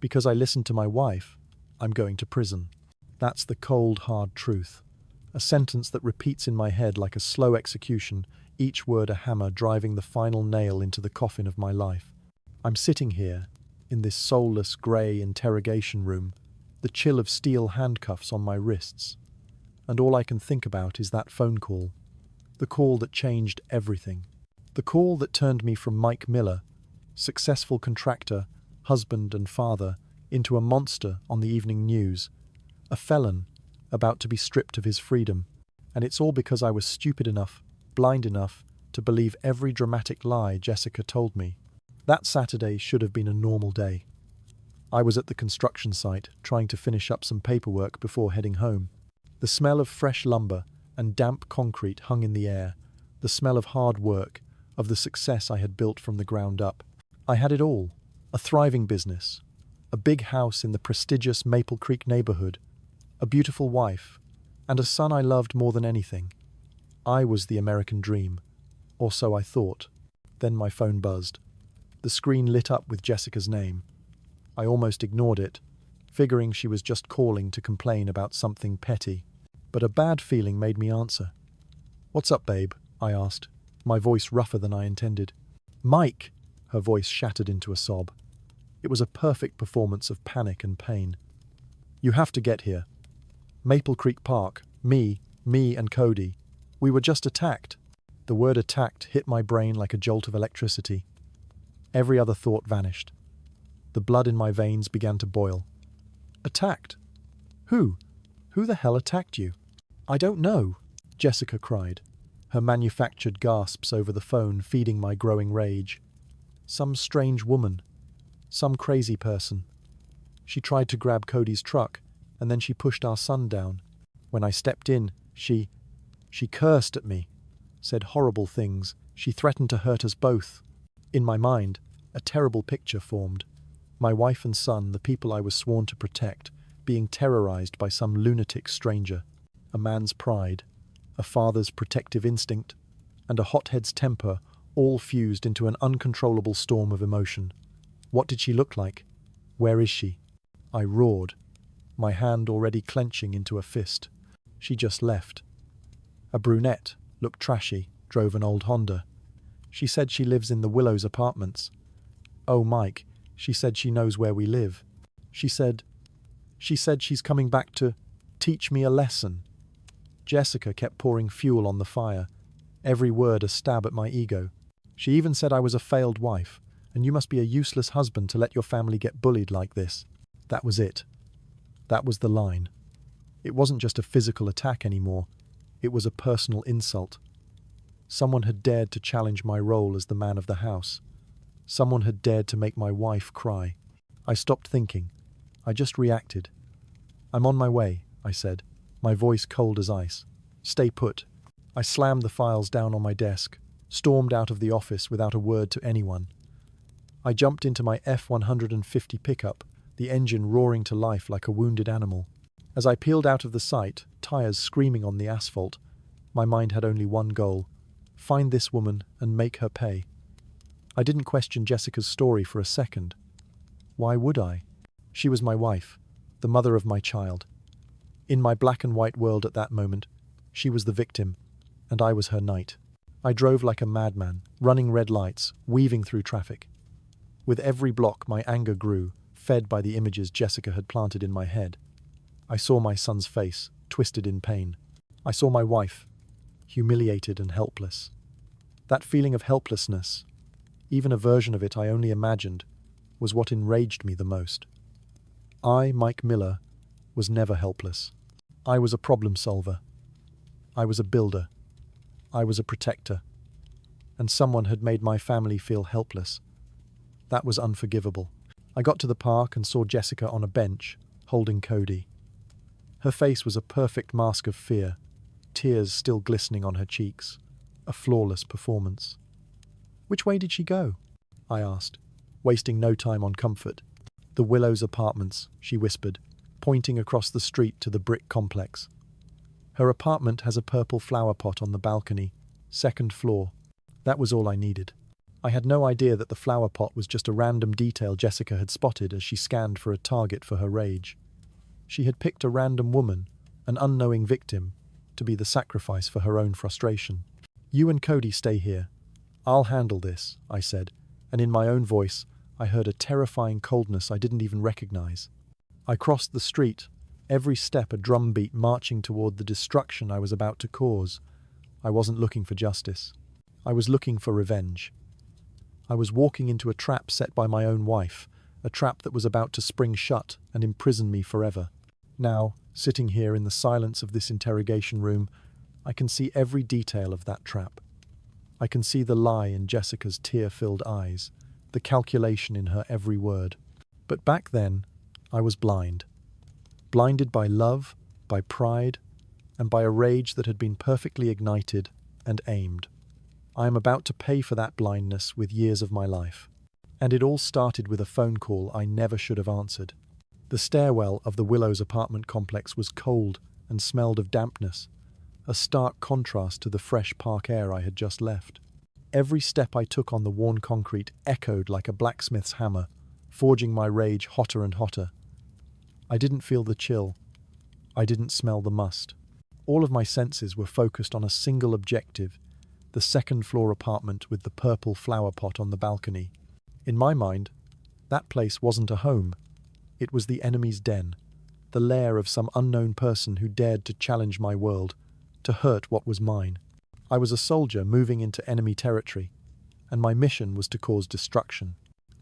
Because I listened to my wife, I'm going to prison. That's the cold, hard truth. A sentence that repeats in my head like a slow execution, each word a hammer driving the final nail into the coffin of my life. I'm sitting here, in this soulless grey interrogation room, the chill of steel handcuffs on my wrists. And all I can think about is that phone call. The call that changed everything. The call that turned me from Mike Miller, successful contractor, husband and father, into a monster on the evening news. A felon, about to be stripped of his freedom. And it's all because I was stupid enough, blind enough, to believe every dramatic lie Jessica told me. That Saturday should have been a normal day. I was at the construction site, trying to finish up some paperwork before heading home. The smell of fresh lumber and damp concrete hung in the air, the smell of hard work, of the success I had built from the ground up. I had it all, a thriving business, a big house in the prestigious Maple Creek neighborhood, a beautiful wife, and a son I loved more than anything. I was the American dream, or so I thought. Then my phone buzzed. The screen lit up with Jessica's name. I almost ignored it, figuring she was just calling to complain about something petty. But a bad feeling made me answer. "What's up, babe?" I asked, my voice rougher than I intended. "Mike!" Her voice shattered into a sob. It was a perfect performance of panic and pain. "You have to get here. Maple Creek Park, me and Cody. We were just attacked." The word attacked hit my brain like a jolt of electricity. Every other thought vanished. The blood in my veins began to boil. "Attacked? Who? Who the hell attacked you?" "I don't know," Jessica cried, her manufactured gasps over the phone feeding my growing rage. "Some strange woman. Some crazy person. She tried to grab Cody's truck, and then she pushed our son down. When I stepped in, she cursed at me, said horrible things. She threatened to hurt us both." In my mind, a terrible picture formed. My wife and son, the people I was sworn to protect, being terrorized by some lunatic stranger. A man's pride, a father's protective instinct, and a hothead's temper all fused into an uncontrollable storm of emotion. What did she look like? Where is she? I roared, my hand already clenching into a fist. She just left. A brunette, looked trashy, drove an old Honda. She said she lives in the Willows apartments. "Oh, Mike," she said she knows where we live. She said she's coming back to teach me a lesson. Jessica kept pouring fuel on the fire, every word a stab at my ego. She even said I was a failed wife, and you must be a useless husband to let your family get bullied like this. That was it. That was the line. It wasn't just a physical attack anymore. It was a personal insult. Someone had dared to challenge my role as the man of the house. Someone had dared to make my wife cry. I stopped thinking. I just reacted. "I'm on my way," I said, my voice cold as ice. "Stay put." I slammed the files down on my desk, stormed out of the office without a word to anyone. I jumped into my F-150 pickup, the engine roaring to life like a wounded animal. As I peeled out of the site, tires screaming on the asphalt, my mind had only one goal: find this woman and make her pay. I didn't question Jessica's story for a second. Why would I? She was my wife, the mother of my child. In my black and white world at that moment, she was the victim, and I was her knight. I drove like a madman, running red lights, weaving through traffic. With every block, my anger grew, fed by the images Jessica had planted in my head. I saw my son's face, twisted in pain. I saw my wife, humiliated and helpless. That feeling of helplessness, even a version of it I only imagined, was what enraged me the most. I, Mike Miller, was never helpless. I was a problem solver. I was a builder. I was a protector. And someone had made my family feel helpless. That was unforgivable. I got to the park and saw Jessica on a bench, holding Cody. Her face was a perfect mask of fear, tears still glistening on her cheeks. A flawless performance. "Which way did she go?" I asked, wasting no time on comfort. "The Willows apartments," she whispered, pointing across the street to the brick complex. "Her apartment has a purple flower pot on the balcony, second floor." That was all I needed. I had no idea that the flower pot was just a random detail Jessica had spotted as she scanned for a target for her rage. She had picked a random woman, an unknowing victim, to be the sacrifice for her own frustration. "You and Cody stay here. I'll handle this," I said, and in my own voice, I heard a terrifying coldness I didn't even recognize. I crossed the street, every step a drumbeat marching toward the destruction I was about to cause. I wasn't looking for justice. I was looking for revenge. I was walking into a trap set by my own wife, a trap that was about to spring shut and imprison me forever. Now, sitting here in the silence of this interrogation room, I can see every detail of that trap. I can see the lie in Jessica's tear-filled eyes, the calculation in her every word. But back then, I was blind. Blinded by love, by pride, and by a rage that had been perfectly ignited and aimed. I am about to pay for that blindness with years of my life. And it all started with a phone call I never should have answered. The stairwell of the Willows apartment complex was cold and smelled of dampness, a stark contrast to the fresh park air I had just left. Every step I took on the worn concrete echoed like a blacksmith's hammer, forging my rage hotter and hotter. I didn't feel the chill. I didn't smell the must. All of my senses were focused on a single objective, the second-floor apartment with the purple flower pot on the balcony. In my mind, that place wasn't a home. It was the enemy's den, the lair of some unknown person who dared to challenge my world, to hurt what was mine. I was a soldier moving into enemy territory, and my mission was to cause destruction.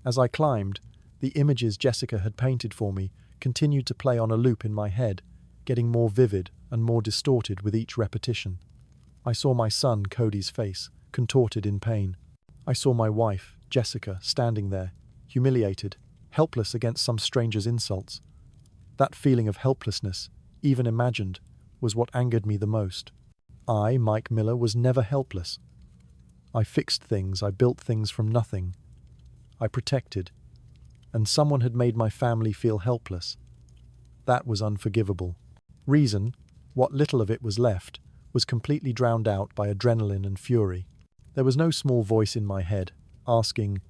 As I climbed, the images Jessica had painted for me continued to play on a loop in my head, getting more vivid and more distorted with each repetition. I saw my son, Cody's face, contorted in pain. I saw my wife, Jessica, standing there, humiliated, helpless against some stranger's insults. That feeling of helplessness, even imagined, was what angered me the most. I, Mike Miller, was never helpless. I fixed things, I built things from nothing. I protected, and someone had made my family feel helpless. That was unforgivable. Reason, what little of it was left, was completely drowned out by adrenaline and fury. There was no small voice in my head, asking,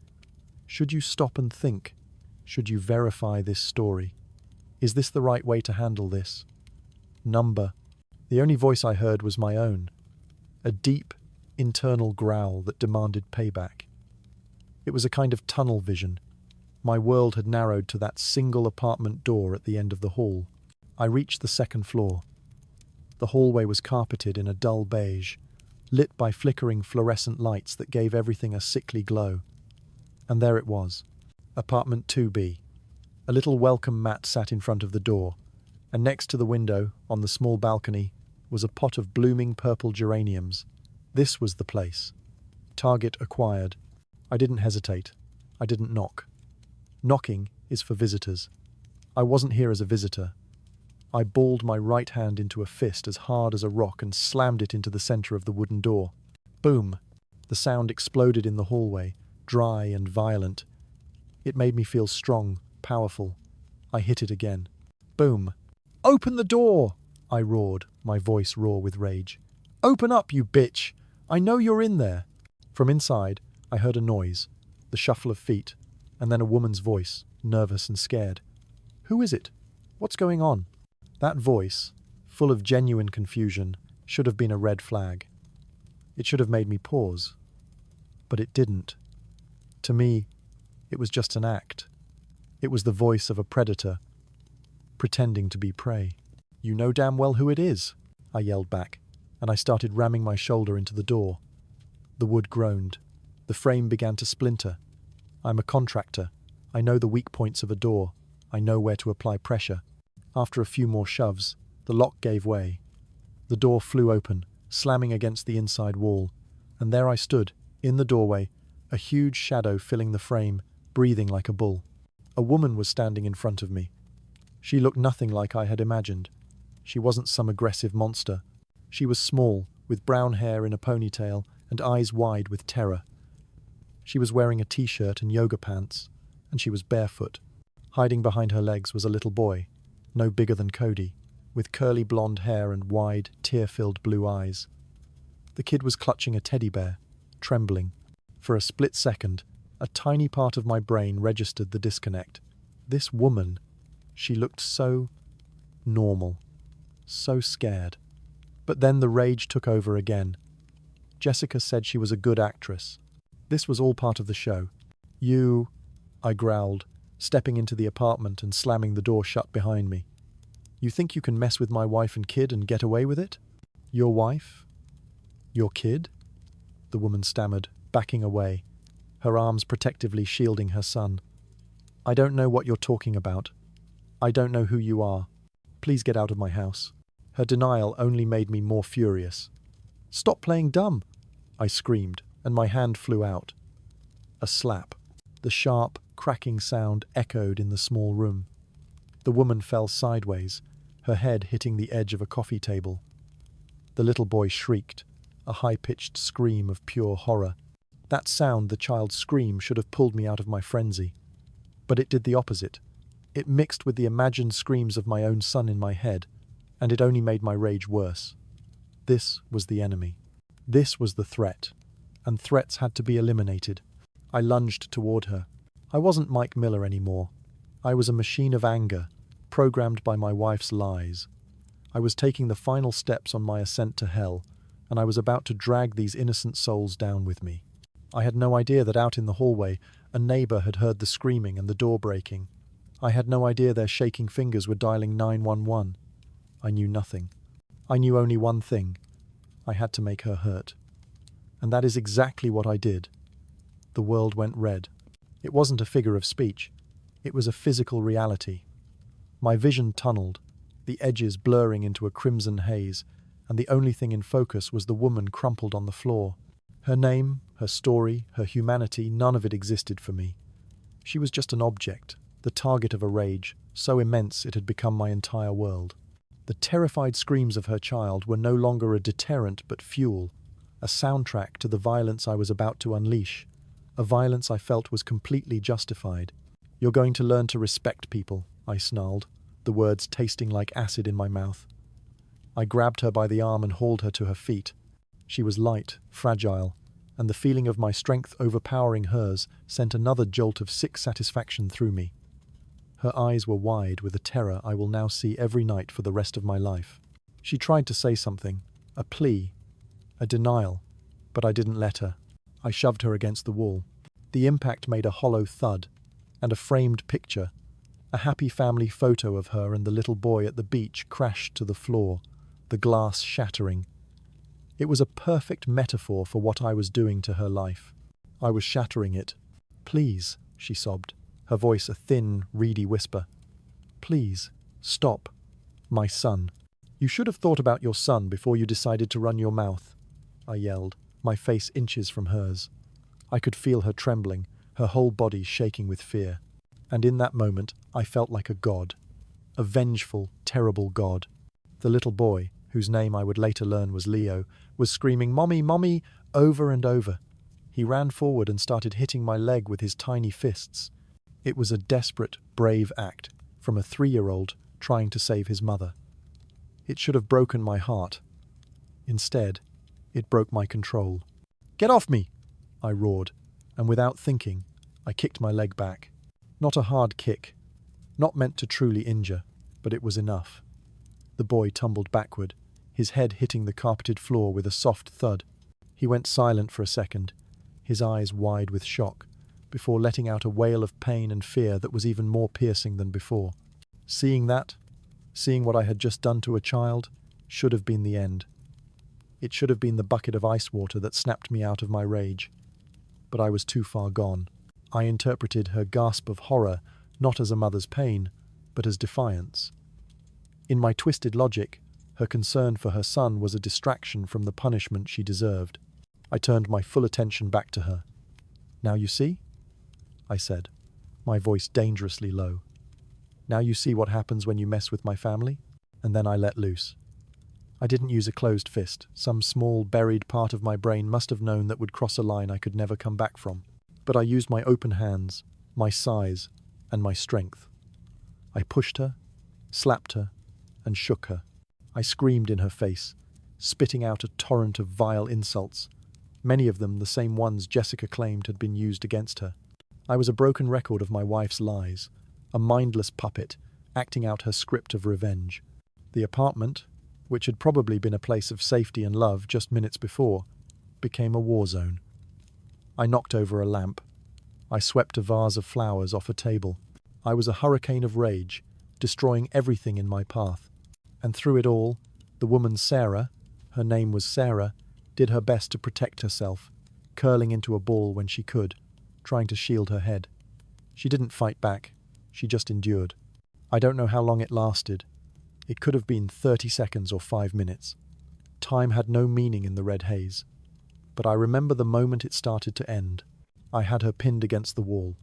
"Should you stop and think? Should you verify this story? Is this the right way to handle this?" Number. The only voice I heard was my own, a deep, internal growl that demanded payback. It was a kind of tunnel vision. My world had narrowed to that single apartment door at the end of the hall. I reached the second floor. The hallway was carpeted in a dull beige, lit by flickering fluorescent lights that gave everything a sickly glow. And there it was, apartment 2B. A little welcome mat sat in front of the door, and next to the window, on the small balcony, was a pot of blooming purple geraniums. This was the place. Target acquired. I didn't hesitate. I didn't knock. Knocking is for visitors. I wasn't here as a visitor. I balled my right hand into a fist as hard as a rock and slammed it into the center of the wooden door. Boom! The sound exploded in the hallway, dry and violent. It made me feel strong, powerful. I hit it again. Boom! "Open the door!" I roared, my voice raw with rage. "Open up, you bitch! I know you're in there!" From inside, I heard a noise, the shuffle of feet, and then a woman's voice, nervous and scared. "Who is it? What's going on?" That voice, full of genuine confusion, should have been a red flag. It should have made me pause. But it didn't. To me, it was just an act. It was the voice of a predator, pretending to be prey. "You know damn well who it is," I yelled back, and I started ramming my shoulder into the door. The wood groaned. The frame began to splinter. I'm a contractor. I know the weak points of a door. I know where to apply pressure. After a few more shoves, the lock gave way. The door flew open, slamming against the inside wall, and there I stood, in the doorway, a huge shadow filling the frame, breathing like a bull. A woman was standing in front of me. She looked nothing like I had imagined. She wasn't some aggressive monster. She was small, with brown hair in a ponytail and eyes wide with terror. She was wearing a t-shirt and yoga pants, and she was barefoot. Hiding behind her legs was a little boy, no bigger than Cody, with curly blonde hair and wide, tear-filled blue eyes. The kid was clutching a teddy bear, trembling. For a split second, a tiny part of my brain registered the disconnect. This woman, she looked so normal, so scared. But then the rage took over again. Jessica said she was a good actress. This was all part of the show. You, I growled, stepping into the apartment and slamming the door shut behind me. You think you can mess with my wife and kid and get away with it? Your wife? Your kid? The woman stammered, backing away, her arms protectively shielding her son. I don't know what you're talking about. I don't know who you are. Please get out of my house. Her denial only made me more furious. Stop playing dumb, I screamed, and my hand flew out. A slap. The sharp, cracking sound echoed in the small room. The woman fell sideways, her head hitting the edge of a coffee table. The little boy shrieked, a high-pitched scream of pure horror. That sound, the child's scream, should have pulled me out of my frenzy. But it did the opposite. It mixed with the imagined screams of my own son in my head, and it only made my rage worse. This was the enemy. This was the threat, and threats had to be eliminated. I lunged toward her. I wasn't Mike Miller anymore. I was a machine of anger, programmed by my wife's lies. I was taking the final steps on my ascent to hell, and I was about to drag these innocent souls down with me. I had no idea that out in the hallway, a neighbor had heard the screaming and the door breaking. I had no idea their shaking fingers were dialing 911. I knew nothing. I knew only one thing. I had to make her hurt. And that is exactly what I did. The world went red. It wasn't a figure of speech. It was a physical reality. My vision tunneled, the edges blurring into a crimson haze, and the only thing in focus was the woman crumpled on the floor. Her name, her story, her humanity, none of it existed for me. She was just an object, the target of a rage, so immense it had become my entire world. The terrified screams of her child were no longer a deterrent but fuel, a soundtrack to the violence I was about to unleash, a violence I felt was completely justified. You're going to learn to respect people, I snarled, the words tasting like acid in my mouth. I grabbed her by the arm and hauled her to her feet. She was light, fragile, and the feeling of my strength overpowering hers sent another jolt of sick satisfaction through me. Her eyes were wide with a terror I will now see every night for the rest of my life. She tried to say something, a plea, a denial, but I didn't let her. I shoved her against the wall. The impact made a hollow thud, and a framed picture, a happy family photo of her and the little boy at the beach, crashed to the floor, the glass shattering. It was a perfect metaphor for what I was doing to her life. I was shattering it. Please, she sobbed, her voice a thin, reedy whisper. Please, stop. My son. You should have thought about your son before you decided to run your mouth, I yelled, my face inches from hers. I could feel her trembling, her whole body shaking with fear. And in that moment, I felt like a god. A vengeful, terrible god. The little boy, whose name I would later learn was Leo, was screaming, "Mommy, Mommy," over and over. He ran forward and started hitting my leg with his tiny fists. It was a desperate, brave act from a 3-year-old trying to save his mother. It should have broken my heart. Instead, it broke my control. "Get off me!" I roared, and without thinking, I kicked my leg back. Not a hard kick, not meant to truly injure, but it was enough. The boy tumbled backward, his head hitting the carpeted floor with a soft thud. He went silent for a second, his eyes wide with shock, before letting out a wail of pain and fear that was even more piercing than before. Seeing that, seeing what I had just done to a child, should have been the end. It should have been the bucket of ice water that snapped me out of my rage. But I was too far gone. I interpreted her gasp of horror not as a mother's pain, but as defiance. In my twisted logic, her concern for her son was a distraction from the punishment she deserved. I turned my full attention back to her. "Now you see?" I said, my voice dangerously low. "Now you see what happens when you mess with my family?" And then I let loose. I didn't use a closed fist. Some small, buried part of my brain must have known that would cross a line I could never come back from. But I used my open hands, my size, and my strength. I pushed her, slapped her, and shook her. I screamed in her face, spitting out a torrent of vile insults, many of them the same ones Jessica claimed had been used against her. I was a broken record of my wife's lies, a mindless puppet, acting out her script of revenge. The apartment, which had probably been a place of safety and love just minutes before, became a war zone. I knocked over a lamp. I swept a vase of flowers off a table. I was a hurricane of rage, destroying everything in my path. And through it all, the woman Sarah, her name was Sarah, did her best to protect herself, curling into a ball when she could, trying to shield her head. She didn't fight back. She just endured. I don't know how long it lasted. It could have been 30 seconds or 5 minutes. Time had no meaning in the red haze. But I remember the moment it started to end. I had her pinned against the wall,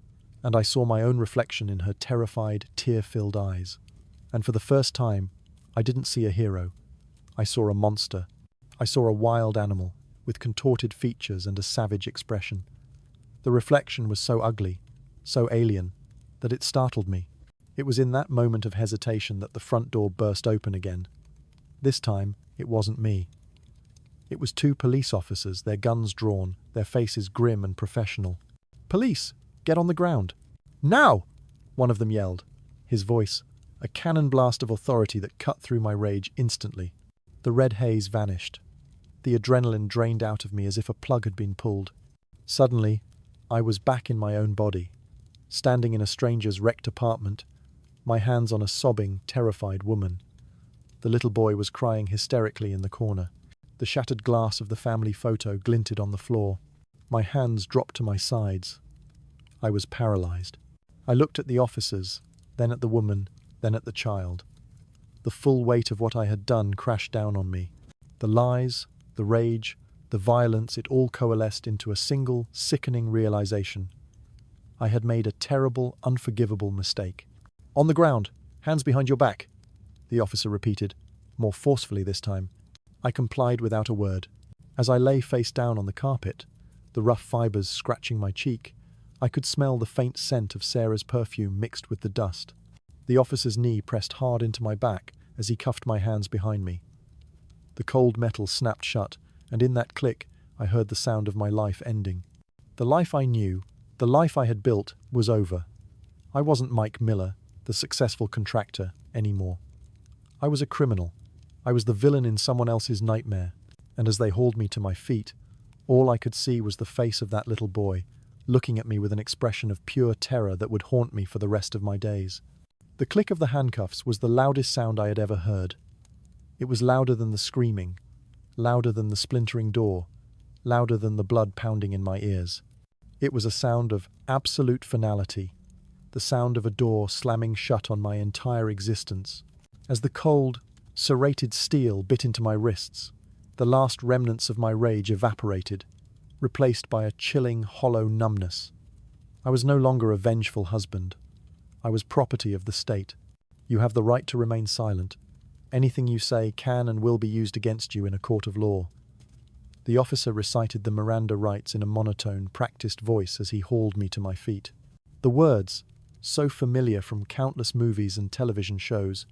and I saw my own reflection in her terrified, tear-filled eyes. And for the first time, I didn't see a hero. I saw a monster. I saw a wild animal, with contorted features and a savage expression. The reflection was so ugly, so alien, that it startled me. It was in that moment of hesitation that the front door burst open again. This time, it wasn't me. It was 2 police officers, their guns drawn, their faces grim and professional. "Police! Get on the ground!" "Now!" one of them yelled, his voice a cannon blast of authority that cut through my rage instantly. The red haze vanished. The adrenaline drained out of me as if a plug had been pulled. Suddenly, I was back in my own body, standing in a stranger's wrecked apartment, my hands on a sobbing, terrified woman. The little boy was crying hysterically in the corner. The shattered glass of the family photo glinted on the floor. My hands dropped to my sides. I was paralyzed. I looked at the officers, then at the woman, then at the child. The full weight of what I had done crashed down on me. The lies, the rage, the violence, it all coalesced into a single, sickening realization. I had made a terrible, unforgivable mistake. "On the ground, hands behind your back," the officer repeated, more forcefully this time. I complied without a word. As I lay face down on the carpet, the rough fibers scratching my cheek, I could smell the faint scent of Sarah's perfume mixed with the dust. The officer's knee pressed hard into my back as he cuffed my hands behind me. The cold metal snapped shut, and in that click, I heard the sound of my life ending. The life I knew, the life I had built, was over. I wasn't Mike Miller, the successful contractor, anymore. I was a criminal. I was the villain in someone else's nightmare, and as they hauled me to my feet, all I could see was the face of that little boy, looking at me with an expression of pure terror that would haunt me for the rest of my days. The click of the handcuffs was the loudest sound I had ever heard. It was louder than the screaming, louder than the splintering door, louder than the blood pounding in my ears. It was a sound of absolute finality, the sound of a door slamming shut on my entire existence. As the cold, serrated steel bit into my wrists, the last remnants of my rage evaporated, replaced by a chilling, hollow numbness. I was no longer a vengeful husband. I was property of the state. You have the right to remain silent. Anything you say can and will be used against you in a court of law. The officer recited the Miranda rights in a monotone, practiced voice as he hauled me to my feet. The words, so familiar from countless movies and television shows,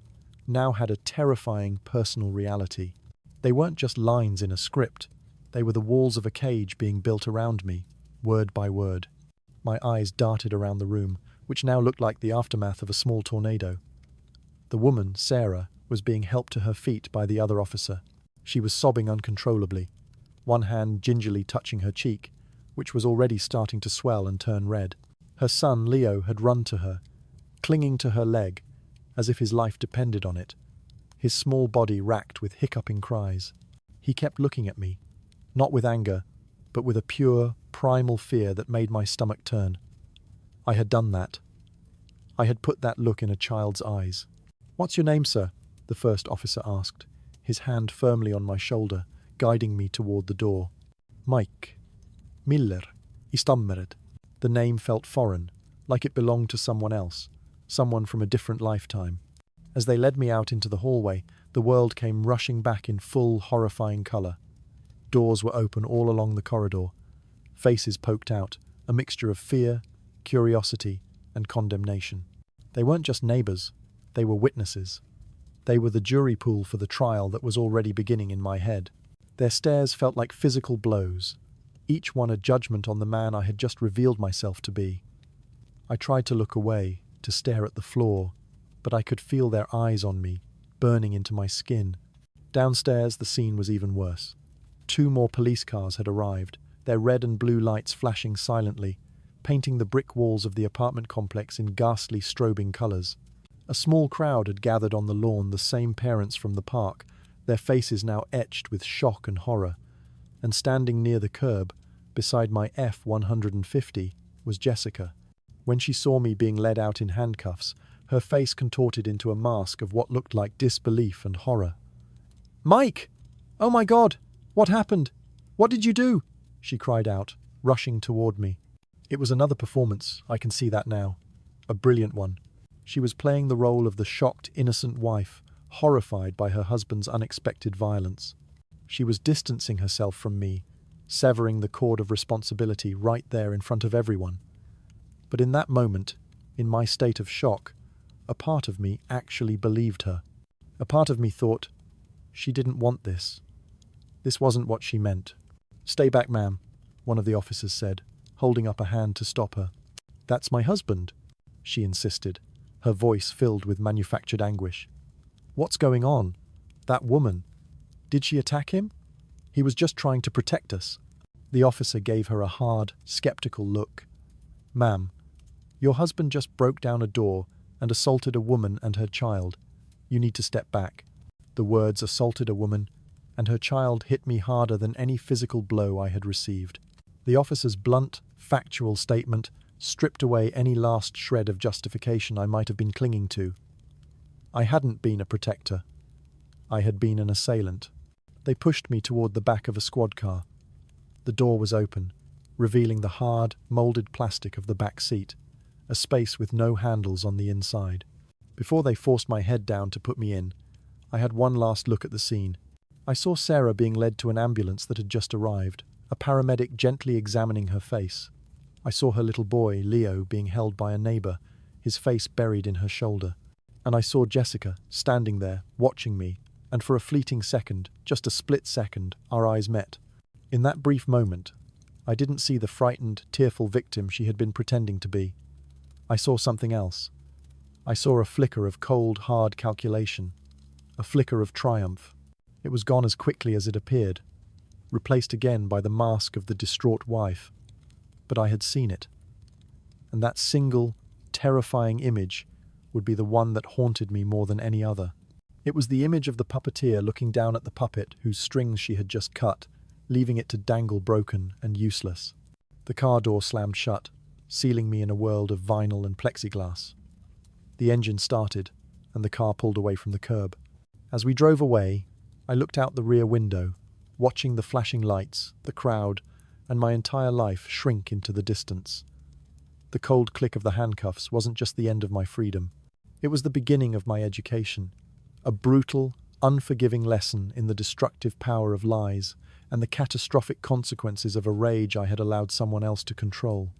now had a terrifying personal reality. They weren't just lines in a script. They were the walls of a cage being built around me, word by word. My eyes darted around the room, which now looked like the aftermath of a small tornado. The woman, Sarah, was being helped to her feet by the other officer. She was sobbing uncontrollably, one hand gingerly touching her cheek, which was already starting to swell and turn red. Her son, Leo, had run to her, clinging to her leg, as if his life depended on it, his small body racked with hiccuping cries. He kept looking at me, not with anger, but with a pure, primal fear that made my stomach turn. I had done that. I had put that look in a child's eyes. "What's your name, sir?" the first officer asked, his hand firmly on my shoulder, guiding me toward the door. "Mike. Miller. I stammered." The name felt foreign, like it belonged to someone else, someone from a different lifetime. As they led me out into the hallway, the world came rushing back in full, horrifying color. Doors were open all along the corridor. Faces poked out, a mixture of fear, curiosity, and condemnation. They weren't just neighbors, they were witnesses. They were the jury pool for the trial that was already beginning in my head. Their stares felt like physical blows. each one a judgment on the man I had just revealed myself to be. I tried to look away, to stare at the floor, but I could feel their eyes on me, burning into my skin. Downstairs, the scene was even worse. 2 more police cars had arrived, their red and blue lights flashing silently, painting the brick walls of the apartment complex in ghastly strobing colours. A small crowd had gathered on the lawn, the same parents from the park, their faces now etched with shock and horror. And standing near the curb, beside my F-150, was Jessica. When she saw me being led out in handcuffs, her face contorted into a mask of what looked like disbelief and horror. "Mike! Oh my God! What happened? What did you do?" she cried out, rushing toward me. It was another performance, I can see that now. A brilliant one. She was playing the role of the shocked, innocent wife, horrified by her husband's unexpected violence. She was distancing herself from me, severing the cord of responsibility right there in front of everyone. But in that moment, in my state of shock, a part of me actually believed her. A part of me thought, she didn't want this. This wasn't what she meant. "Stay back, ma'am," one of the officers said, holding up a hand to stop her. "That's my husband," she insisted, her voice filled with manufactured anguish. "What's going on? That woman. Did she attack him? He was just trying to protect us." The officer gave her a hard, skeptical look. "Ma'am, your husband just broke down a door and assaulted a woman and her child. You need to step back." The words "assaulted a woman" and her child hit me harder than any physical blow I had received. The officer's blunt, factual statement stripped away any last shred of justification I might have been clinging to. I hadn't been a protector. I had been an assailant. They pushed me toward the back of a squad car. The door was open, revealing the hard, molded plastic of the back seat, a space with no handles on the inside. Before they forced my head down to put me in, I had one last look at the scene. I saw Sarah being led to an ambulance that had just arrived, a paramedic gently examining her face. I saw her little boy, Leo, being held by a neighbour, his face buried in her shoulder. And I saw Jessica, standing there, watching me, and for a fleeting second, just a split second, our eyes met. In that brief moment, I didn't see the frightened, tearful victim she had been pretending to be. I saw something else. I saw a flicker of cold, hard calculation, a flicker of triumph. It was gone as quickly as it appeared, replaced again by the mask of the distraught wife. But I had seen it. And that single, terrifying image would be the one that haunted me more than any other. It was the image of the puppeteer looking down at the puppet whose strings she had just cut, leaving it to dangle broken and useless. The car door slammed shut, sealing me in a world of vinyl and plexiglass. The engine started, and the car pulled away from the curb. As we drove away, I looked out the rear window, watching the flashing lights, the crowd, and my entire life shrink into the distance. The cold click of the handcuffs wasn't just the end of my freedom. It was the beginning of my education, a brutal, unforgiving lesson in the destructive power of lies and the catastrophic consequences of a rage I had allowed someone else to control.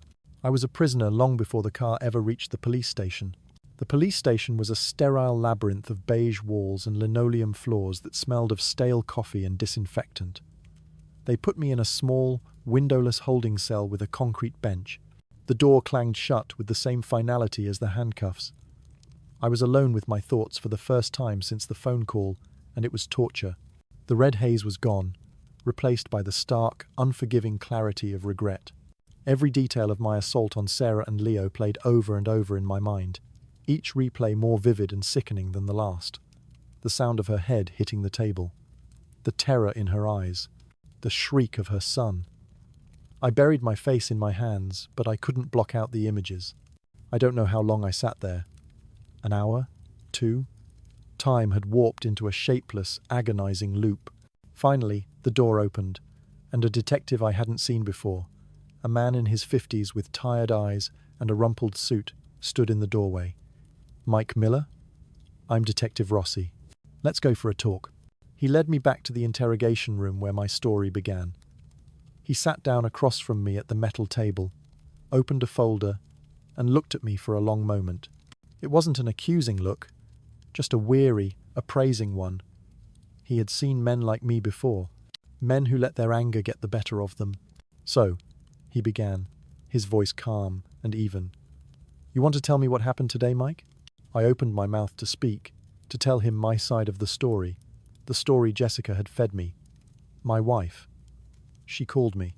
I was a prisoner long before the car ever reached the police station. The police station was a sterile labyrinth of beige walls and linoleum floors that smelled of stale coffee and disinfectant. They put me in a small, windowless holding cell with a concrete bench. The door clanged shut with the same finality as the handcuffs. I was alone with my thoughts for the first time since the phone call, and it was torture. The red haze was gone, replaced by the stark, unforgiving clarity of regret. Every detail of my assault on Sarah and Leo played over and over in my mind, each replay more vivid and sickening than the last. The sound of her head hitting the table, the terror in her eyes, the shriek of her son. I buried my face in my hands, but I couldn't block out the images. I don't know how long I sat there. An hour? 2? Time had warped into a shapeless, agonizing loop. Finally, the door opened, and a detective I hadn't seen before, a man in his 50s with tired eyes and a rumpled suit, stood in the doorway. "Mike Miller? I'm Detective Rossi. Let's go for a talk." He led me back to the interrogation room where my story began. He sat down across from me at the metal table, opened a folder, and looked at me for a long moment. It wasn't an accusing look, just a weary, appraising one. He had seen men like me before, men who let their anger get the better of them, "So," he began, his voice calm and even. "You want to tell me what happened today, Mike?" I opened my mouth to speak, to tell him my side of the story Jessica had fed me. My wife. She called me.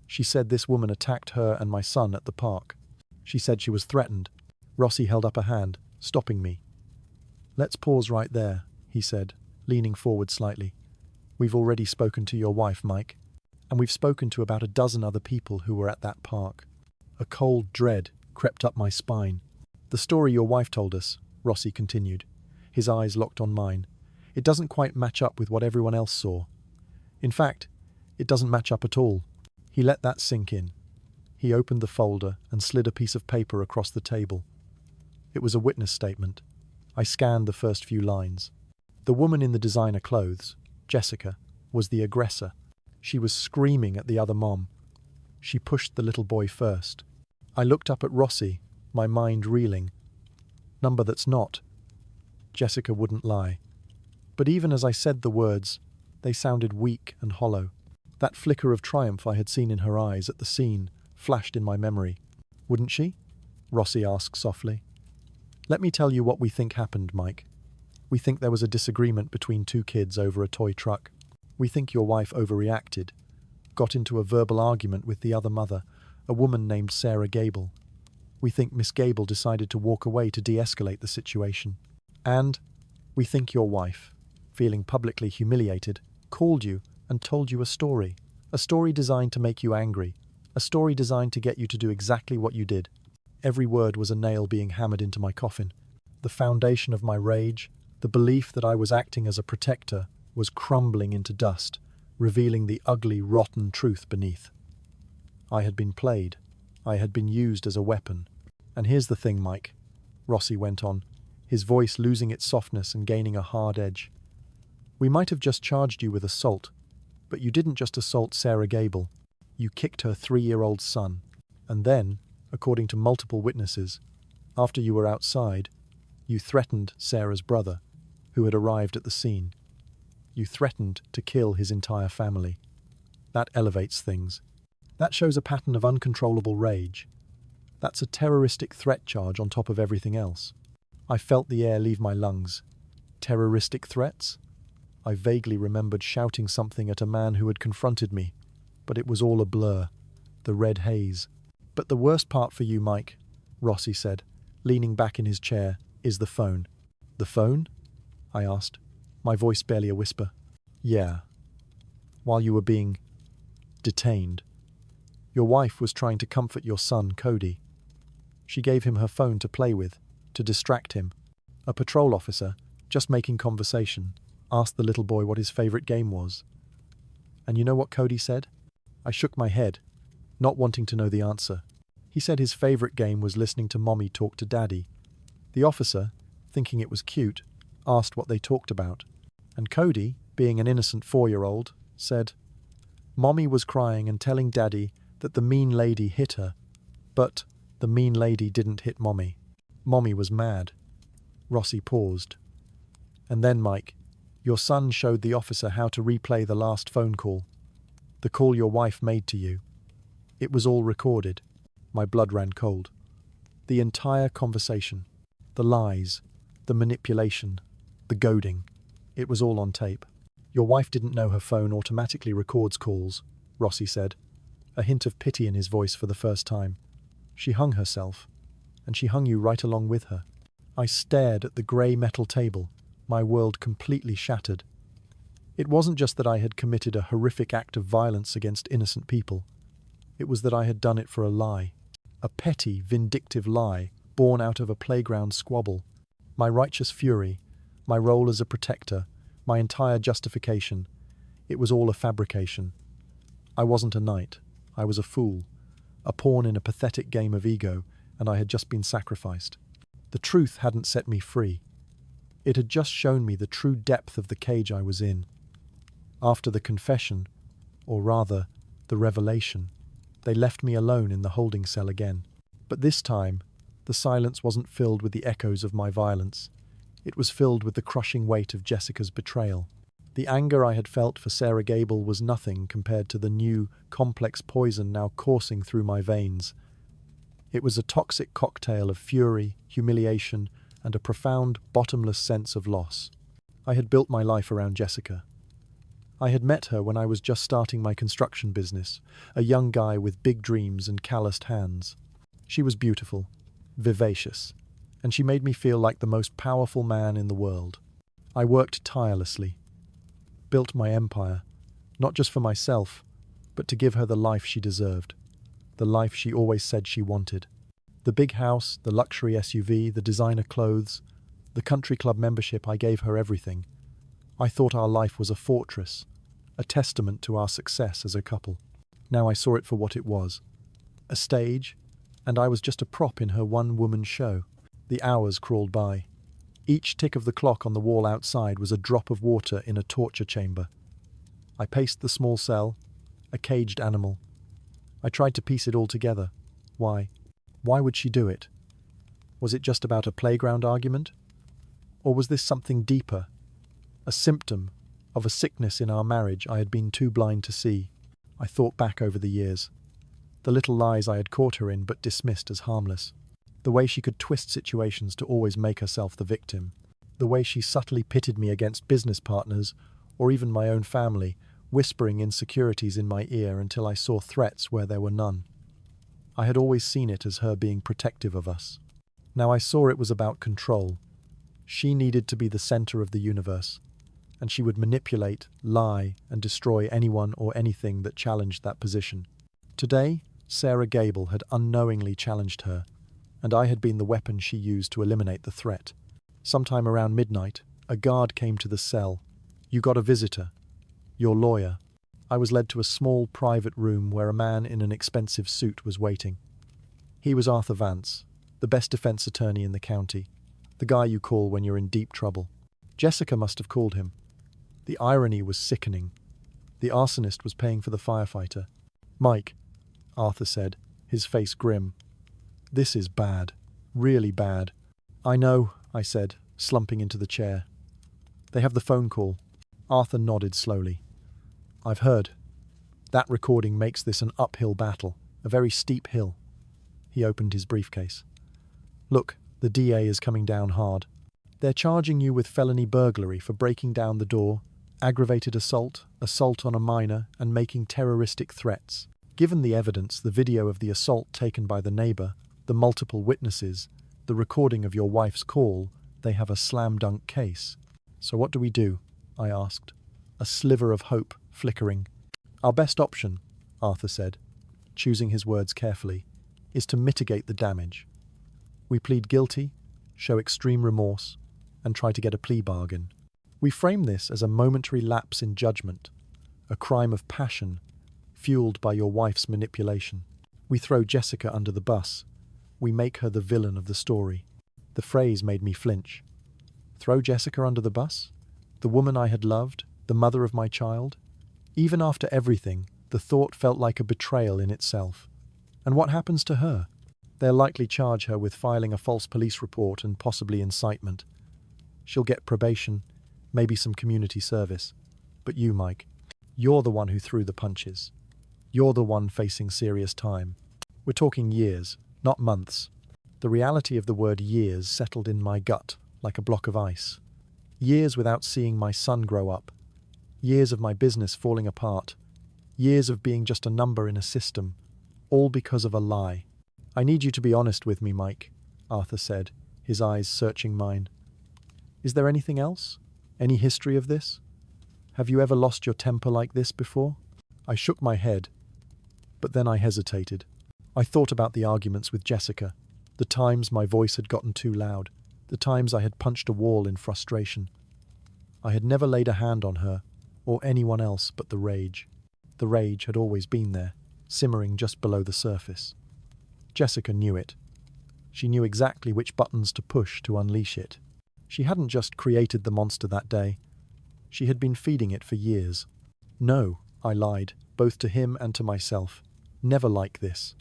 She said this woman attacked her and my son at the park. She said she was threatened. Rossi held up a hand, stopping me. "Let's pause right there," he said, leaning forward slightly. "We've already spoken to your wife, Mike, and we've spoken to about a dozen other people who were at that park." A cold dread crept up my spine. "The story your wife told us," Rossi continued, his eyes locked on mine, "it doesn't quite match up with what everyone else saw. In fact, it doesn't match up at all." He let that sink in. He opened the folder and slid a piece of paper across the table. It was a witness statement. I scanned the first few lines. The woman in the designer clothes, Jessica, was the aggressor. She was screaming at the other mom. She pushed the little boy first. I looked up at Rossi, my mind reeling. Number that's not. Jessica wouldn't lie. But even as I said the words, they sounded weak and hollow. That flicker of triumph I had seen in her eyes at the scene flashed in my memory. "Wouldn't she?" Rossi asked softly. "Let me tell you what we think happened, Mike. We think there was a disagreement between two kids over a toy truck. We think your wife overreacted, got into a verbal argument with the other mother, a woman named Sarah Gable. We think Miss Gable decided to walk away to de-escalate the situation. And we think your wife, feeling publicly humiliated, called you and told you a story designed to make you angry, a story designed to get you to do exactly what you did." Every word was a nail being hammered into my coffin. The foundation of my rage, the belief that I was acting as a protector, was crumbling into dust, revealing the ugly, rotten truth beneath. I had been played. I had been used as a weapon. "And here's the thing, Mike," Rossi went on, his voice losing its softness and gaining a hard edge. "We might have just charged you with assault, but you didn't just assault Sarah Gable. You kicked her 3-year-old son. And then, according to multiple witnesses, after you were outside, you threatened Sarah's brother, who had arrived at the scene. You threatened to kill his entire family. That elevates things. That shows a pattern of uncontrollable rage. That's a terroristic threat charge on top of everything else." I felt the air leave my lungs. Terroristic threats? I vaguely remembered shouting something at a man who had confronted me, but it was all a blur, the red haze. "But the worst part for you, Mike," Rossi said, leaning back in his chair, "is the phone." "The phone?" I asked, my voice barely a whisper. "Yeah. While you were being detained, your wife was trying to comfort your son, Cody. She gave him her phone to play with, to distract him. A patrol officer, just making conversation, asked the little boy what his favorite game was. And you know what Cody said?" I shook my head, not wanting to know the answer. He said his favorite game was listening to Mommy talk to Daddy. The officer, thinking it was cute, asked what they talked about. And Cody, being an innocent 4-year-old, said, "Mommy was crying and telling Daddy that the mean lady hit her, but the mean lady didn't hit Mommy. Mommy was mad." Rossi paused. "And then, Mike, your son showed the officer how to replay the last phone call, the call your wife made to you. It was all recorded." My blood ran cold. The entire conversation, the lies, the manipulation, the goading, it was all on tape. "Your wife didn't know her phone automatically records calls," Rossi said, a hint of pity in his voice for the first time. "She hung herself, and she hung you right along with her." I stared at the grey metal table, my world completely shattered. It wasn't just that I had committed a horrific act of violence against innocent people. It was that I had done it for a lie. A petty, vindictive lie, born out of a playground squabble. My righteous fury, my role as a protector, my entire justification, it was all a fabrication. I wasn't a knight. I was a fool, a pawn in a pathetic game of ego, and I had just been sacrificed. The truth hadn't set me free. It had just shown me the true depth of the cage I was in. After the confession, or rather, the revelation, they left me alone in the holding cell again. But this time, the silence wasn't filled with the echoes of my violence. It was filled with the crushing weight of Jessica's betrayal. The anger I had felt for Sarah Gable was nothing compared to the new, complex poison now coursing through my veins. It was a toxic cocktail of fury, humiliation, and a profound, bottomless sense of loss. I had built my life around Jessica. I had met her when I was just starting my construction business, a young guy with big dreams and calloused hands. She was beautiful, vivacious, and she made me feel like the most powerful man in the world. I worked tirelessly, built my empire, not just for myself, but to give her the life she deserved, the life she always said she wanted. The big house, the luxury SUV, the designer clothes, the country club membership, I gave her everything. I thought our life was a fortress, a testament to our success as a couple. Now I saw it for what it was, a stage, and I was just a prop in her one-woman show. The hours crawled by. Each tick of the clock on the wall outside was a drop of water in a torture chamber. I paced the small cell, a caged animal. I tried to piece it all together. Why? Why would she do it? Was it just about a playground argument? Or was this something deeper, a symptom of a sickness in our marriage I had been too blind to see? I thought back over the years. The little lies I had caught her in but dismissed as harmless. The way she could twist situations to always make herself the victim. The way she subtly pitted me against business partners, or even my own family, whispering insecurities in my ear until I saw threats where there were none. I had always seen it as her being protective of us. Now I saw it was about control. She needed to be the center of the universe, and she would manipulate, lie, and destroy anyone or anything that challenged that position. Today, Sarah Gable had unknowingly challenged her, and I had been the weapon she used to eliminate the threat. Sometime around midnight, a guard came to the cell. "You got a visitor. Your lawyer." I was led to a small private room where a man in an expensive suit was waiting. He was Arthur Vance, the best defense attorney in the county, the guy you call when you're in deep trouble. Jessica must have called him. The irony was sickening. The arsonist was paying for the firefighter. "Mike," Arthur said, his face grim. "This is bad. Really bad." "I know," I said, slumping into the chair. "They have the phone call." Arthur nodded slowly. "I've heard. That recording makes this an uphill battle, a very steep hill." He opened his briefcase. "Look, the DA is coming down hard. They're charging you with felony burglary for breaking down the door, aggravated assault, assault on a minor, and making terroristic threats. Given the evidence, the video of the assault taken by the neighbor, the multiple witnesses, the recording of your wife's call, they have a slam-dunk case. So what do we do?" I asked, a sliver of hope flickering. "Our best option," Arthur said, choosing his words carefully, "is to mitigate the damage. We plead guilty, show extreme remorse, and try to get a plea bargain. We frame this as a momentary lapse in judgment, a crime of passion, fueled by your wife's manipulation. We throw Jessica under the bus. We make her the villain of the story." The phrase made me flinch. Throw Jessica under the bus? The woman I had loved, the mother of my child? Even after everything, the thought felt like a betrayal in itself. And what happens to her? They'll likely charge her with filing a false police report and possibly incitement. She'll get probation, maybe some community service. But you, Mike, you're the one who threw the punches. You're the one facing serious time. We're talking years, not months. The reality of the word years settled in my gut like a block of ice. Years without seeing my son grow up. Years of my business falling apart. Years of being just a number in a system. All because of a lie. "I need you to be honest with me, Mike," Arthur said, his eyes searching mine. "Is there anything else? Any history of this? Have you ever lost your temper like this before?" I shook my head, but then I hesitated. I thought about the arguments with Jessica, the times my voice had gotten too loud, the times I had punched a wall in frustration. I had never laid a hand on her, or anyone else but the rage. The rage had always been there, simmering just below the surface. Jessica knew it. She knew exactly which buttons to push to unleash it. She hadn't just created the monster that day. She had been feeding it for years. "No," I lied, both to him and to myself. "Never like this."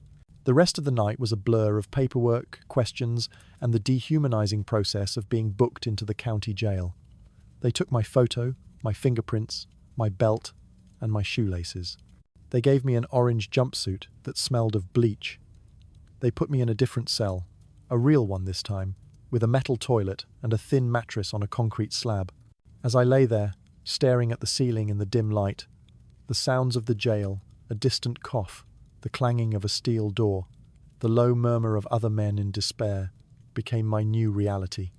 The rest of the night was a blur of paperwork, questions, and the dehumanizing process of being booked into the county jail. They took my photo, my fingerprints, my belt, and my shoelaces. They gave me an orange jumpsuit that smelled of bleach. They put me in a different cell, a real one this time, with a metal toilet and a thin mattress on a concrete slab. As I lay there, staring at the ceiling in the dim light, the sounds of the jail, a distant cough, the clanging of a steel door, the low murmur of other men in despair, became my new reality.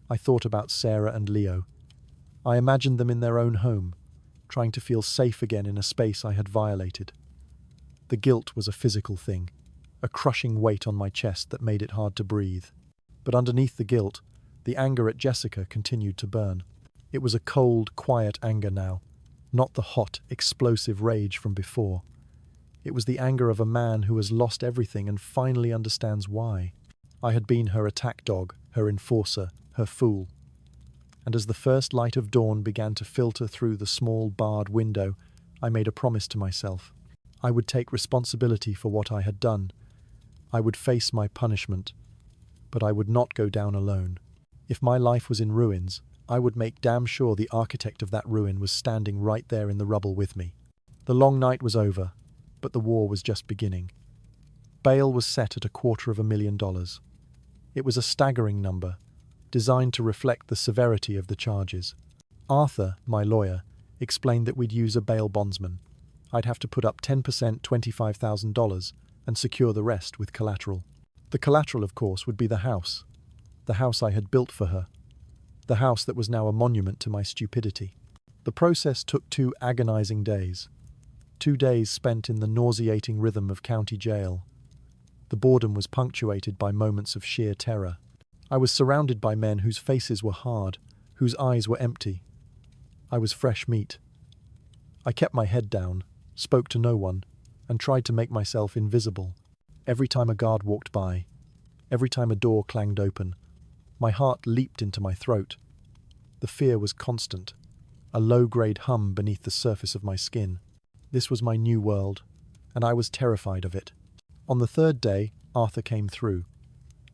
I thought about Sarah and Leo. I imagined them in their own home, trying to feel safe again in a space I had violated. The guilt was a physical thing, a crushing weight on my chest that made it hard to breathe. But underneath the guilt, the anger at Jessica continued to burn. It was a cold, quiet anger now, not the hot, explosive rage from before. It was the anger of a man who has lost everything and finally understands why. I had been her attack dog, her enforcer, her fool. And as the first light of dawn began to filter through the small barred window, I made a promise to myself. I would take responsibility for what I had done. I would face my punishment, but I would not go down alone. If my life was in ruins, I would make damn sure the architect of that ruin was standing right there in the rubble with me. The long night was over, but the war was just beginning. Bail was set at $250,000. It was a staggering number, designed to reflect the severity of the charges. Arthur, my lawyer, explained that we'd use a bail bondsman. I'd have to put up 10%, $25,000, and secure the rest with collateral. The collateral, of course, would be the house I had built for her, the house that was now a monument to my stupidity. The process took 2 agonizing days, 2 days spent in the nauseating rhythm of county jail. The boredom was punctuated by moments of sheer terror. I was surrounded by men whose faces were hard, whose eyes were empty. I was fresh meat. I kept my head down, spoke to no one, and tried to make myself invisible. Every time a guard walked by, every time a door clanged open, my heart leaped into my throat. The fear was constant, a low-grade hum beneath the surface of my skin. This was my new world, and I was terrified of it. On the 3rd day, Arthur came through.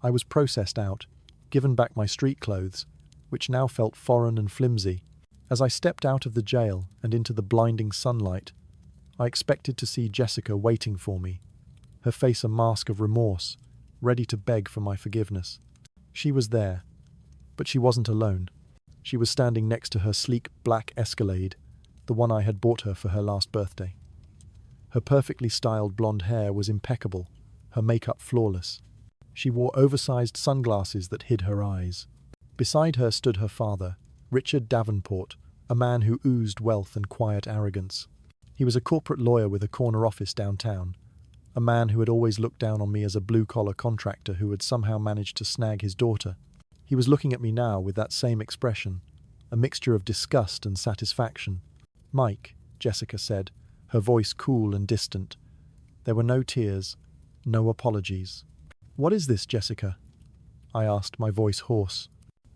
I was processed out, given back my street clothes, which now felt foreign and flimsy. As I stepped out of the jail and into the blinding sunlight, I expected to see Jessica waiting for me, her face a mask of remorse, ready to beg for my forgiveness. She was there, but she wasn't alone. She was standing next to her sleek black Escalade, the one I had bought her for her last birthday. Her perfectly styled blonde hair was impeccable, her makeup flawless. She wore oversized sunglasses that hid her eyes. Beside her stood her father, Richard Davenport, a man who oozed wealth and quiet arrogance. He was a corporate lawyer with a corner office downtown, a man who had always looked down on me as a blue-collar contractor who had somehow managed to snag his daughter. He was looking at me now with that same expression, a mixture of disgust and satisfaction. "Mike," Jessica said, her voice cool and distant. There were no tears, no apologies. "What is this, Jessica?" I asked, my voice hoarse.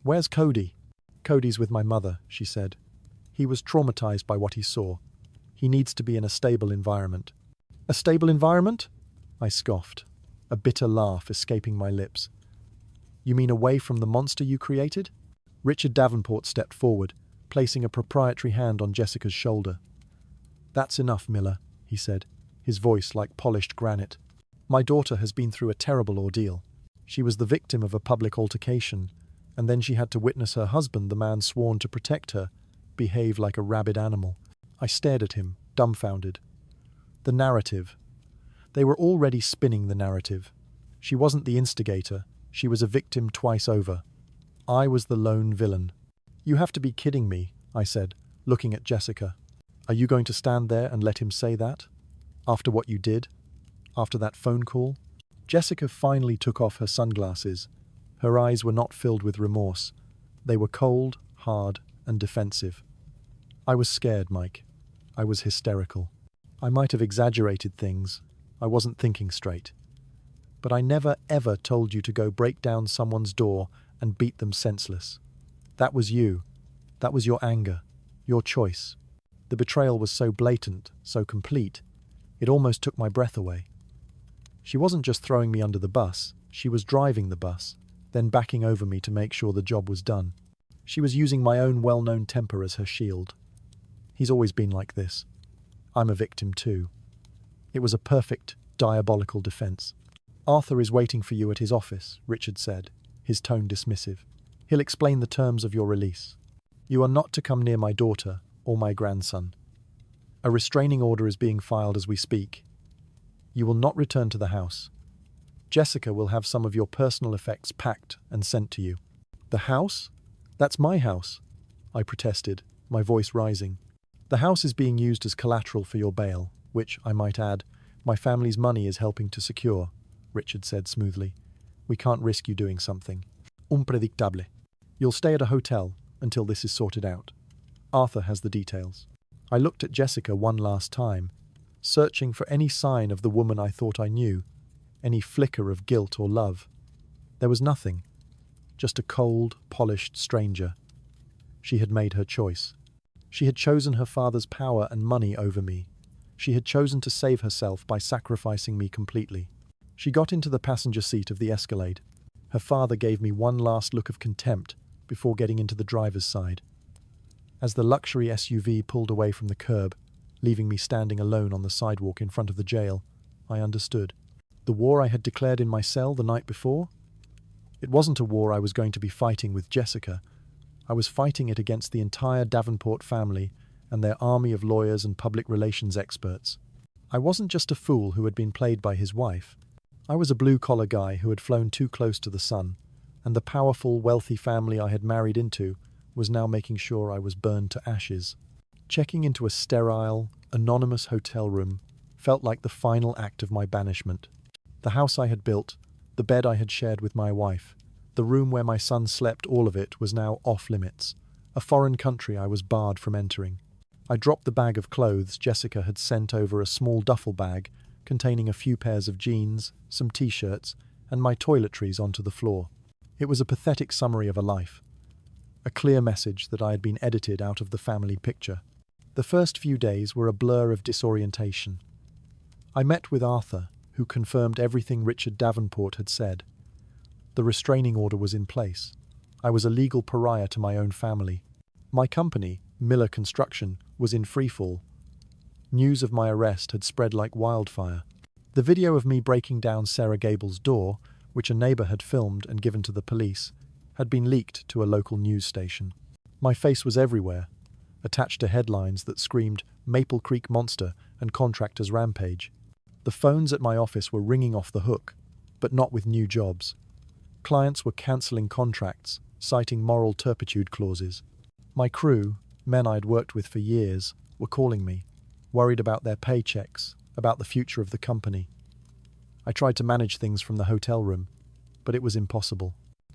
"Where's Cody?" "Cody's with my mother," she said. "He was traumatized by what he saw. He needs to be in a stable environment." "A stable environment?" I scoffed, a bitter laugh escaping my lips. "You mean away from the monster you created?" Richard Davenport stepped forward, placing a proprietary hand on Jessica's shoulder. "That's enough, Miller," he said, his voice like polished granite. "My daughter has been through a terrible ordeal. She was the victim of a public altercation, and then she had to witness her husband, the man sworn to protect her, behave like a rabid animal." I stared at him, dumbfounded. The narrative. They were already spinning the narrative. She wasn't the instigator. She was a victim twice over. I was the lone villain. "You have to be kidding me," I said, looking at Jessica. "Are you going to stand there and let him say that? After what you did? After that phone call?" Jessica finally took off her sunglasses. Her eyes were not filled with remorse. They were cold, hard, and defensive. "I was scared, Mike. I was hysterical. I might have exaggerated things. I wasn't thinking straight. But I never, ever told you to go break down someone's door and beat them senseless. That was you. That was your anger. Your choice. The betrayal was so blatant, so complete, it almost took my breath away. She wasn't just throwing me under the bus, she was driving the bus, then backing over me to make sure the job was done. She was using my own well-known temper as her shield. He's always been like this. I'm a victim too. It was a perfect, diabolical defense. Arthur is waiting for you at his office, Richard said, his tone dismissive. He'll explain the terms of your release. You are not to come near my daughter or my grandson. A restraining order is being filed as we speak. You will not return to the house. Jessica will have some of your personal effects packed and sent to you. The house? That's my house, I protested, my voice rising. The house is being used as collateral for your bail, which, I might add, my family's money is helping to secure, Richard said smoothly. We can't risk you doing something. Unpredictable. You'll stay at a hotel until this is sorted out. Arthur has the details. I looked at Jessica one last time, searching for any sign of the woman I thought I knew, any flicker of guilt or love. There was nothing, just a cold, polished stranger. She had made her choice. She had chosen her father's power and money over me. She had chosen to save herself by sacrificing me completely. She got into the passenger seat of the Escalade. Her father gave me one last look of contempt before getting into the driver's side. As the luxury SUV pulled away from the curb, leaving me standing alone on the sidewalk in front of the jail, I understood. The war I had declared in my cell the night before? It wasn't a war I was going to be fighting with Jessica. I was fighting it against the entire Davenport family and their army of lawyers and public relations experts. I wasn't just a fool who had been played by his wife. I was a blue-collar guy who had flown too close to the sun, and the powerful, wealthy family I had married into was now making sure I was burned to ashes. Checking into a sterile, anonymous hotel room felt like the final act of my banishment. The house I had built, the bed I had shared with my wife, the room where my son slept, all of it was now off-limits, a foreign country I was barred from entering. I dropped the bag of clothes Jessica had sent over a small duffel bag containing a few pairs of jeans, some t-shirts, and my toiletries onto the floor. It was a pathetic summary of a life, a clear message that I had been edited out of the family picture. The first few days were a blur of disorientation. I met with Arthur, who confirmed everything Richard Davenport had said. The restraining order was in place. I was a legal pariah to my own family. My company, Miller Construction, was in freefall. News of my arrest had spread like wildfire. The video of me breaking down Sarah Gable's door, which a neighbor had filmed and given to the police, had been leaked to a local news station. My face was everywhere, attached to headlines that screamed Maple Creek Monster and Contractors Rampage. The phones at my office were ringing off the hook, but not with new jobs. Clients were cancelling contracts, citing moral turpitude clauses. My crew, men I'd worked with for years, were calling me, worried about their paychecks, about the future of the company. I tried to manage things from the hotel room, but it was impossible.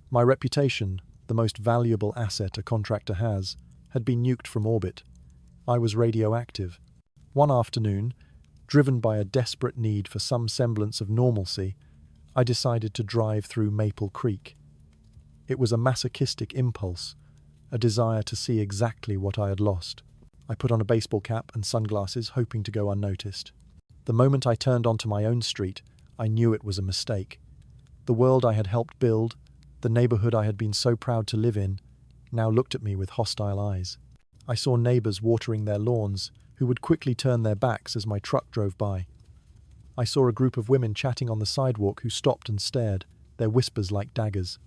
My reputation, the most valuable asset a contractor has, had been nuked from orbit. I was radioactive. One afternoon, driven by a desperate need for some semblance of normalcy, I decided to drive through Maple Creek. It was a masochistic impulse, a desire to see exactly what I had lost. I put on a baseball cap and sunglasses, hoping to go unnoticed. The moment I turned onto my own street, I knew it was a mistake. The world I had helped build, the neighborhood I had been so proud to live in, now looked at me with hostile eyes. I saw neighbors watering their lawns, who would quickly turn their backs as my truck drove by. I saw a group of women chatting on the sidewalk who stopped and stared, their whispers like daggers.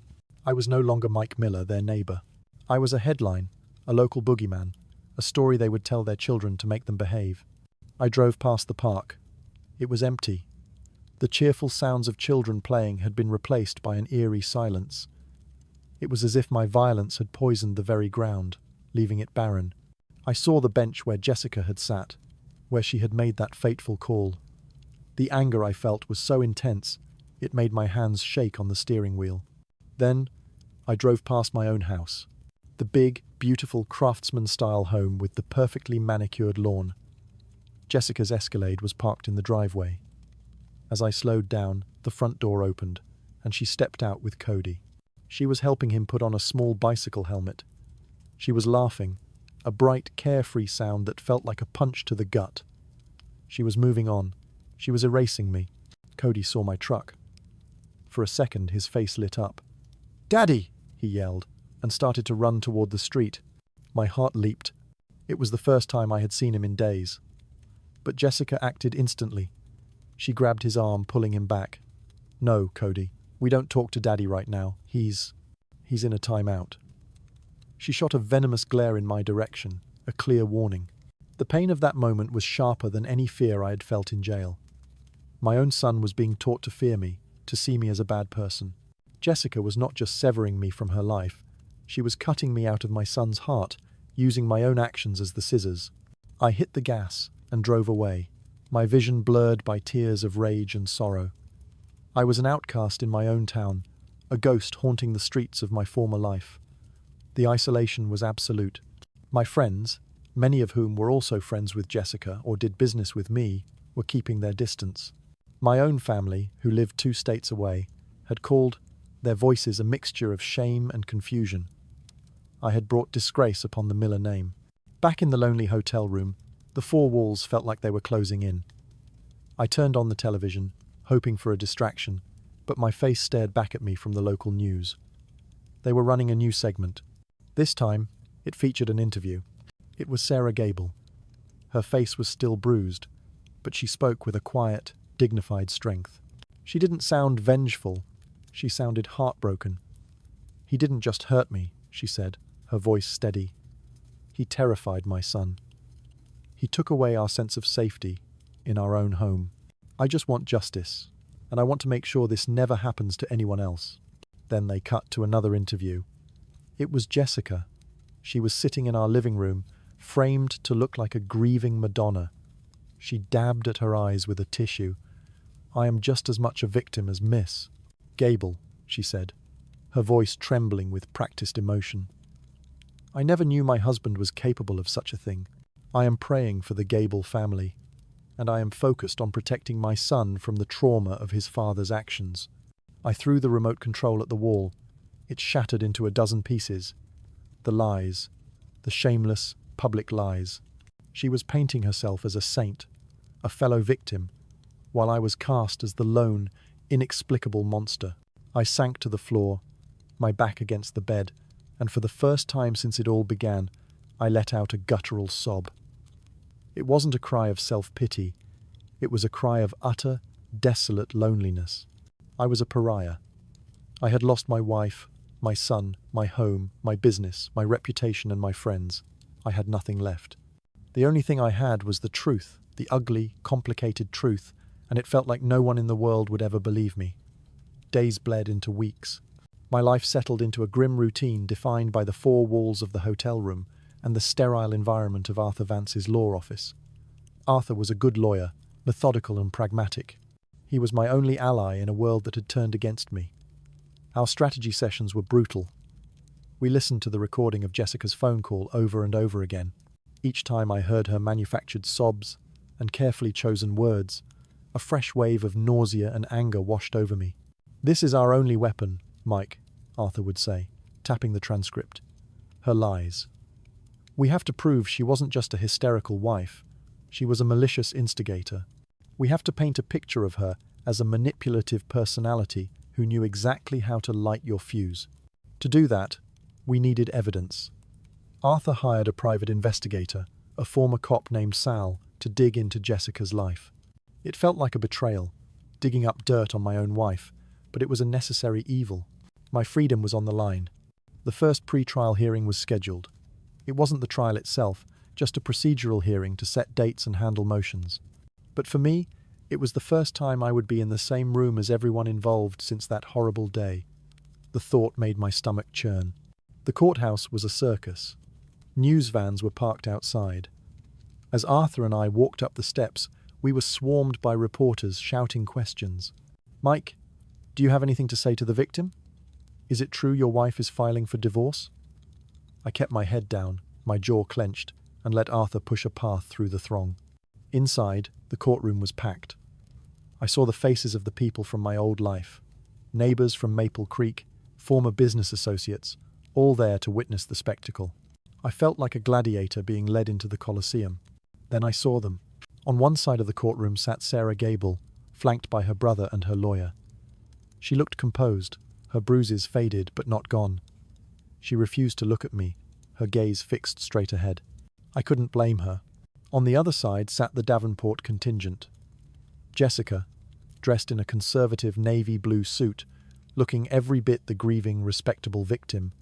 I was no longer Mike Miller, their neighbor. I was a headline, a local boogeyman, a story they would tell their children to make them behave. I drove past the park. It was empty. The cheerful sounds of children playing had been replaced by an eerie silence. It was as if my violence had poisoned the very ground, leaving it barren. I saw the bench where Jessica had sat, where she had made that fateful call. The anger I felt was so intense, it made my hands shake on the steering wheel. Then, I drove past my own house. The big, beautiful craftsman-style home with the perfectly manicured lawn. Jessica's Escalade was parked in the driveway. As I slowed down, the front door opened, and she stepped out with Cody. She was helping him put on a small bicycle helmet. She was laughing, a bright, carefree sound that felt like a punch to the gut. She was moving on. She was erasing me. Cody saw my truck. For a second, his face lit up. "Daddy!" he yelled, and started to run toward the street. My heart leaped. It was the first time I had seen him in days. But Jessica acted instantly. She grabbed his arm, pulling him back. "No, Cody, we don't talk to Daddy right now. He's in a timeout." She shot a venomous glare in my direction, a clear warning. The pain of that moment was sharper than any fear I had felt in jail. My own son was being taught to fear me, to see me as a bad person. Jessica was not just severing me from her life, she was cutting me out of my son's heart, using my own actions as the scissors. I hit the gas and drove away, my vision blurred by tears of rage and sorrow. I was an outcast in my own town, a ghost haunting the streets of my former life. The isolation was absolute. My friends, many of whom were also friends with Jessica or did business with me, were keeping their distance. My own family, who lived 2 states away, had called their voices a mixture of shame and confusion. I had brought disgrace upon the Miller name. Back in the lonely hotel room, the 4 walls felt like they were closing in. I turned on the television, hoping for a distraction, but my face stared back at me from the local news. They were running a new segment. This time, it featured an interview. It was Sarah Gable. Her face was still bruised, but she spoke with a quiet, dignified strength. She didn't sound vengeful. She sounded heartbroken. "He didn't just hurt me," she said, her voice steady. "He terrified my son. He took away our sense of safety in our own home. I just want justice, and I want to make sure this never happens to anyone else." Then they cut to another interview. It was Jessica. She was sitting in our living room, framed to look like a grieving Madonna. She dabbed at her eyes with a tissue. "I am just as much a victim as Miss Gable," she said, her voice trembling with practiced emotion. "I never knew my husband was capable of such a thing. I am praying for the Gable family, and I am focused on protecting my son from the trauma of his father's actions." I threw the remote control at the wall. It shattered into a dozen pieces. The lies, the shameless, public lies. She was painting herself as a saint, a fellow victim, while I was cast as the lone, inexplicable monster. I sank to the floor, my back against the bed, and for the first time since it all began, I let out a guttural sob. It wasn't a cry of self-pity. It was a cry of utter, desolate loneliness. I was a pariah. I had lost my wife, my son, my home, my business, my reputation, and my friends. I had nothing left. The only thing I had was the truth, the ugly, complicated truth, and it felt like no one in the world would ever believe me. Days bled into weeks. My life settled into a grim routine defined by the 4 walls of the hotel room and the sterile environment of Arthur Vance's law office. Arthur was a good lawyer, methodical and pragmatic. He was my only ally in a world that had turned against me. Our strategy sessions were brutal. We listened to the recording of Jessica's phone call over and over again. Each time I heard her manufactured sobs and carefully chosen words, a fresh wave of nausea and anger washed over me. "This is our only weapon, Mike," Arthur would say, tapping the transcript. "Her lies. We have to prove she wasn't just a hysterical wife. She was a malicious instigator. We have to paint a picture of her as a manipulative personality who knew exactly how to light your fuse. To do that, we needed evidence." Arthur hired a private investigator, a former cop named Sal, to dig into Jessica's life. It felt like a betrayal, digging up dirt on my own wife, but it was a necessary evil. My freedom was on the line. The first pre-trial hearing was scheduled. It wasn't the trial itself, just a procedural hearing to set dates and handle motions. But for me, it was the first time I would be in the same room as everyone involved since that horrible day. The thought made my stomach churn. The courthouse was a circus. News vans were parked outside. As Arthur and I walked up the steps, we were swarmed by reporters shouting questions. "Mike, do you have anything to say to the victim? Is it true your wife is filing for divorce?" I kept my head down, my jaw clenched, and let Arthur push a path through the throng. Inside, the courtroom was packed. I saw the faces of the people from my old life. Neighbors from Maple Creek, former business associates, all there to witness the spectacle. I felt like a gladiator being led into the Colosseum. Then I saw them. On one side of the courtroom sat Sarah Gable, flanked by her brother and her lawyer. She looked composed, her bruises faded but not gone. She refused to look at me, her gaze fixed straight ahead. I couldn't blame her. On the other side sat the Davenport contingent. Jessica, dressed in a conservative navy blue suit, looking every bit the grieving, respectable victim.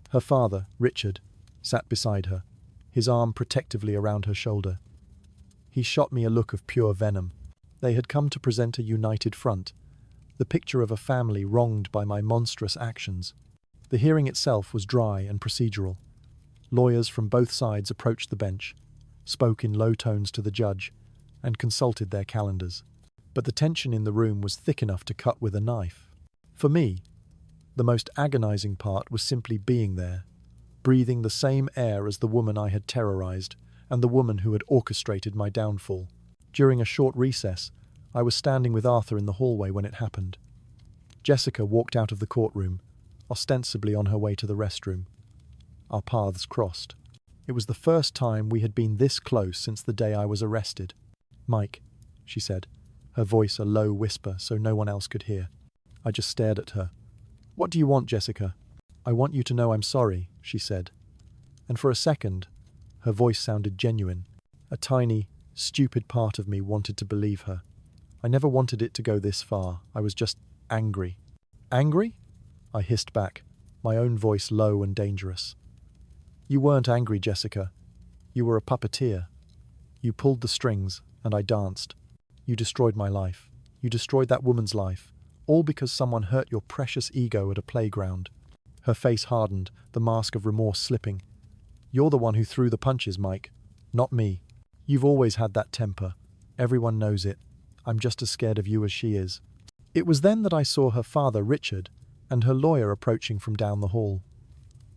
Her father, Richard, sat beside her, his arm protectively around her shoulder. He shot me a look of pure venom. They had come to present a united front, the picture of a family wronged by my monstrous actions. The hearing itself was dry and procedural. Lawyers from both sides approached the bench, spoke in low tones to the judge, and consulted their calendars. But the tension in the room was thick enough to cut with a knife. For me, the most agonizing part was simply being there, breathing the same air as the woman I had terrorized and the woman who had orchestrated my downfall. During a short recess, I was standing with Arthur in the hallway when it happened. Jessica walked out of the courtroom, ostensibly on her way to the restroom. Our paths crossed. It was the first time we had been this close since the day I was arrested. "Mike," she said, her voice a low whisper so no one else could hear. I just stared at her. "What do you want, Jessica?" "I want you to know I'm sorry," she said. And for a second, her voice sounded genuine. A tiny, stupid part of me wanted to believe her. I never wanted it to go this far. I was just angry. "Angry?" I hissed back, my own voice low and dangerous. "You weren't angry, Jessica. You were a puppeteer. You pulled the strings, and I danced. You destroyed my life. You destroyed that woman's life, all because someone hurt your precious ego at a playground." Her face hardened, the mask of remorse slipping. "You're the one who threw the punches, Mike, not me. You've always had that temper. Everyone knows it. I'm just as scared of you as she is." It was then that I saw her father, Richard, and her lawyer approaching from down the hall.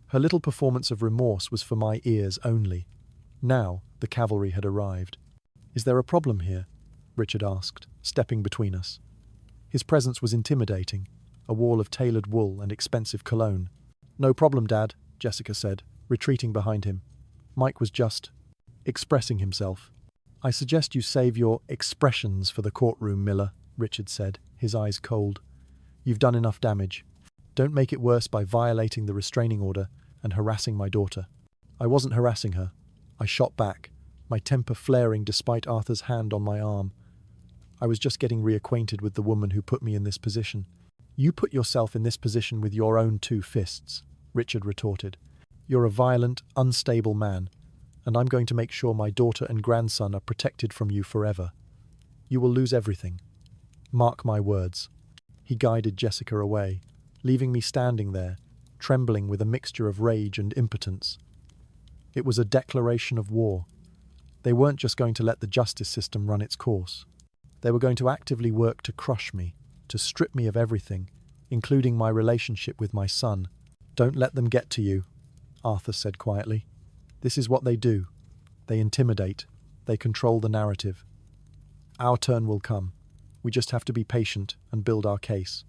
Her little performance of remorse was for my ears only. Now the cavalry had arrived. "Is there a problem here?" Richard asked, stepping between us. His presence was intimidating, a wall of tailored wool and expensive cologne. "No problem, Dad," Jessica said, retreating behind him. Mike was just expressing himself. "I suggest you save your expressions for the courtroom, Miller," Richard said, his eyes cold. "You've done enough damage. Don't make it worse by violating the restraining order and harassing my daughter." I wasn't harassing her. I shot back, my temper flaring despite Arthur's hand on my arm. I was just getting reacquainted with the woman who put me in this position. "You put yourself in this position with your own 2 fists, Richard retorted. "You're a violent, unstable man, and I'm going to make sure my daughter and grandson are protected from you forever. You will lose everything. Mark my words." He guided Jessica away, leaving me standing there, trembling with a mixture of rage and impotence. It was a declaration of war. They weren't just going to let the justice system run its course. They were going to actively work to crush me, to strip me of everything, including my relationship with my son. "Don't let them get to you," Arthur said quietly. "This is what they do. They intimidate. They control the narrative. Our turn will come. We just have to be patient and build our case."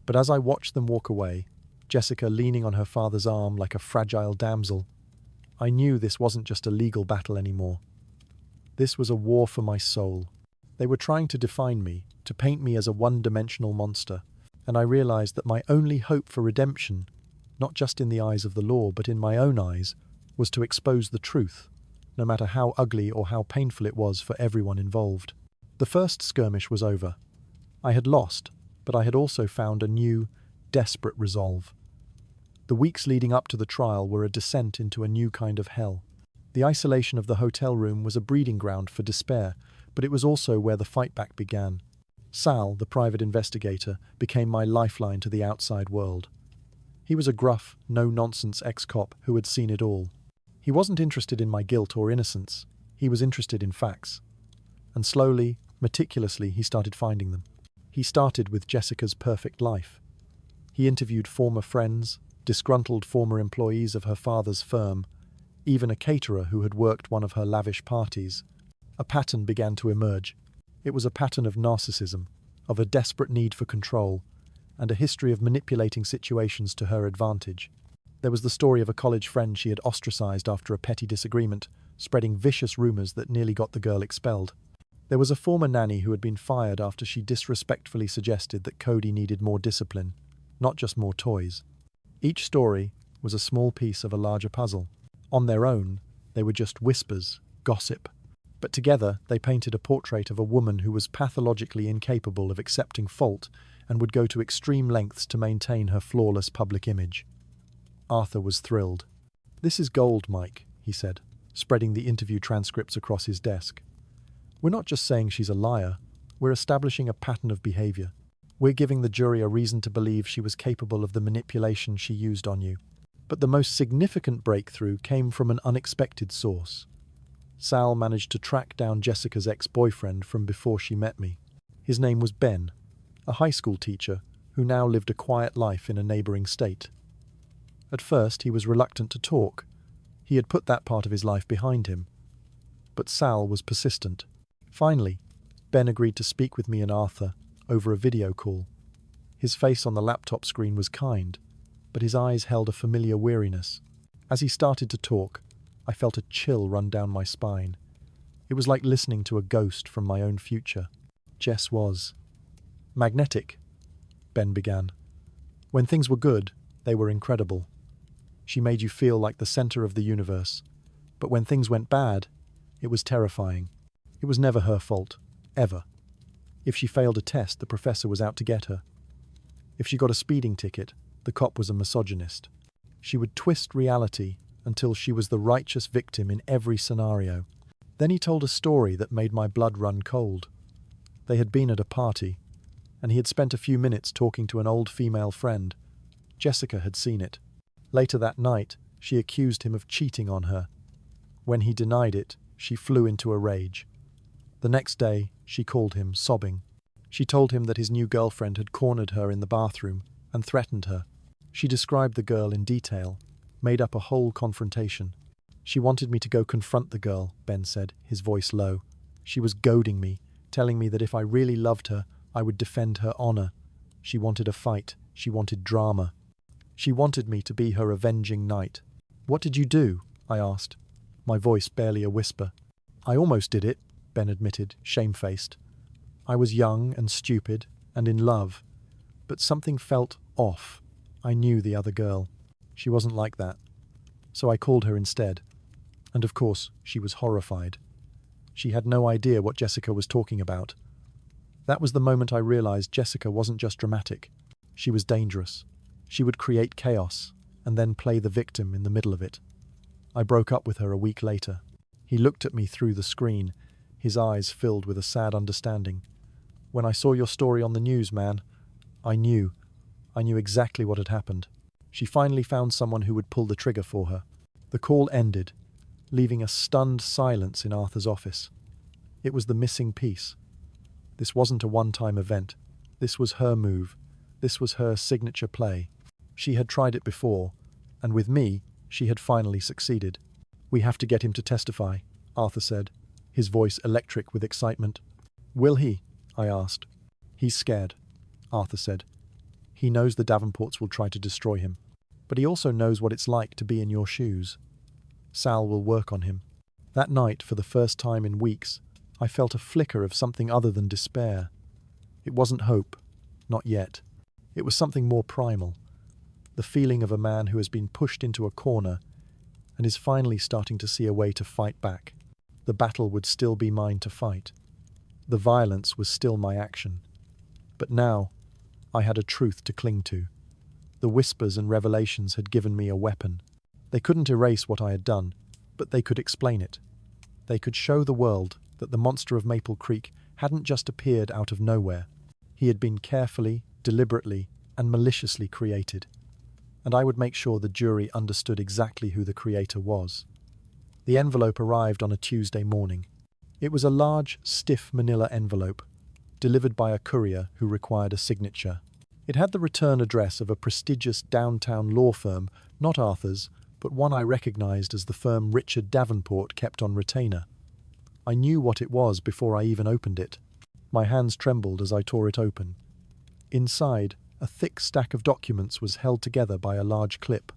But as I watched them walk away, Jessica leaning on her father's arm like a fragile damsel, I knew this wasn't just a legal battle anymore. This was a war for my soul. They were trying to define me, to paint me as a one-dimensional monster, and I realized that my only hope for redemption, not just in the eyes of the law but in my own eyes, was to expose the truth, no matter how ugly or how painful it was for everyone involved. The first skirmish was over. I had lost, but I had also found a new, desperate resolve. The weeks leading up to the trial were a descent into a new kind of hell. The isolation of the hotel room was a breeding ground for despair, but it was also where the fight back began. Sal, the private investigator, became my lifeline to the outside world. He was a gruff, no-nonsense ex-cop who had seen it all. He wasn't interested in my guilt or innocence. He was interested in facts. And slowly, meticulously, he started finding them. He started with Jessica's perfect life. He interviewed former friends, disgruntled former employees of her father's firm, even a caterer who had worked one of her lavish parties. A pattern began to emerge. It was a pattern of narcissism, of a desperate need for control, and a history of manipulating situations to her advantage. There was the story of a college friend she had ostracized after a petty disagreement, spreading vicious rumors that nearly got the girl expelled. There was a former nanny who had been fired after she disrespectfully suggested that Cody needed more discipline, not just more toys. Each story was a small piece of a larger puzzle. On their own, they were just whispers, gossip. But together they painted a portrait of a woman who was pathologically incapable of accepting fault and would go to extreme lengths to maintain her flawless public image. Arthur was thrilled. "This is gold, Mike," he said, spreading the interview transcripts across his desk. "We're not just saying she's a liar, we're establishing a pattern of behavior. We're giving the jury a reason to believe she was capable of the manipulation she used on you." But the most significant breakthrough came from an unexpected source. Sal managed to track down Jessica's ex-boyfriend from before she met me. His name was Ben, a high school teacher who now lived a quiet life in a neighboring state. At first, he was reluctant to talk. He had put that part of his life behind him. But Sal was persistent. Finally, Ben agreed to speak with me and Arthur over a video call. His face on the laptop screen was kind, but his eyes held a familiar weariness. As he started to talk, I felt a chill run down my spine. It was like listening to a ghost from my own future. Jess was magnetic, Ben began. When things were good, they were incredible. She made you feel like the center of the universe. But when things went bad, it was terrifying. It was never her fault, ever. If she failed a test, the professor was out to get her. If she got a speeding ticket, the cop was a misogynist. She would twist reality until she was the righteous victim in every scenario. Then he told a story that made my blood run cold. They had been at a party, and he had spent a few minutes talking to an old female friend. Jessica had seen it. Later that night, she accused him of cheating on her. When he denied it, she flew into a rage. The next day, she called him, sobbing. She told him that his new girlfriend had cornered her in the bathroom and threatened her. She described the girl in detail, made up a whole confrontation. "She wanted me to go confront the girl," Ben said, his voice low. "She was goading me, telling me that if I really loved her, I would defend her honor. She wanted a fight. She wanted drama. She wanted me to be her avenging knight." "What did you do?" I asked, my voice barely a whisper. "I almost did it," Ben admitted, shamefaced. "I was young and stupid and in love, but something felt off. I knew the other girl. She wasn't like that. So I called her instead. And of course, she was horrified. She had no idea what Jessica was talking about. That was the moment I realized Jessica wasn't just dramatic. She was dangerous. She would create chaos and then play the victim in the middle of it. I broke up with her a week later. He looked at me through the screen, his eyes filled with a sad understanding. "When I saw your story on the news, man, I knew exactly what had happened. She finally found someone who would pull the trigger for her." The call ended, leaving a stunned silence in Arthur's office. It was the missing piece. This wasn't a one-time event. This was her move. This was her signature play. She had tried it before, and with me, she had finally succeeded. "We have to get him to testify," Arthur said, his voice electric with excitement. "Will he?" I asked. "He's scared," Arthur said. "He knows the Davenports will try to destroy him, but he also knows what it's like to be in your shoes. Sal will work on him." That night, for the first time in weeks, I felt a flicker of something other than despair. It wasn't hope, not yet. It was something more primal, the feeling of a man who has been pushed into a corner and is finally starting to see a way to fight back. The battle would still be mine to fight. The violence was still my action. But now, I had a truth to cling to. The whispers and revelations had given me a weapon. They couldn't erase what I had done, but they could explain it. They could show the world that the monster of Maple Creek hadn't just appeared out of nowhere. He had been carefully, deliberately, and maliciously created. And I would make sure the jury understood exactly who the creator was. The envelope arrived on a Tuesday morning. It was a large, stiff manila envelope, delivered by a courier who required a signature. It had the return address of a prestigious downtown law firm, not Arthur's, but one I recognized as the firm Richard Davenport kept on retainer. I knew what it was before I even opened it. My hands trembled as I tore it open. Inside, a thick stack of documents was held together by a large clip.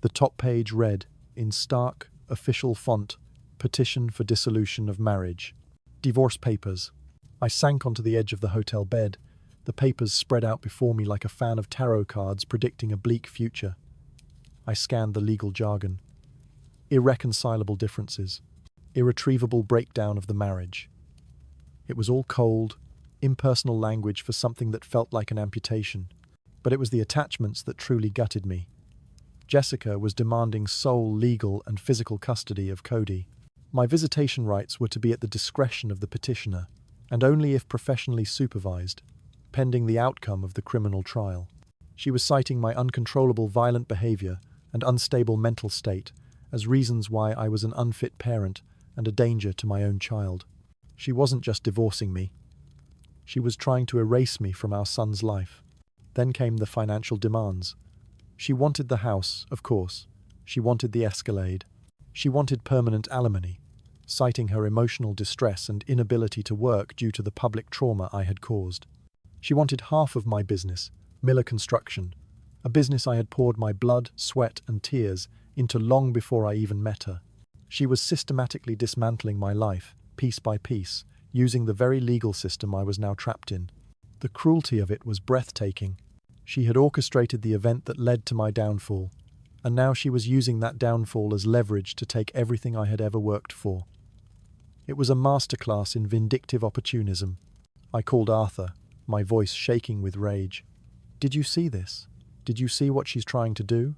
The top page read, in stark, official font, "Petition for dissolution of marriage. Divorce papers." I sank onto the edge of the hotel bed, the papers spread out before me like a fan of tarot cards predicting a bleak future. I scanned the legal jargon. Irreconcilable differences. irretrievable breakdown of the marriage. It was all cold, impersonal language for something that felt like an amputation. But it was the attachments that truly gutted me. Jessica was demanding sole legal and physical custody of Cody. My visitation rights were to be at the discretion of the petitioner, and only if professionally supervised, pending the outcome of the criminal trial. She was citing my uncontrollable violent behavior and unstable mental state as reasons why I was an unfit parent and a danger to my own child. She wasn't just divorcing me. She was trying to erase me from our son's life. Then came the financial demands. She wanted the house, of course. She wanted the Escalade. She wanted permanent alimony, citing her emotional distress and inability to work due to the public trauma I had caused. She wanted half of my business, Miller Construction, a business I had poured my blood, sweat, and tears into long before I even met her. She was systematically dismantling my life, piece by piece, using the very legal system I was now trapped in. The cruelty of it was breathtaking. She had orchestrated the event that led to my downfall, and now she was using that downfall as leverage to take everything I had ever worked for. It was a masterclass in vindictive opportunism. I called Arthur, my voice shaking with rage. "Did you see this? Did you see what she's trying to do?"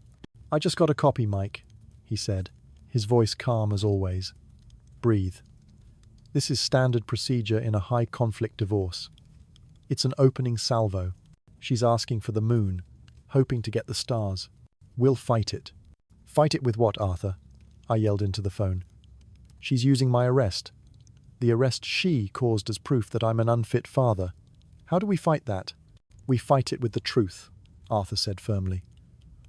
"I just got a copy, Mike," he said, his voice calm as always. "Breathe. This is standard procedure in a high-conflict divorce. It's an opening salvo. She's asking for the moon, hoping to get the stars. We'll fight it." "Fight it with what, Arthur?" I yelled into the phone. "She's using my arrest. The arrest she caused as proof that I'm an unfit father. How do we fight that?" "We fight it with the truth," Arthur said firmly.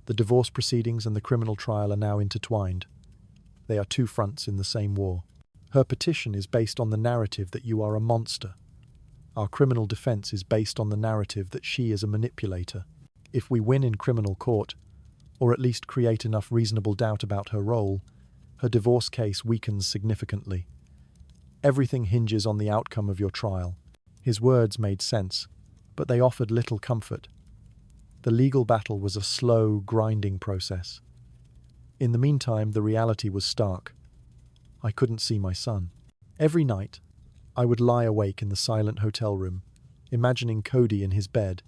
"The divorce proceedings and the criminal trial are now intertwined. They are two fronts in the same war. Her petition is based on the narrative that you are a monster. Our criminal defense is based on the narrative that she is a manipulator. If we win in criminal court, or at least create enough reasonable doubt about her role, her divorce case weakens significantly. Everything hinges on the outcome of your trial." His words made sense, but they offered little comfort. The legal battle was a slow, grinding process. In the meantime, the reality was stark. I couldn't see my son. Every night, I would lie awake in the silent hotel room, imagining Cody in his bed,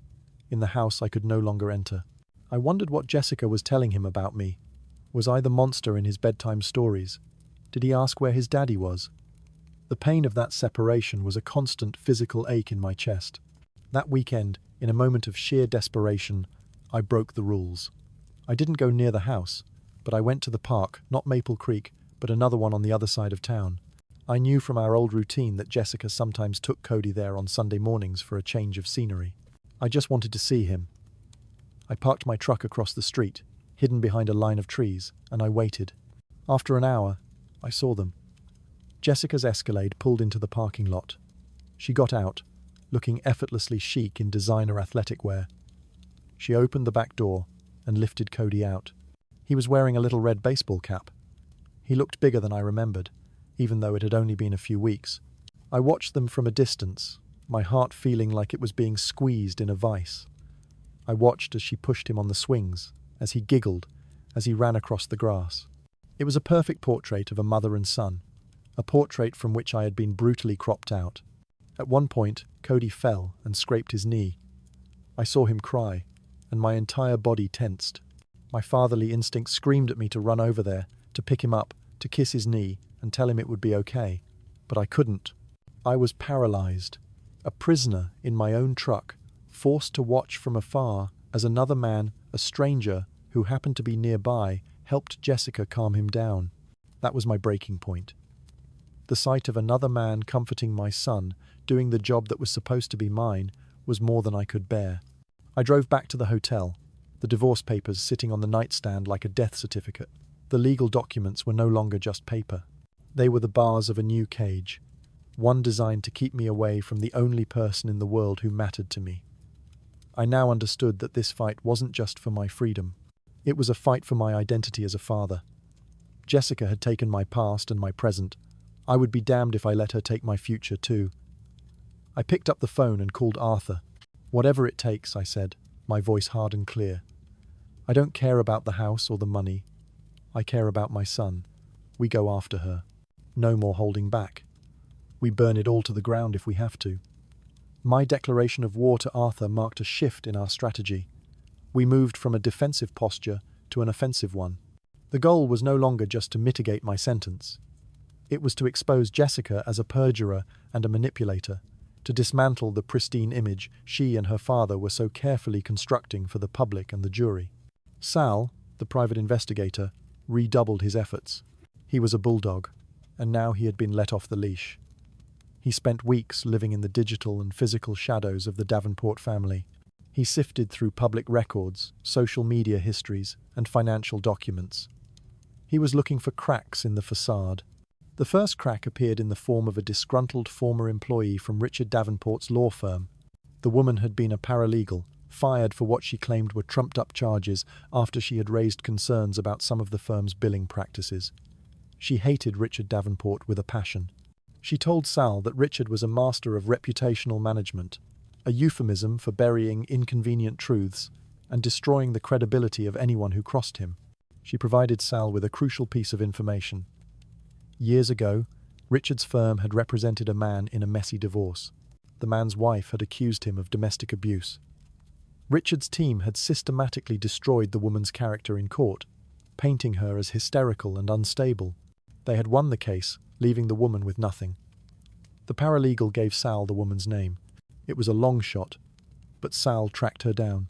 in the house I could no longer enter. I wondered what Jessica was telling him about me. Was I the monster in his bedtime stories? Did he ask where his daddy was? The pain of that separation was a constant physical ache in my chest. That weekend, in a moment of sheer desperation, I broke the rules. I didn't go near the house, but I went to the park, not Maple Creek, but another one on the other side of town. I knew from our old routine that Jessica sometimes took Cody there on Sunday mornings for a change of scenery. I just wanted to see him. I parked my truck across the street, hidden behind a line of trees, and I waited. After an hour, I saw them. Jessica's Escalade pulled into the parking lot. She got out, looking effortlessly chic in designer athletic wear. She opened the back door and lifted Cody out. He was wearing a little red baseball cap. He looked bigger than I remembered, even though it had only been a few weeks. I watched them from a distance, my heart feeling like it was being squeezed in a vice. I watched as she pushed him on the swings, as he giggled, as he ran across the grass. It was a perfect portrait of a mother and son, a portrait from which I had been brutally cropped out. At one point, Cody fell and scraped his knee. I saw him cry, and my entire body tensed. My fatherly instinct screamed at me to run over there, to pick him up, to kiss his knee, and tell him it would be okay. But I couldn't. I was paralyzed, a prisoner in my own truck, forced to watch from afar as another man, a stranger, who happened to be nearby, helped Jessica calm him down. That was my breaking point. The sight of another man comforting my son, doing the job that was supposed to be mine, was more than I could bear. I drove back to the hotel, the divorce papers sitting on the nightstand like a death certificate. The legal documents were no longer just paper. They were the bars of a new cage, one designed to keep me away from the only person in the world who mattered to me. I now understood that this fight wasn't just for my freedom. It was a fight for my identity as a father. Jessica had taken my past and my present. I would be damned if I let her take my future too. I picked up the phone and called Arthur. "Whatever it takes," I said, my voice hard and clear. "I don't care about the house or the money. I care about my son. We go after her." No more holding back. We burn it all to the ground if we have to. My declaration of war to Arthur marked a shift in our strategy. We moved from a defensive posture to an offensive one. The goal was no longer just to mitigate my sentence. It was to expose Jessica as a perjurer and a manipulator, to dismantle the pristine image she and her father were so carefully constructing for the public and the jury. Sal, the private investigator, redoubled his efforts. He was a bulldog, and now he had been let off the leash. He spent weeks living in the digital and physical shadows of the Davenport family. He sifted through public records, social media histories, and financial documents. He was looking for cracks in the facade. The first crack appeared in the form of a disgruntled former employee from Richard Davenport's law firm. The woman had been a paralegal, fired for what she claimed were trumped-up charges after she had raised concerns about some of the firm's billing practices. She hated Richard Davenport with a passion. She told Sal that Richard was a master of reputational management, a euphemism for burying inconvenient truths and destroying the credibility of anyone who crossed him. She provided Sal with a crucial piece of information. Years ago, Richard's firm had represented a man in a messy divorce. The man's wife had accused him of domestic abuse. Richard's team had systematically destroyed the woman's character in court, painting her as hysterical and unstable. They had won the case, leaving the woman with nothing. The paralegal gave Sal the woman's name. It was a long shot, but Sal tracked her down.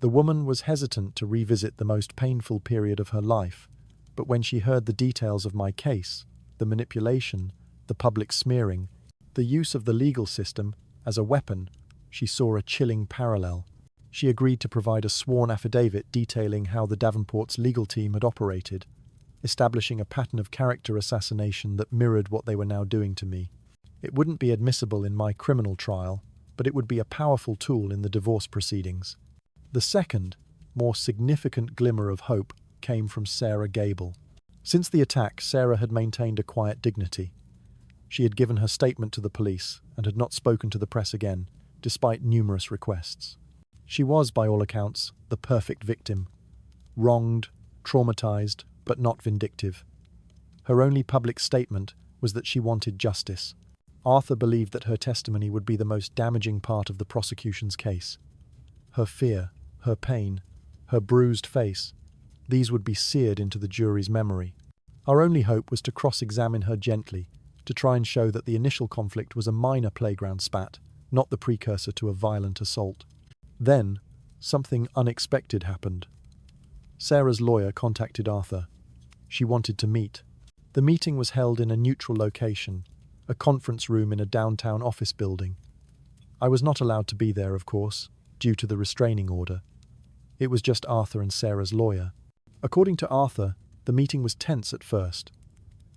The woman was hesitant to revisit the most painful period of her life, but when she heard the details of my case, the manipulation, the public smearing, the use of the legal system as a weapon, she saw a chilling parallel. She agreed to provide a sworn affidavit detailing how the Davenports' legal team had operated, establishing a pattern of character assassination that mirrored what they were now doing to me. It wouldn't be admissible in my criminal trial, but it would be a powerful tool in the divorce proceedings. The second, more significant glimmer of hope came from Sarah Gable. Since the attack, Sarah had maintained a quiet dignity. She had given her statement to the police and had not spoken to the press again, despite numerous requests. She was, by all accounts, the perfect victim. Wronged, traumatized, but not vindictive. Her only public statement was that she wanted justice. Arthur believed that her testimony would be the most damaging part of the prosecution's case. Her fear, her pain, her bruised face, these would be seared into the jury's memory. Our only hope was to cross-examine her gently, to try and show that the initial conflict was a minor playground spat, not the precursor to a violent assault. Then, something unexpected happened. Sarah's lawyer contacted Arthur. She wanted to meet. The meeting was held in a neutral location, a conference room in a downtown office building. I was not allowed to be there, of course, due to the restraining order. It was just Arthur and Sarah's lawyer. According to Arthur, the meeting was tense at first.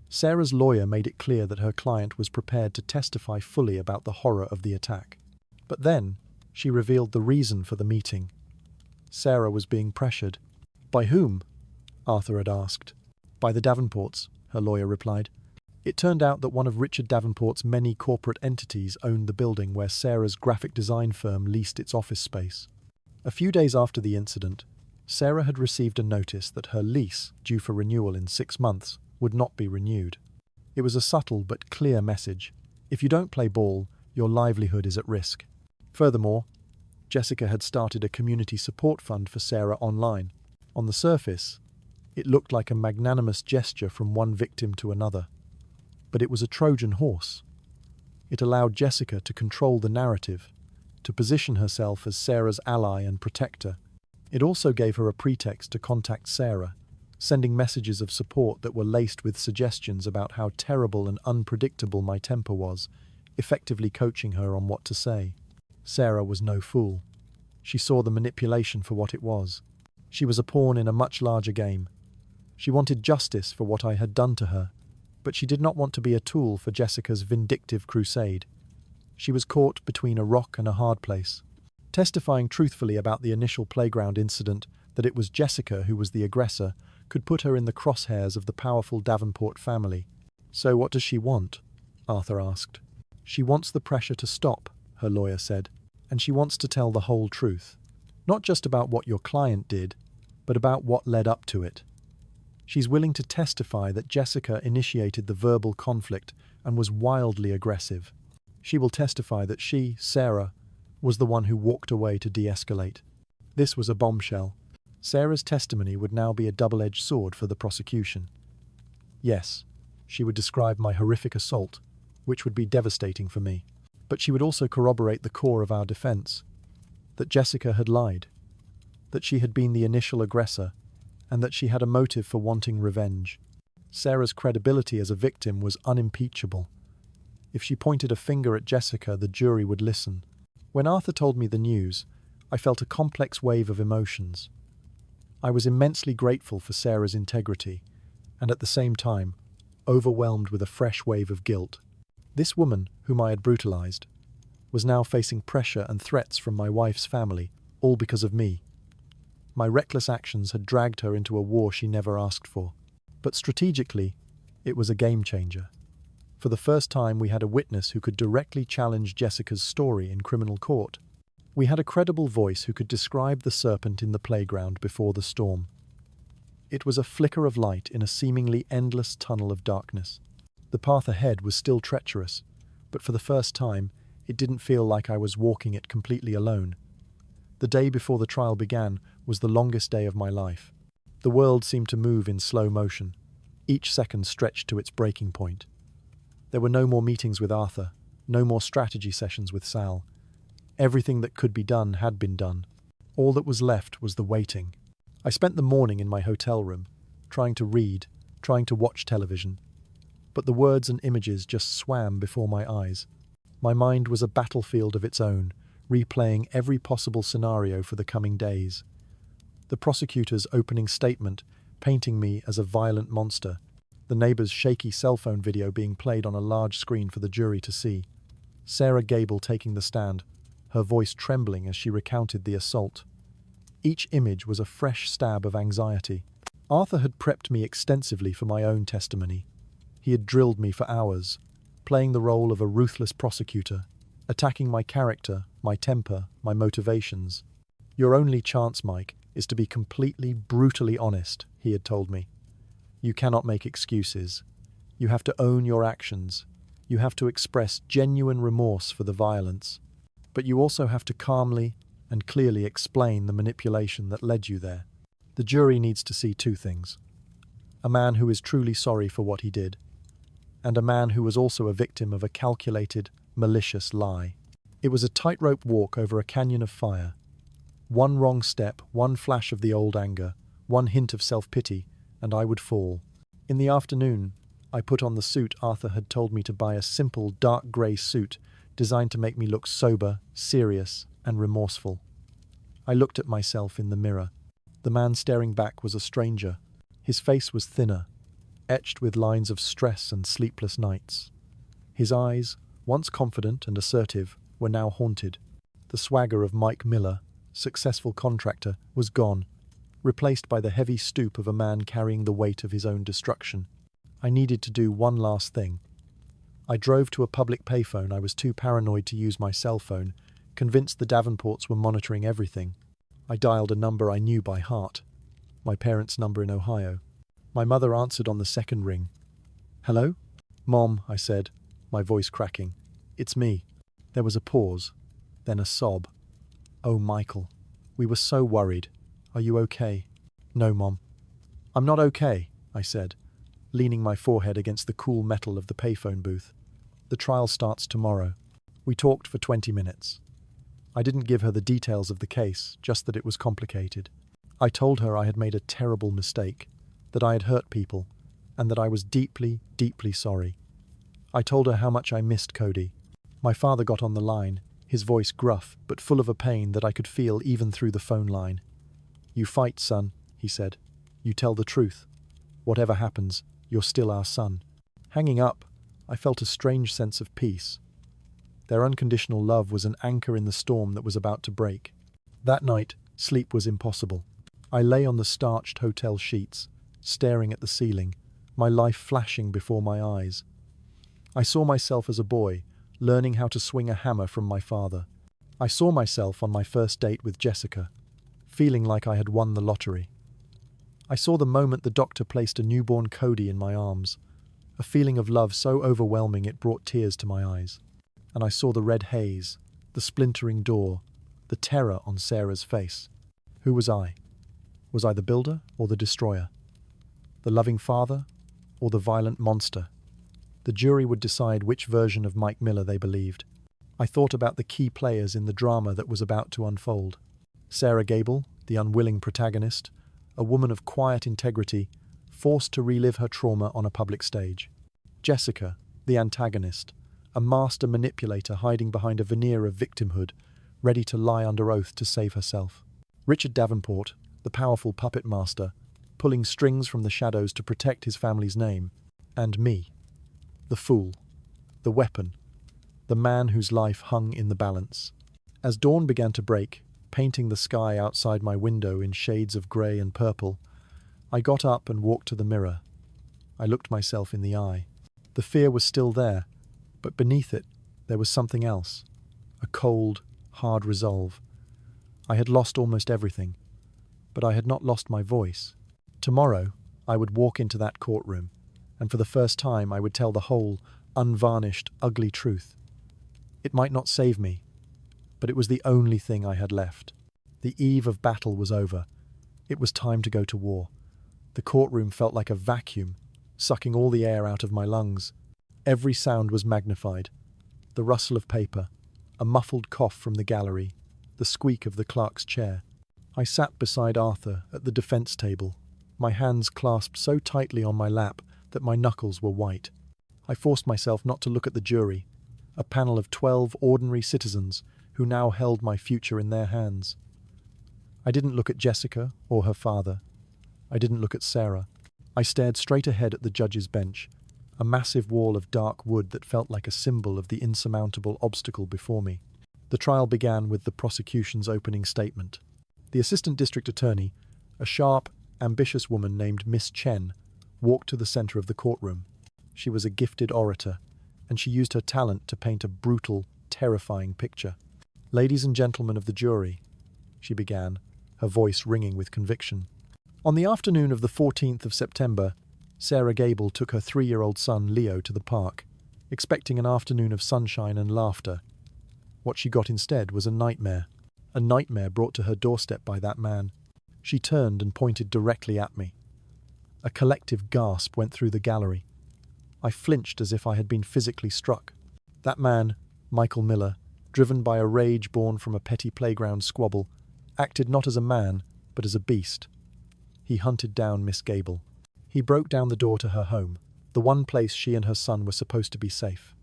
Sarah's lawyer made it clear that her client was prepared to testify fully about the horror of the attack. But then, she revealed the reason for the meeting. Sarah was being pressured. By whom? Arthur had asked. By the Davenports, her lawyer replied. It turned out that one of Richard Davenport's many corporate entities owned the building where Sarah's graphic design firm leased its office space. A few days after the incident, Sarah had received a notice that her lease, due for renewal in 6 months, would not be renewed. It was a subtle but clear message. If you don't play ball, your livelihood is at risk. Furthermore, Jessica had started a community support fund for Sarah online. On the surface, it looked like a magnanimous gesture from one victim to another. But it was a Trojan horse. It allowed Jessica to control the narrative, to position herself as Sarah's ally and protector. It also gave her a pretext to contact Sarah, sending messages of support that were laced with suggestions about how terrible and unpredictable my temper was, effectively coaching her on what to say. Sarah was no fool. She saw the manipulation for what it was. She was a pawn in a much larger game. She wanted justice for what I had done to her, but she did not want to be a tool for Jessica's vindictive crusade. She was caught between a rock and a hard place. Testifying truthfully about the initial playground incident, that it was Jessica who was the aggressor, could put her in the crosshairs of the powerful Davenport family. So what does she want? Arthur asked. She wants the pressure to stop, her lawyer said, and she wants to tell the whole truth. Not just about what your client did, but about what led up to it. She's willing to testify that Jessica initiated the verbal conflict and was wildly aggressive. She will testify that she, Sarah, was the one who walked away to de-escalate. This was a bombshell. Sarah's testimony would now be a double-edged sword for the prosecution. Yes, she would describe my horrific assault, which would be devastating for me. But she would also corroborate the core of our defense, that Jessica had lied, that she had been the initial aggressor, and that she had a motive for wanting revenge. Sarah's credibility as a victim was unimpeachable. If she pointed a finger at Jessica, the jury would listen. When Arthur told me the news, I felt a complex wave of emotions. I was immensely grateful for Sarah's integrity, and at the same time, overwhelmed with a fresh wave of guilt. This woman, whom I had brutalized, was now facing pressure and threats from my wife's family, all because of me. My reckless actions had dragged her into a war she never asked for. But strategically, it was a game changer. For the first time, we had a witness who could directly challenge Jessica's story in criminal court. We had a credible voice who could describe the serpent in the playground before the storm. It was a flicker of light in a seemingly endless tunnel of darkness. The path ahead was still treacherous, but for the first time, it didn't feel like I was walking it completely alone. The day before the trial began was the longest day of my life. The world seemed to move in slow motion. Each second stretched to its breaking point. There were no more meetings with Arthur, no more strategy sessions with Sal. Everything that could be done had been done. All that was left was the waiting. I spent the morning in my hotel room, trying to read, trying to watch television. But the words and images just swam before my eyes. My mind was a battlefield of its own, replaying every possible scenario for the coming days. The prosecutor's opening statement painting me as a violent monster, the neighbor's shaky cell phone video being played on a large screen for the jury to see, Sarah Gable taking the stand, her voice trembling as she recounted the assault. Each image was a fresh stab of anxiety. Arthur had prepped me extensively for my own testimony. He had drilled me for hours, playing the role of a ruthless prosecutor, attacking my character, my temper, my motivations. Your only chance, Mike, is to be completely, brutally honest, he had told me. You cannot make excuses. You have to own your actions. You have to express genuine remorse for the violence. But you also have to calmly and clearly explain the manipulation that led you there. The jury needs to see two things: a man who is truly sorry for what he did, and a man who was also a victim of a calculated, malicious lie. It was a tightrope walk over a canyon of fire. One wrong step, one flash of the old anger, one hint of self-pity, and I would fall. In the afternoon, I put on the suit Arthur had told me to buy, a simple, dark grey suit designed to make me look sober, serious, and remorseful. I looked at myself in the mirror. The man staring back was a stranger. His face was thinner, etched with lines of stress and sleepless nights. His eyes, once confident and assertive, were now haunted. The swagger of Mike Miller, successful contractor, was gone, replaced by the heavy stoop of a man carrying the weight of his own destruction. I needed to do one last thing. I drove to a public payphone. I was too paranoid to use my cell phone, convinced the Davenports were monitoring everything. I dialed a number I knew by heart, my parents' number in Ohio. My mother answered on the second ring. "Hello?" "Mom," I said, my voice cracking. "It's me." There was a pause, then a sob. "Oh, Michael, we were so worried. Are you okay?" "No, Mom." "I'm not okay," I said, leaning my forehead against the cool metal of the payphone booth. "The trial starts tomorrow." We talked for 20 minutes. I didn't give her the details of the case, just that it was complicated. I told her I had made a terrible mistake, that I had hurt people, and that I was deeply, deeply sorry. I told her how much I missed Cody. My father got on the line, his voice gruff, but full of a pain that I could feel even through the phone line. "You fight, son," he said. "You tell the truth. Whatever happens, you're still our son." Hanging up, I felt a strange sense of peace. Their unconditional love was an anchor in the storm that was about to break. That night, sleep was impossible. I lay on the starched hotel sheets, staring at the ceiling, my life flashing before my eyes. I saw myself as a boy, learning how to swing a hammer from my father. I saw myself on my first date with Jessica, feeling like I had won the lottery. I saw the moment the doctor placed a newborn Cody in my arms, a feeling of love so overwhelming it brought tears to my eyes. And I saw the red haze, the splintering door, the terror on Sarah's face. Who was I? Was I the builder or the destroyer? The loving father or the violent monster? The jury would decide which version of Mike Miller they believed. I thought about the key players in the drama that was about to unfold. Sarah Gable, the unwilling protagonist, a woman of quiet integrity, forced to relive her trauma on a public stage. Jessica, the antagonist, a master manipulator hiding behind a veneer of victimhood, ready to lie under oath to save herself. Richard Davenport, the powerful puppet master, pulling strings from the shadows to protect his family's name. And me, the fool, the weapon, the man whose life hung in the balance. As dawn began to break, painting the sky outside my window in shades of grey and purple, I got up and walked to the mirror. I looked myself in the eye. The fear was still there, but beneath it there was something else, a cold, hard resolve. I had lost almost everything, but I had not lost my voice. Tomorrow I would walk into that courtroom, and for the first time I would tell the whole, unvarnished, ugly truth. It might not save me, but it was the only thing I had left. The eve of battle was over. It was time to go to war. The courtroom felt like a vacuum, sucking all the air out of my lungs. Every sound was magnified. The rustle of paper, a muffled cough from the gallery, the squeak of the clerk's chair. I sat beside Arthur at the defense table, my hands clasped so tightly on my lap that my knuckles were white. I forced myself not to look at the jury, a panel of 12 ordinary citizens who now held my future in their hands. I didn't look at Jessica or her father. I didn't look at Sarah. I stared straight ahead at the judge's bench, a massive wall of dark wood that felt like a symbol of the insurmountable obstacle before me. The trial began with the prosecution's opening statement. The assistant district attorney, a sharp, ambitious woman named Miss Chen, walked to the center of the courtroom. She was a gifted orator, and she used her talent to paint a brutal, terrifying picture. "Ladies and gentlemen of the jury," she began, her voice ringing with conviction. On the afternoon of the 14th of September, Sarah Gable took her 3-year-old son Leo to the park, expecting an afternoon of sunshine and laughter. What she got instead was a nightmare brought to her doorstep by that man. She turned and pointed directly at me. A collective gasp went through the gallery. I flinched as if I had been physically struck. That man, Michael Miller, driven by a rage born from a petty playground squabble, acted not as a man, but as a beast. He hunted down Miss Gable. He broke down the door to her home, the one place she and her son were supposed to be safe.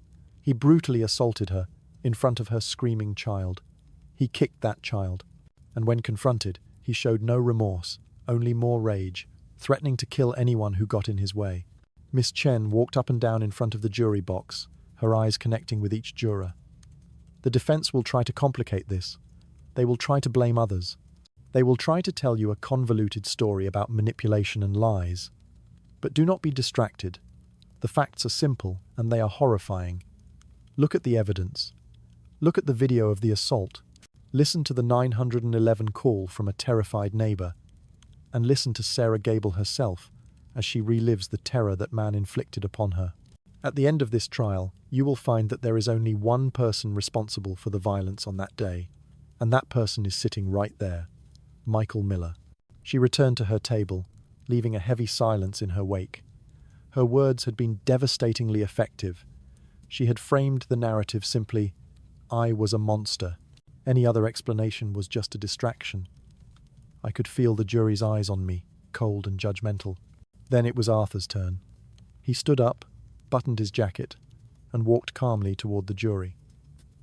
He brutally assaulted her, in front of her screaming child. He kicked that child, and when confronted, he showed no remorse, only more rage, threatening to kill anyone who got in his way. Miss Chen walked up and down in front of the jury box, her eyes connecting with each juror. The defense will try to complicate this. They will try to blame others. They will try to tell you a convoluted story about manipulation and lies. But do not be distracted. The facts are simple, and they are horrifying. Look at the evidence. Look at the video of the assault. Listen to the 911 call from a terrified neighbor. And listen to Sarah Gable herself as she relives the terror that man inflicted upon her. At the end of this trial, you will find that there is only one person responsible for the violence on that day, and that person is sitting right there, Michael Miller. She returned to her table, leaving a heavy silence in her wake. Her words had been devastatingly effective. She had framed the narrative simply, "I was a monster." Any other explanation was just a distraction. I could feel the jury's eyes on me, cold and judgmental. Then it was Arthur's turn. He stood up, buttoned his jacket, and walked calmly toward the jury.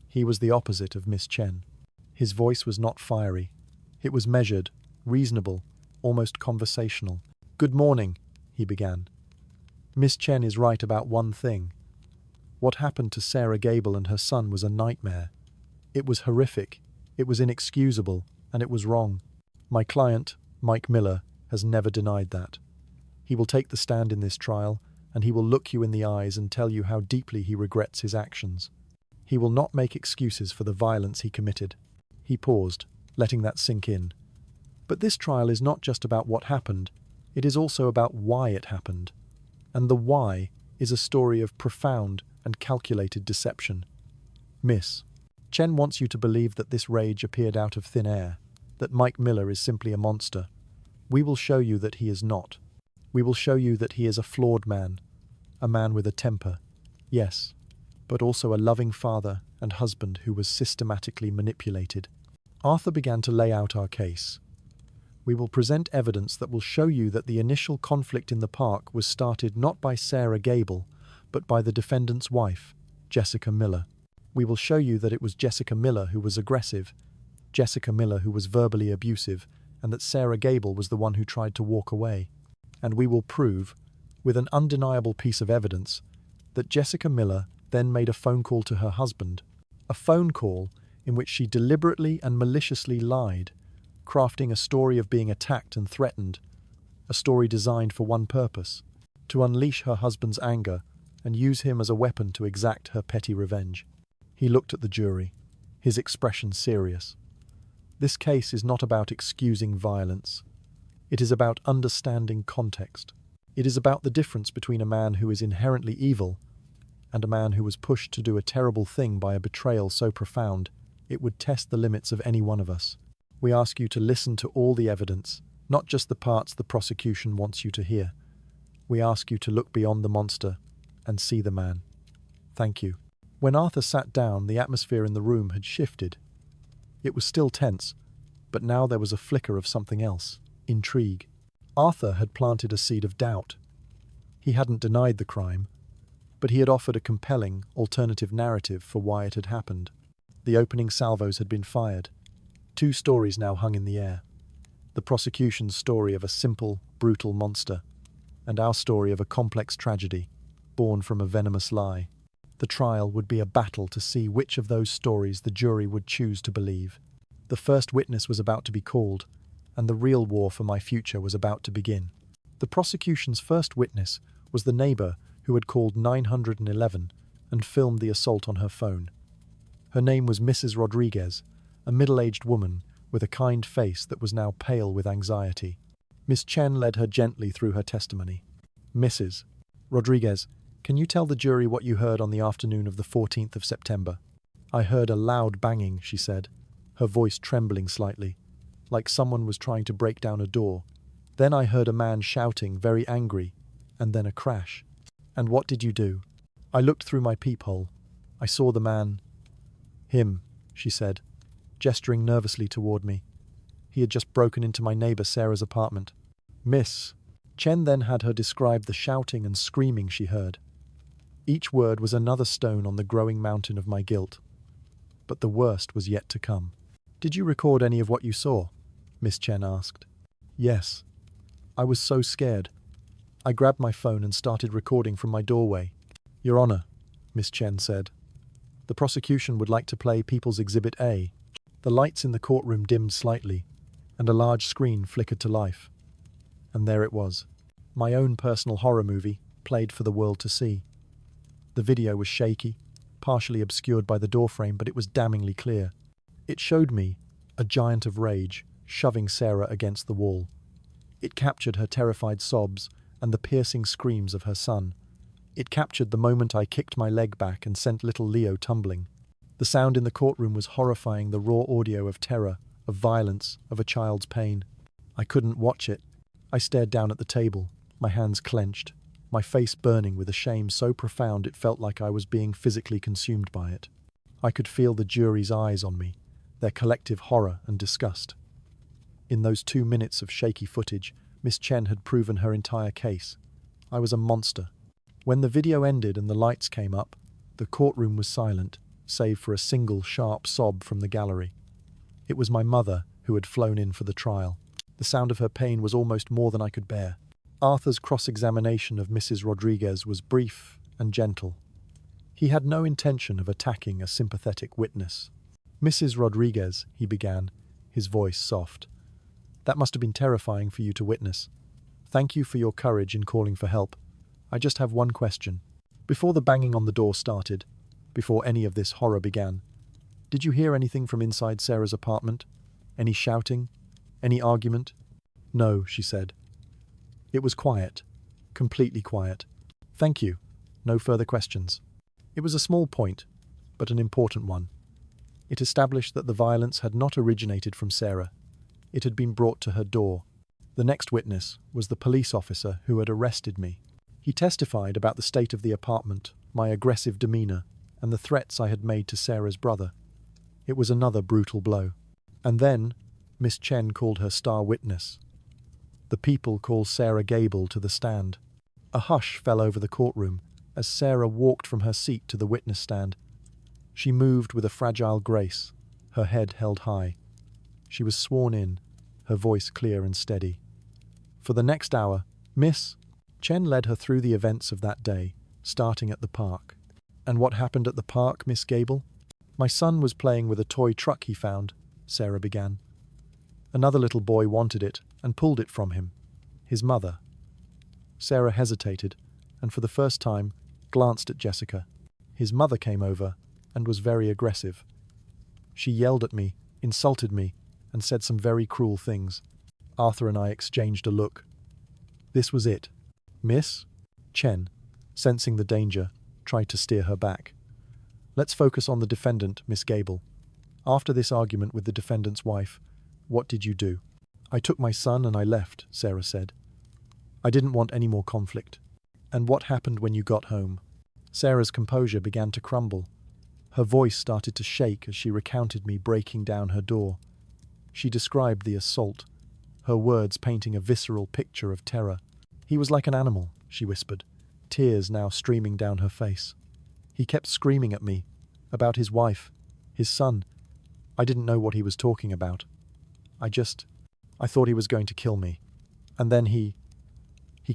He was the opposite of Miss Chen. His voice was not fiery. It was measured, reasonable, almost conversational. "Good morning," he began. "Miss Chen is right about one thing. What happened to Sarah Gable and her son was a nightmare. It was horrific, it was inexcusable, and it was wrong. My client, Mike Miller, has never denied that. He will take the stand in this trial, and he will look you in the eyes and tell you how deeply he regrets his actions. He will not make excuses for the violence he committed." He paused, letting that sink in. "But this trial is not just about what happened. It is also about why it happened. And the why is a story of profound and calculated deception. Miss, Chen wants you to believe that this rage appeared out of thin air, that Mike Miller is simply a monster. We will show you that he is not. We will show you that he is a flawed man, a man with a temper, yes, but also a loving father and husband who was systematically manipulated. Arthur began to lay out our case. We will present evidence that will show you that the initial conflict in the park was started not by Sarah Gable, but by the defendant's wife, Jessica Miller. We will show you that it was Jessica Miller who was aggressive, Jessica Miller who was verbally abusive, and that Sarah Gable was the one who tried to walk away. And we will prove, with an undeniable piece of evidence, that Jessica Miller then made a phone call to her husband, a phone call in which she deliberately and maliciously lied, crafting a story of being attacked and threatened, a story designed for one purpose, to unleash her husband's anger and use him as a weapon to exact her petty revenge. He looked at the jury, his expression serious. This case is not about excusing violence. It is about understanding context. It is about the difference between a man who is inherently evil and a man who was pushed to do a terrible thing by a betrayal so profound it would test the limits of any one of us. We ask you to listen to all the evidence, not just the parts the prosecution wants you to hear. We ask you to look beyond the monster and see the man. Thank you. When Arthur sat down, the atmosphere in the room had shifted. It was still tense, but now there was a flicker of something else, intrigue. Arthur had planted a seed of doubt. He hadn't denied the crime, but he had offered a compelling, alternative narrative for why it had happened. The opening salvos had been fired. Two stories now hung in the air. The prosecution's story of a simple, brutal monster, and our story of a complex tragedy, born from a venomous lie. The trial would be a battle to see which of those stories the jury would choose to believe. The first witness was about to be called, and the real war for my future was about to begin. The prosecution's first witness was the neighbor who had called 911 and filmed the assault on her phone. Her name was Mrs. Rodriguez, a middle-aged woman with a kind face that was now pale with anxiety. Miss Chen led her gently through her testimony. Mrs. Rodriguez, can you tell the jury what you heard on the afternoon of the 14th of September? I heard a loud banging, she said, her voice trembling slightly, like someone was trying to break down a door. Then I heard a man shouting, very angry, and then a crash. And what did you do? I looked through my peephole. I saw the man. Him, she said, gesturing nervously toward me. He had just broken into my neighbor Sarah's apartment. Miss Chen then had her describe the shouting and screaming she heard. Each word was another stone on the growing mountain of my guilt. But the worst was yet to come. Did you record any of what you saw? Miss Chen asked. Yes. I was so scared. I grabbed my phone and started recording from my doorway. Your Honor, Miss Chen said. The prosecution would like to play People's Exhibit A. The lights in the courtroom dimmed slightly, and a large screen flickered to life. And there it was, my own personal horror movie, played for the world to see. The video was shaky, partially obscured by the doorframe, but it was damningly clear. It showed me, a giant of rage, shoving Sarah against the wall. It captured her terrified sobs and the piercing screams of her son. It captured the moment I kicked my leg back and sent little Leo tumbling. The sound in the courtroom was horrifying, the raw audio of terror, of violence, of a child's pain. I couldn't watch it. I stared down at the table, my hands clenched, my face burning with a shame so profound it felt like I was being physically consumed by it. I could feel the jury's eyes on me, their collective horror and disgust. In those 2 minutes of shaky footage, Miss Chen had proven her entire case. I was a monster. When the video ended and the lights came up, the courtroom was silent, save for a single sharp sob from the gallery. It was my mother who had flown in for the trial. The sound of her pain was almost more than I could bear. Arthur's cross-examination of Mrs. Rodriguez was brief and gentle. He had no intention of attacking a sympathetic witness. Mrs. Rodriguez, he began, his voice soft. That must have been terrifying for you to witness. Thank you for your courage in calling for help. I just have one question. Before the banging on the door started, before any of this horror began, did you hear anything from inside Sarah's apartment? Any shouting? Any argument? No, she said. It was quiet. Completely quiet. Thank you. No further questions. It was a small point, but an important one. It established that the violence had not originated from Sarah. It had been brought to her door. The next witness was the police officer who had arrested me. He testified about the state of the apartment, my aggressive demeanor, and the threats I had made to Sarah's brother. It was another brutal blow. And then, Miss Chen called her star witness. The people called Sarah Gable to the stand. A hush fell over the courtroom as Sarah walked from her seat to the witness stand. She moved with a fragile grace, her head held high. She was sworn in, her voice clear and steady. For the next hour, Miss Chen led her through the events of that day, starting at the park. And what happened at the park, Miss Gable? My son was playing with a toy truck he found, Sarah began. Another little boy wanted it and pulled it from him. His mother. Sarah hesitated and for the first time glanced at Jessica. His mother came over and was very aggressive. She yelled at me, insulted me, and said some very cruel things. Arthur and I exchanged a look. This was it. Miss Chen, sensing the danger, tried to steer her back. Let's focus on the defendant, Miss Gable. After this argument with the defendant's wife, what did you do? I took my son and I left, Sarah said. I didn't want any more conflict. And what happened when you got home? Sarah's composure began to crumble. Her voice started to shake as she recounted me breaking down her door. She described the assault, her words painting a visceral picture of terror. He was like an animal, she whispered, tears now streaming down her face. He kept screaming at me, about his wife, his son. I didn't know what he was talking about. I thought he was going to kill me. And then he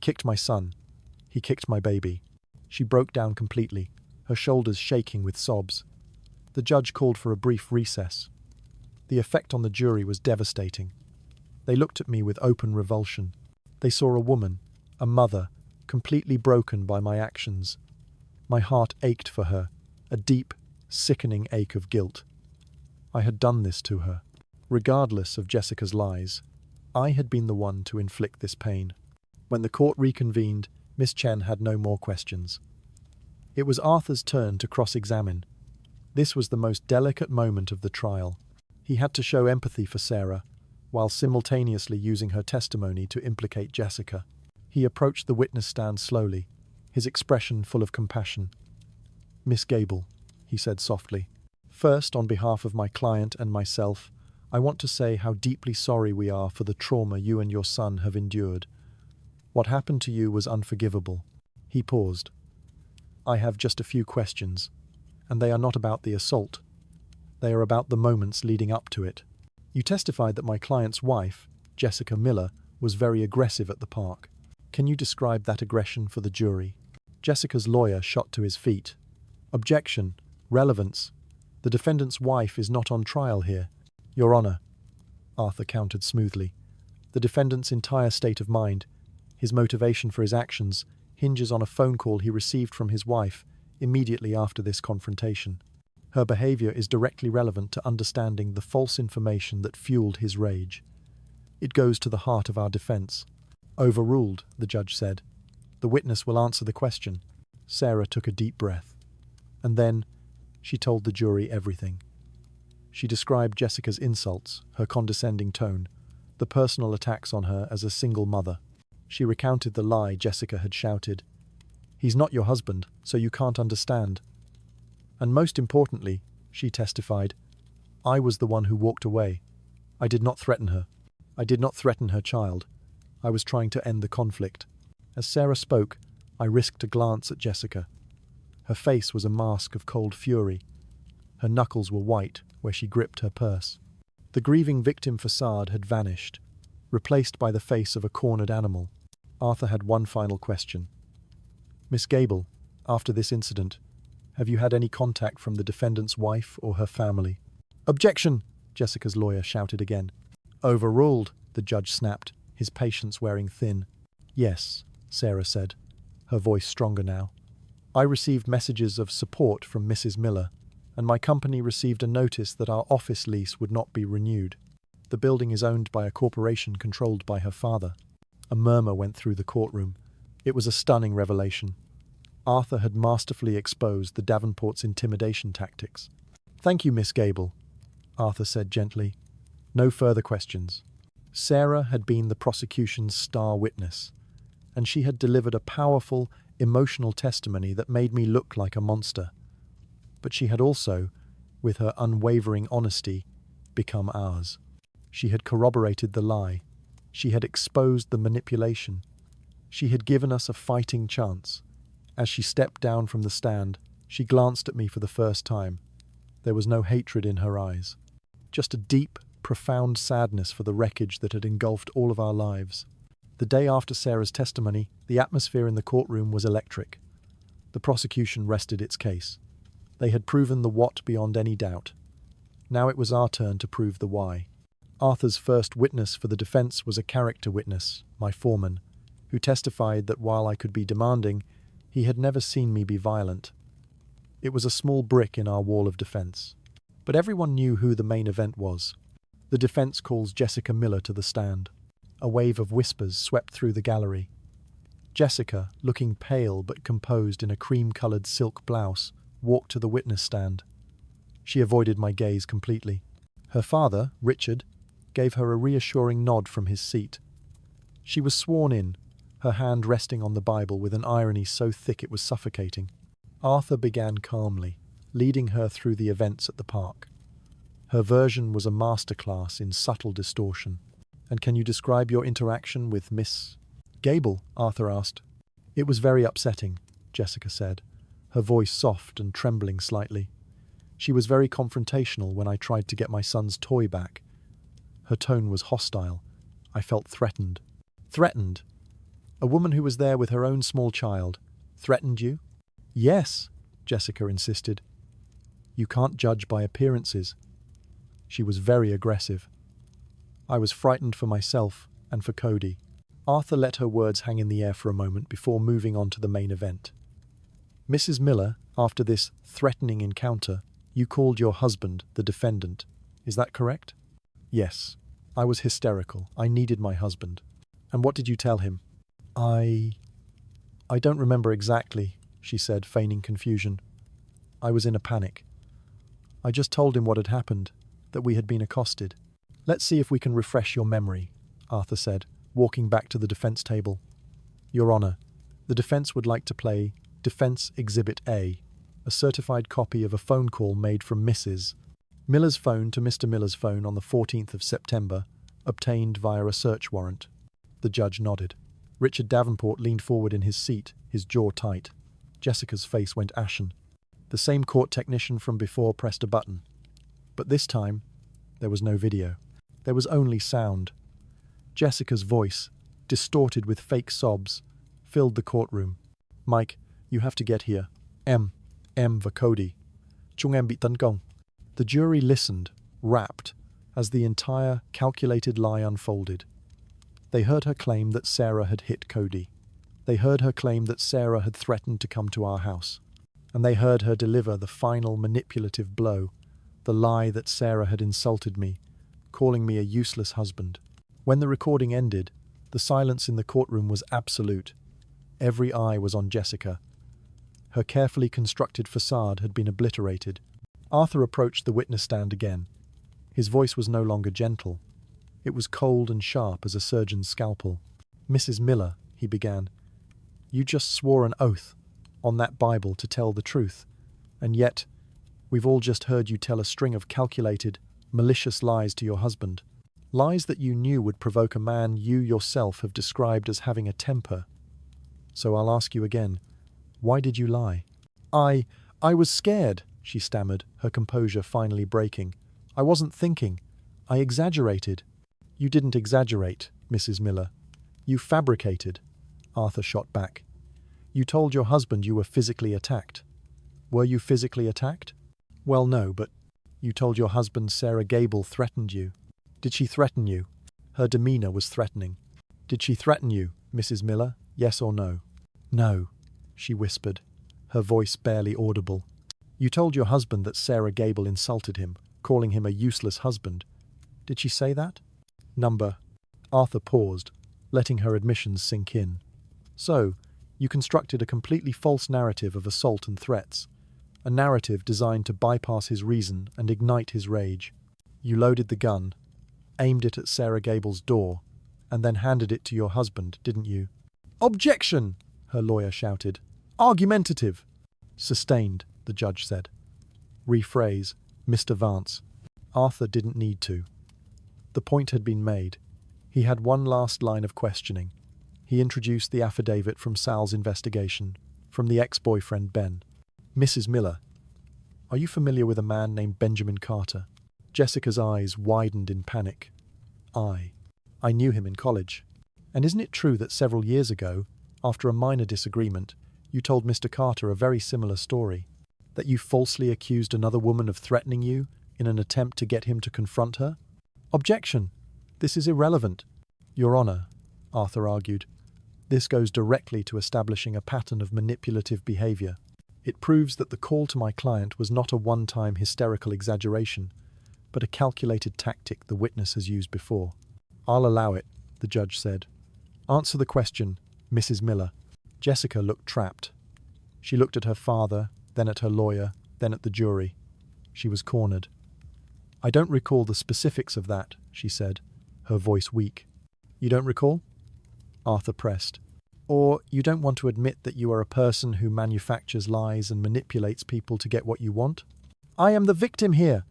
kicked my son. He kicked my baby. She broke down completely, her shoulders shaking with sobs. The judge called for a brief recess. The effect on the jury was devastating. They looked at me with open revulsion. They saw a woman, a mother, completely broken by my actions. My heart ached for her, a deep, sickening ache of guilt. I had done this to her. Regardless of Jessica's lies, I had been the one to inflict this pain. When the court reconvened, Miss Chen had no more questions. It was Arthur's turn to cross-examine. This was the most delicate moment of the trial. He had to show empathy for Sarah, while simultaneously using her testimony to implicate Jessica. He approached the witness stand slowly, his expression full of compassion. Miss Gable, he said softly, first, on behalf of my client and myself, I want to say how deeply sorry we are for the trauma you and your son have endured. What happened to you was unforgivable. He paused. I have just a few questions, and they are not about the assault. They are about the moments leading up to it. You testified that my client's wife, Jessica Miller, was very aggressive at the park. Can you describe that aggression for the jury? Jessica's lawyer shot to his feet. Objection. Relevance. The defendant's wife is not on trial here. Your Honor, Arthur countered smoothly. The defendant's entire state of mind, his motivation for his actions, hinges on a phone call he received from his wife immediately after this confrontation. Her behavior is directly relevant to understanding the false information that fueled his rage. It goes to the heart of our defense. Overruled, the judge said. The witness will answer the question. Sarah took a deep breath. And then she told the jury everything. She described Jessica's insults, her condescending tone, the personal attacks on her as a single mother. She recounted the lie Jessica had shouted. He's not your husband, so you can't understand. And most importantly, she testified, I was the one who walked away. I did not threaten her. I did not threaten her child. I was trying to end the conflict. As Sarah spoke, I risked a glance at Jessica. Her face was a mask of cold fury. Her knuckles were white where she gripped her purse. The grieving victim facade had vanished, replaced by the face of a cornered animal. Arthur had one final question. Miss Gable, after this incident, have you had any contact from the defendant's wife or her family? Objection! Jessica's lawyer shouted again. Overruled, the judge snapped, his patience wearing thin. Yes, Sarah said, her voice stronger now. I received messages of support from Mrs. Miller, and my company received a notice that our office lease would not be renewed. The building is owned by a corporation controlled by her father. A murmur went through the courtroom. It was a stunning revelation. Arthur had masterfully exposed the Davenports' intimidation tactics. "Thank you, Miss Gable," Arthur said gently. "No further questions." Sarah had been the prosecution's star witness, and she had delivered a powerful, emotional testimony that made me look like a monster. But she had also, with her unwavering honesty, become ours. She had corroborated the lie. She had exposed the manipulation. She had given us a fighting chance. As she stepped down from the stand, she glanced at me for the first time. There was no hatred in her eyes, just a deep, profound sadness for the wreckage that had engulfed all of our lives. The day after Sarah's testimony, the atmosphere in the courtroom was electric. The prosecution rested its case. They had proven the what beyond any doubt. Now it was our turn to prove the why. Arthur's first witness for the defense was a character witness, my foreman, who testified that while I could be demanding, he had never seen me be violent. It was a small brick in our wall of defense. But everyone knew who the main event was. The defense calls Jessica Miller to the stand. A wave of whispers swept through the gallery. Jessica, looking pale but composed in a cream-coloured silk blouse, walked to the witness stand. She avoided my gaze completely. Her father, Richard, gave her a reassuring nod from his seat. She was sworn in, her hand resting on the Bible with an irony so thick it was suffocating. Arthur began calmly, leading her through the events at the park. Her version was a masterclass in subtle distortion. "And can you describe your interaction with Miss Gable?" Arthur asked. "It was very upsetting," Jessica said, her voice soft and trembling slightly. "She was very confrontational when I tried to get my son's toy back. Her tone was hostile. I felt threatened." "Threatened? A woman who was there with her own small child threatened you?" "Yes," Jessica insisted. "You can't judge by appearances." She was very aggressive. I was frightened for myself and for Cody. Arthur let her words hang in the air for a moment before moving on to the main event. "Mrs. Miller, after this threatening encounter, you called your husband the defendant. Is that correct?" "Yes. I was hysterical. I needed my husband." "And what did you tell him?" I don't remember exactly," she said, feigning confusion. "I was in a panic. I just told him what had happened, that we had been accosted." "Let's see if we can refresh your memory," Arthur said, walking back to the defense table. "Your Honor, the defense would like to play Defense Exhibit A, a certified copy of a phone call made from Mrs. Miller's phone to Mr. Miller's phone on the 14th of September, obtained via a search warrant." The judge nodded. Richard Davenport leaned forward in his seat, his jaw tight. Jessica's face went ashen. The same court technician from before pressed a button. But this time, there was no video. There was only sound. Jessica's voice, distorted with fake sobs, filled the courtroom. "Mike, you have to get here. M và Cody. Chúng em bị tấn công." The jury listened, rapt, as the entire calculated lie unfolded. They heard her claim that Sarah had hit Cody. They heard her claim that Sarah had threatened to come to our house. And they heard her deliver the final manipulative blow, the lie that Sarah had insulted me, calling me a useless husband. When the recording ended, the silence in the courtroom was absolute. Every eye was on Jessica. Her carefully constructed facade had been obliterated. Arthur approached the witness stand again. His voice was no longer gentle. It was cold and sharp as a surgeon's scalpel. "Mrs. Miller," he began, "you just swore an oath on that Bible to tell the truth, and yet we've all just heard you tell a string of calculated, malicious lies to your husband. Lies that you knew would provoke a man you yourself have described as having a temper. So I'll ask you again, why did you lie?" I was scared," she stammered, her composure finally breaking. "I wasn't thinking. I exaggerated." "You didn't exaggerate, Mrs. Miller. You fabricated," Arthur shot back. "You told your husband you were physically attacked. Were you physically attacked?" "Well, no, but you told your husband Sarah Gable threatened you." "Did she threaten you?" Her demeanor was threatening. "Did she threaten you, Mrs. Miller? Yes or no?" "No," she whispered, her voice barely audible. "You told your husband that Sarah Gable insulted him, calling him a useless husband. Did she say that?" Arthur paused, letting her admissions sink in. So, you constructed a completely false narrative of assault and threats, a narrative designed to bypass his reason and ignite his rage. You loaded the gun, aimed it at Sarah Gable's door, and then handed it to your husband, didn't you? "Objection!" her lawyer shouted. "Argumentative!" "Sustained," the judge said. Rephrase, Mr. Vance. Arthur didn't need to. The point had been made. He had one last line of questioning. He introduced the affidavit from Sal's investigation, from the ex-boyfriend Ben. "Mrs. Miller, are you familiar with a man named Benjamin Carter?" Jessica's eyes widened in panic. I knew him in college. And isn't it true that several years ago, after a minor disagreement, you told Mr. Carter a very similar story? That you falsely accused another woman of threatening you in an attempt to get him to confront her? "Objection! This is irrelevant." "Your Honor," Arthur argued, "this goes directly to establishing a pattern of manipulative behavior. It proves that the call to my client was not a one-time hysterical exaggeration, but a calculated tactic the witness has used before." "I'll allow it," the judge said. "Answer the question, Mrs. Miller." Jessica looked trapped. She looked at her father, then at her lawyer, then at the jury. She was cornered. "I don't recall the specifics of that," she said, her voice weak. "You don't recall?" Arthur pressed. "Or you don't want to admit that you are a person who manufactures lies and manipulates people to get what you want?" "I am the victim here,"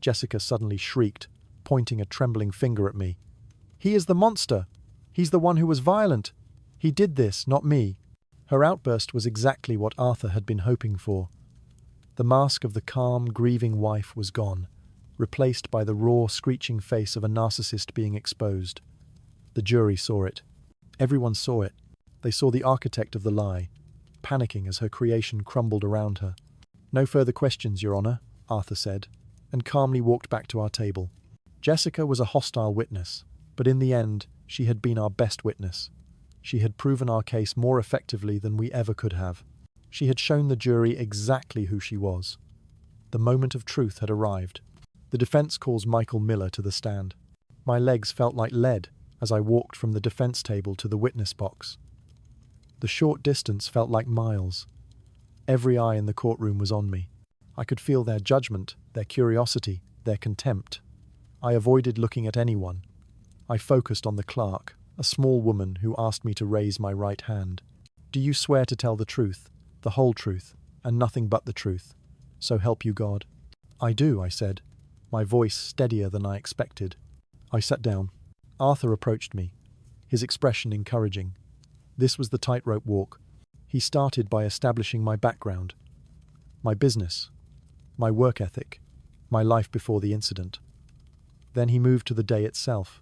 Jessica suddenly shrieked, pointing a trembling finger at me. "He is the monster. He's the one who was violent. He did this, not me." Her outburst was exactly what Arthur had been hoping for. The mask of the calm, grieving wife was gone, replaced by the raw, screeching face of a narcissist being exposed. The jury saw it. Everyone saw it. They saw the architect of the lie, panicking as her creation crumbled around her. "No further questions, Your Honor," Arthur said, and calmly walked back to our table. Jessica was a hostile witness, but in the end, she had been our best witness. She had proven our case more effectively than we ever could have. She had shown the jury exactly who she was. The moment of truth had arrived. The defense calls Michael Miller to the stand. My legs felt like lead as I walked from the defense table to the witness box. The short distance felt like miles. Every eye in the courtroom was on me. I could feel their judgment, their curiosity, their contempt. I avoided looking at anyone. I focused on the clerk, a small woman who asked me to raise my right hand. "Do you swear to tell the truth, the whole truth, and nothing but the truth? So help you God." "I do," I said, my voice steadier than I expected. I sat down. Arthur approached me, his expression encouraging. This was the tightrope walk. He started by establishing my background, my business, my work ethic, my life before the incident. Then he moved to the day itself.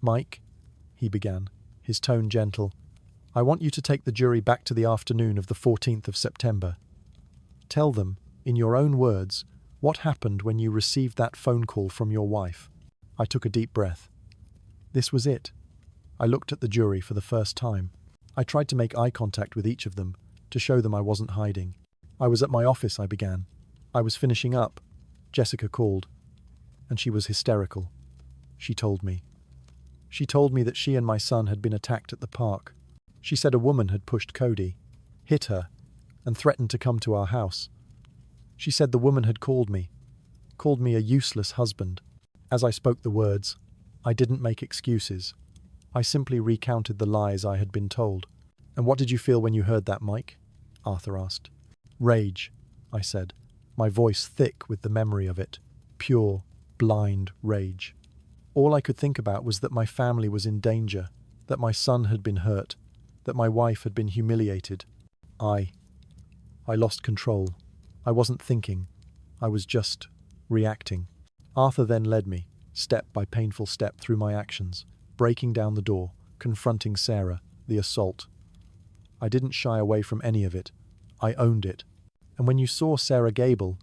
"Mike," he began, his tone gentle, "I want you to take the jury back to the afternoon of the 14th of September. Tell them, in your own words, what happened when you received that phone call from your wife." I took a deep breath. This was it. I looked at the jury for the first time. I tried to make eye contact with each of them, to show them I wasn't hiding. "I was at my office," I began. "I was finishing up." Jessica called, and she was hysterical. She told me. She told me that she and my son had been attacked at the park. She said a woman had pushed Cody, hit her, and threatened to come to our house. She said the woman had called me a useless husband. As I spoke the words, I didn't make excuses. I simply recounted the lies I had been told. "And what did you feel when you heard that, Mike?" Arthur asked. "Rage," I said, my voice thick with the memory of it. Pure, blind rage. All I could think about was that my family was in danger, that my son had been hurt, that my wife had been humiliated. I lost control. I wasn't thinking. I was just reacting. Arthur then led me, step by painful step, through my actions, breaking down the door, confronting Sarah, the assault. I didn't shy away from any of it. I owned it. "And when you saw Sarah Gable,"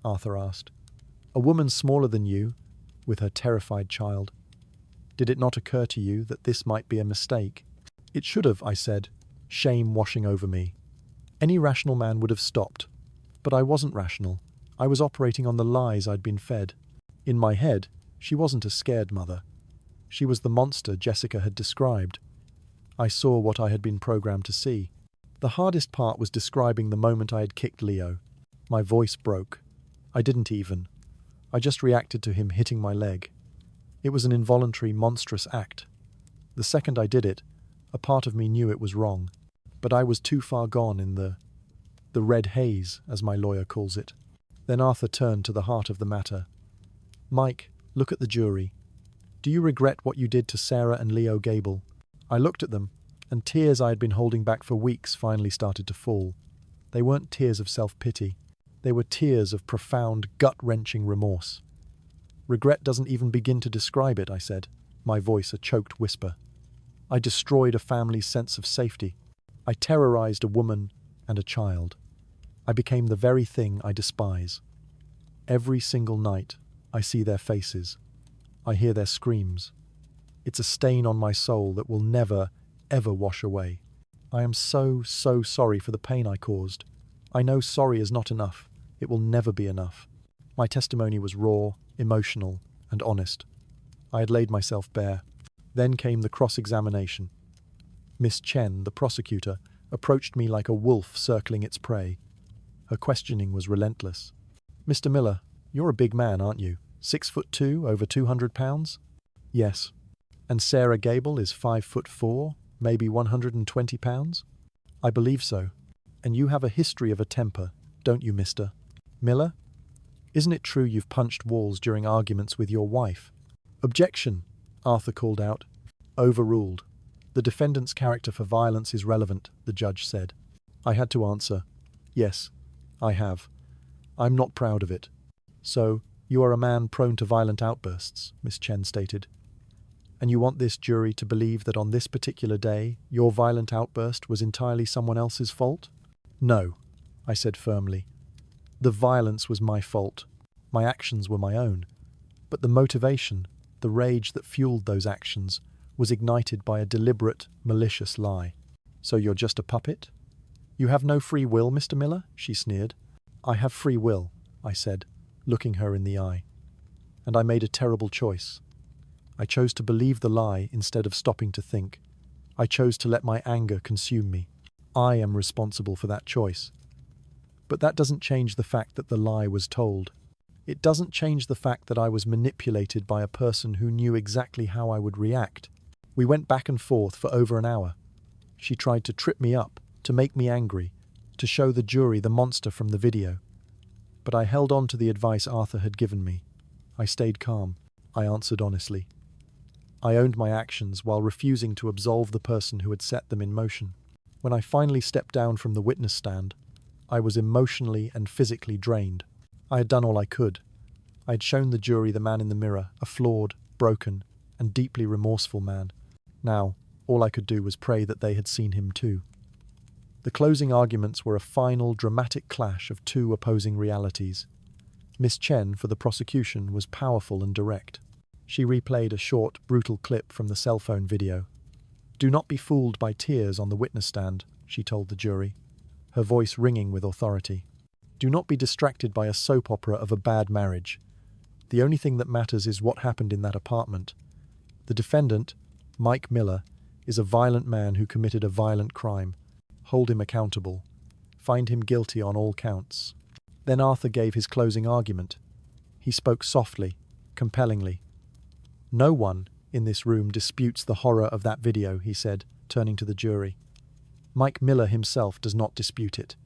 Arthur asked, "a woman smaller than you, with her terrified child, did it not occur to you that this might be a mistake?" "It should have," I said, shame washing over me. Any rational man would have stopped. But I wasn't rational. I was operating on the lies I'd been fed. In my head, she wasn't a scared mother. She was the monster Jessica had described, I saw what I had been programmed to see. The hardest part was describing the moment I had kicked Leo. My voice broke. I didn't even. I just reacted to him hitting my leg. It was an involuntary, monstrous act. The second I did it, a part of me knew it was wrong. But I was too far gone in the red haze, as my lawyer calls it. Then Arthur turned to the heart of the matter. Mike, look at the jury. Do you regret what you did to Sarah and Leo Gable? I looked at them, and tears I had been holding back for weeks finally started to fall. They weren't tears of self-pity. They were tears of profound, gut-wrenching remorse. Regret doesn't even begin to describe it, I said, my voice a choked whisper. I destroyed a family's sense of safety. I terrorized a woman and a child. I became the very thing I despise. Every single night, I see their faces. I hear their screams. It's a stain on my soul that will never, ever wash away. I am so sorry for the pain I caused. I know sorry is not enough. It will never be enough. My testimony was raw, emotional, and honest. I had laid myself bare. Then came the cross-examination. Miss Chen, the prosecutor, approached me like a wolf circling its prey. Her questioning was relentless. Mr. Miller, you're a big man, aren't you? 6'2", over 200 pounds? Yes. And Sarah Gable is 5'4", maybe 120 pounds? I believe so. And you have a history of a temper, don't you, Mr. Miller? Isn't it true you've punched walls during arguments with your wife? Objection, Arthur called out. Overruled. The defendant's character for violence is relevant, the judge said. I had to answer, yes, I have. I'm not proud of it. So, you are a man prone to violent outbursts, Miss Chen stated. And you want this jury to believe that on this particular day, your violent outburst was entirely someone else's fault? No, I said firmly. The violence was my fault. My actions were my own. But the motivation, the rage that fueled those actions, was ignited by a deliberate, malicious lie. So you're just a puppet? You have no free will, Mr. Miller? She sneered. I have free will, I said, looking her in the eye. And I made a terrible choice. I chose to believe the lie instead of stopping to think. I chose to let my anger consume me. I am responsible for that choice. But that doesn't change the fact that the lie was told. It doesn't change the fact that I was manipulated by a person who knew exactly how I would react. We went back and forth for over an hour. She tried to trip me up, to make me angry, to show the jury the monster from the video. But I held on to the advice Arthur had given me. I stayed calm. I answered honestly. I owned my actions while refusing to absolve the person who had set them in motion. When I finally stepped down from the witness stand, I was emotionally and physically drained. I had done all I could. I had shown the jury the man in the mirror, a flawed, broken, and deeply remorseful man. Now, all I could do was pray that they had seen him too. The closing arguments were a final, dramatic clash of two opposing realities. Miss Chen, for the prosecution, was powerful and direct. She replayed a short, brutal clip from the cell phone video. Do not be fooled by tears on the witness stand, she told the jury, her voice ringing with authority. Do not be distracted by a soap opera of a bad marriage. The only thing that matters is what happened in that apartment. The defendant, Mike Miller, is a violent man who committed a violent crime. Hold him accountable. Find him guilty on all counts. Then Arthur gave his closing argument. He spoke softly, compellingly. No one in this room disputes the horror of that video, he said, turning to the jury. Mike Miller himself does not dispute it.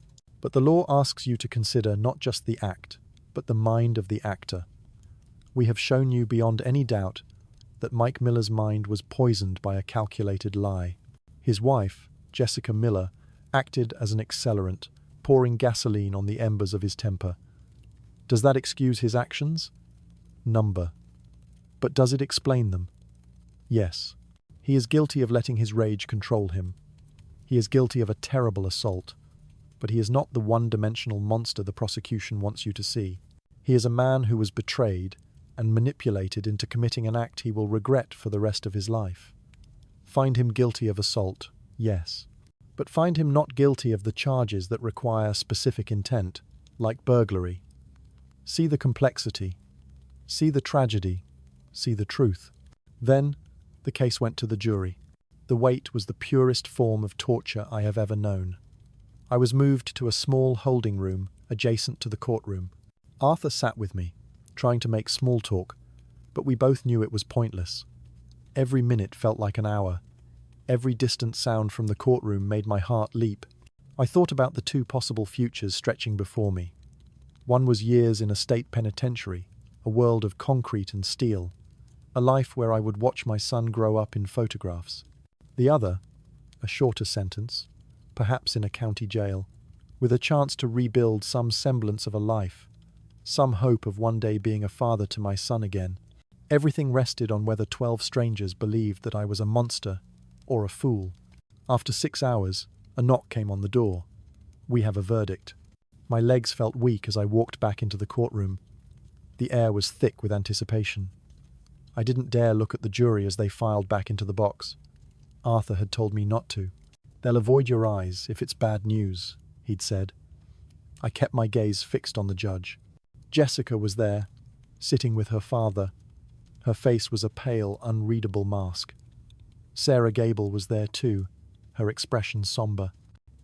But the law asks you to consider not just the act, but the mind of the actor. We have shown you beyond any doubt that Mike Miller's mind was poisoned by a calculated lie. His wife, Jessica Miller, acted as an accelerant, pouring gasoline on the embers of his temper. Does that excuse his actions? Number. But does it explain them? Yes. He is guilty of letting his rage control him. He is guilty of a terrible assault. But he is not the one-dimensional monster the prosecution wants you to see. He is a man who was betrayed and manipulated into committing an act he will regret for the rest of his life. Find him guilty of assault, yes. But find him not guilty of the charges that require specific intent, like burglary. See the complexity. See the tragedy. See the truth. Then, the case went to the jury. The wait was the purest form of torture I have ever known. I was moved to a small holding room adjacent to the courtroom. Arthur sat with me, trying to make small talk, but we both knew it was pointless. Every minute felt like an hour. Every distant sound from the courtroom made my heart leap. I thought about the two possible futures stretching before me. One was years in a state penitentiary, a world of concrete and steel, a life where I would watch my son grow up in photographs. The other, a shorter sentence, perhaps in a county jail, with a chance to rebuild some semblance of a life, some hope of one day being a father to my son again. Everything rested on whether 12 strangers believed that I was a monster or a fool. After 6 hours, a knock came on the door. "We have a verdict." My legs felt weak as I walked back into the courtroom. The air was thick with anticipation. I didn't dare look at the jury as they filed back into the box. Arthur had told me not to. "They'll avoid your eyes if it's bad news," he'd said. I kept my gaze fixed on the judge. Jessica was there, sitting with her father. Her face was a pale, unreadable mask. Sarah Gable was there too, her expression somber.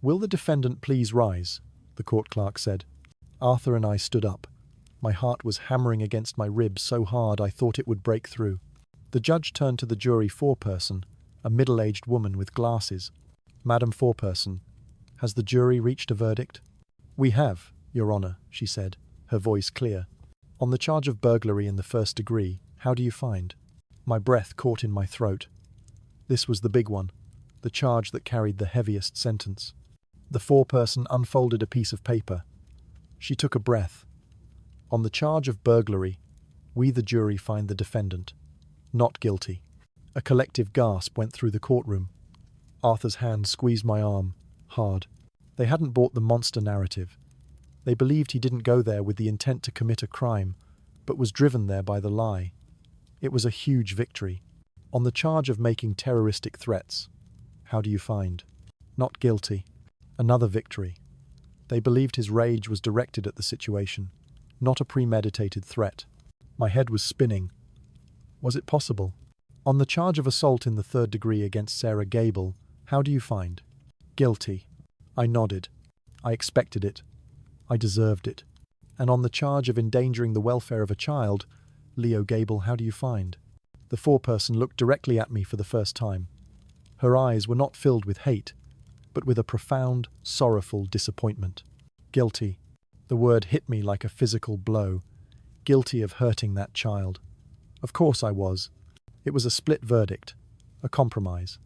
"Will the defendant please rise?" the court clerk said. Arthur and I stood up. My heart was hammering against my ribs so hard I thought it would break through. The judge turned to the jury foreperson, a middle-aged woman with glasses. "Madam Foreperson, has the jury reached a verdict?" "We have, Your Honor," she said, her voice clear. "On the charge of burglary in the first degree, how do you find?" My breath caught in my throat. This was the big one, the charge that carried the heaviest sentence. The foreperson unfolded a piece of paper. She took a breath. "On the charge of burglary, we the jury find the defendant not guilty." A collective gasp went through the courtroom. Arthur's hand squeezed my arm, hard. They hadn't bought the monster narrative. They believed he didn't go there with the intent to commit a crime, but was driven there by the lie. It was a huge victory. "On the charge of making terroristic threats, how do you find?" "Not guilty." Another victory. They believed his rage was directed at the situation, not a premeditated threat. My head was spinning. Was it possible? "On the charge of assault in the third degree against Sarah Gable, how do you find?" "Guilty." I nodded. I expected it. I deserved it. "And on the charge of endangering the welfare of a child, Leo Gable, how do you find?" The foreperson looked directly at me for the first time. Her eyes were not filled with hate, but with a profound, sorrowful disappointment. "Guilty." The word hit me like a physical blow. Guilty of hurting that child. Of course I was. It was a split verdict, a compromise.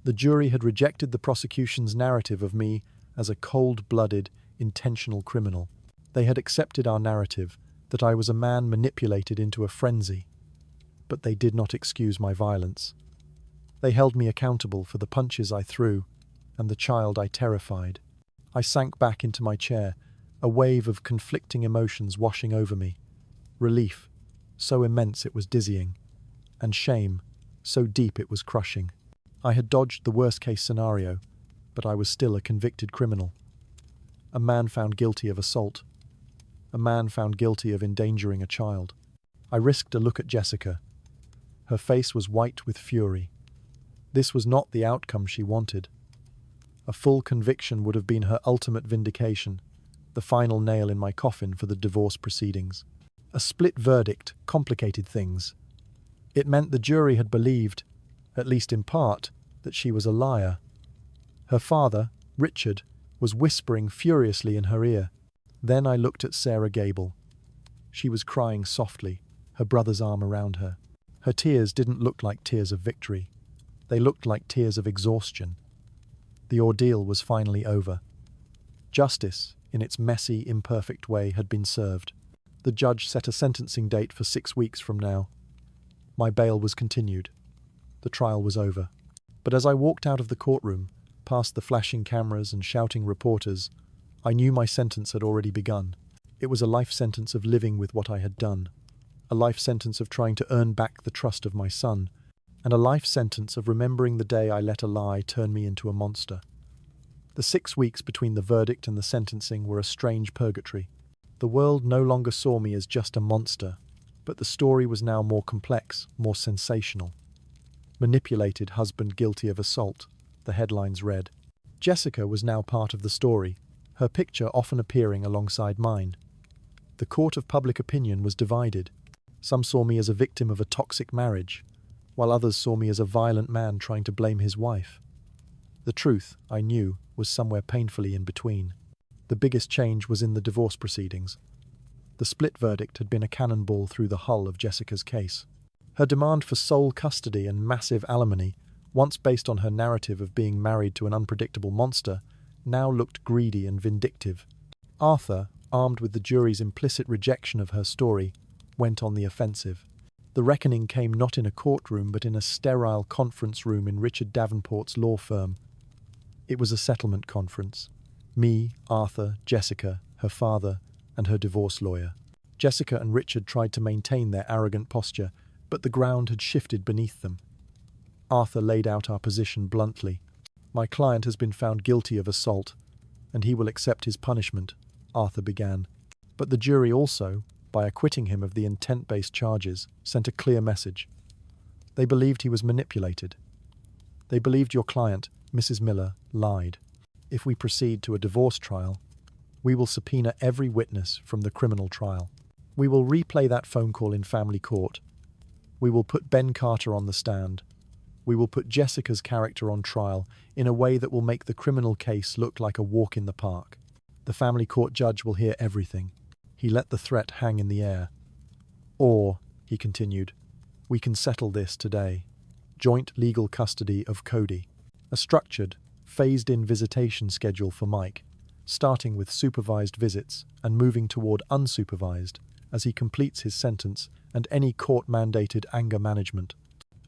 The jury had rejected the prosecution's narrative of me as a cold-blooded, intentional criminal. They had accepted our narrative that I was a man manipulated into a frenzy. But they did not excuse my violence. They held me accountable for the punches I threw and the child I terrified. I sank back into my chair, a wave of conflicting emotions washing over me. Relief, so immense it was dizzying, and shame, so deep it was crushing. I had dodged the worst-case scenario, but I was still a convicted criminal. A man found guilty of assault. A man found guilty of endangering a child. I risked a look at Jessica. Her face was white with fury. This was not the outcome she wanted. A full conviction would have been her ultimate vindication, the final nail in my coffin for the divorce proceedings. A split verdict complicated things. It meant the jury had believed, at least in part, that she was a liar. Her father, Richard, was whispering furiously in her ear. Then I looked at Sarah Gable. She was crying softly, her brother's arm around her. Her tears didn't look like tears of victory. They looked like tears of exhaustion. The ordeal was finally over. Justice, in its messy, imperfect way, had been served. The judge set a sentencing date for 6 weeks from now. My bail was continued. The trial was over. But as I walked out of the courtroom, past the flashing cameras and shouting reporters, I knew my sentence had already begun. It was a life sentence of living with what I had done, a life sentence of trying to earn back the trust of my son, and a life sentence of remembering the day I let a lie turn me into a monster. The 6 weeks between the verdict and the sentencing were a strange purgatory. The world no longer saw me as just a monster, but the story was now more complex, more sensational. Manipulated husband guilty of assault, the headlines read. Jessica was now part of the story, her picture often appearing alongside mine. The court of public opinion was divided. Some saw me as a victim of a toxic marriage, while others saw me as a violent man trying to blame his wife. The truth, I knew, was somewhere painfully in between. The biggest change was in the divorce proceedings. The split verdict had been a cannonball through the hull of Jessica's case. Her demand for sole custody and massive alimony, once based on her narrative of being married to an unpredictable monster, now looked greedy and vindictive. Arthur, armed with the jury's implicit rejection of her story, went on the offensive. The reckoning came not in a courtroom but in a sterile conference room in Richard Davenport's law firm. It was a settlement conference. Me, Arthur, Jessica, her father, and her divorce lawyer. Jessica and Richard tried to maintain their arrogant posture, but the ground had shifted beneath them. Arthur laid out our position bluntly. My client has been found guilty of assault, and he will accept his punishment, Arthur began. But the jury also, by acquitting him of the intent-based charges, sent a clear message. They believed he was manipulated. They believed your client, Mrs. Miller, lied. If we proceed to a divorce trial, we will subpoena every witness from the criminal trial. We will replay that phone call in family court. We will put Ben Carter on the stand. We will put Jessica's character on trial in a way that will make the criminal case look like a walk in the park. The family court judge will hear everything. He let the threat hang in the air. Or, he continued, we can settle this today. Joint legal custody of Cody. A structured, phased-in visitation schedule for Mike, starting with supervised visits and moving toward unsupervised as he completes his sentence and any court-mandated anger management.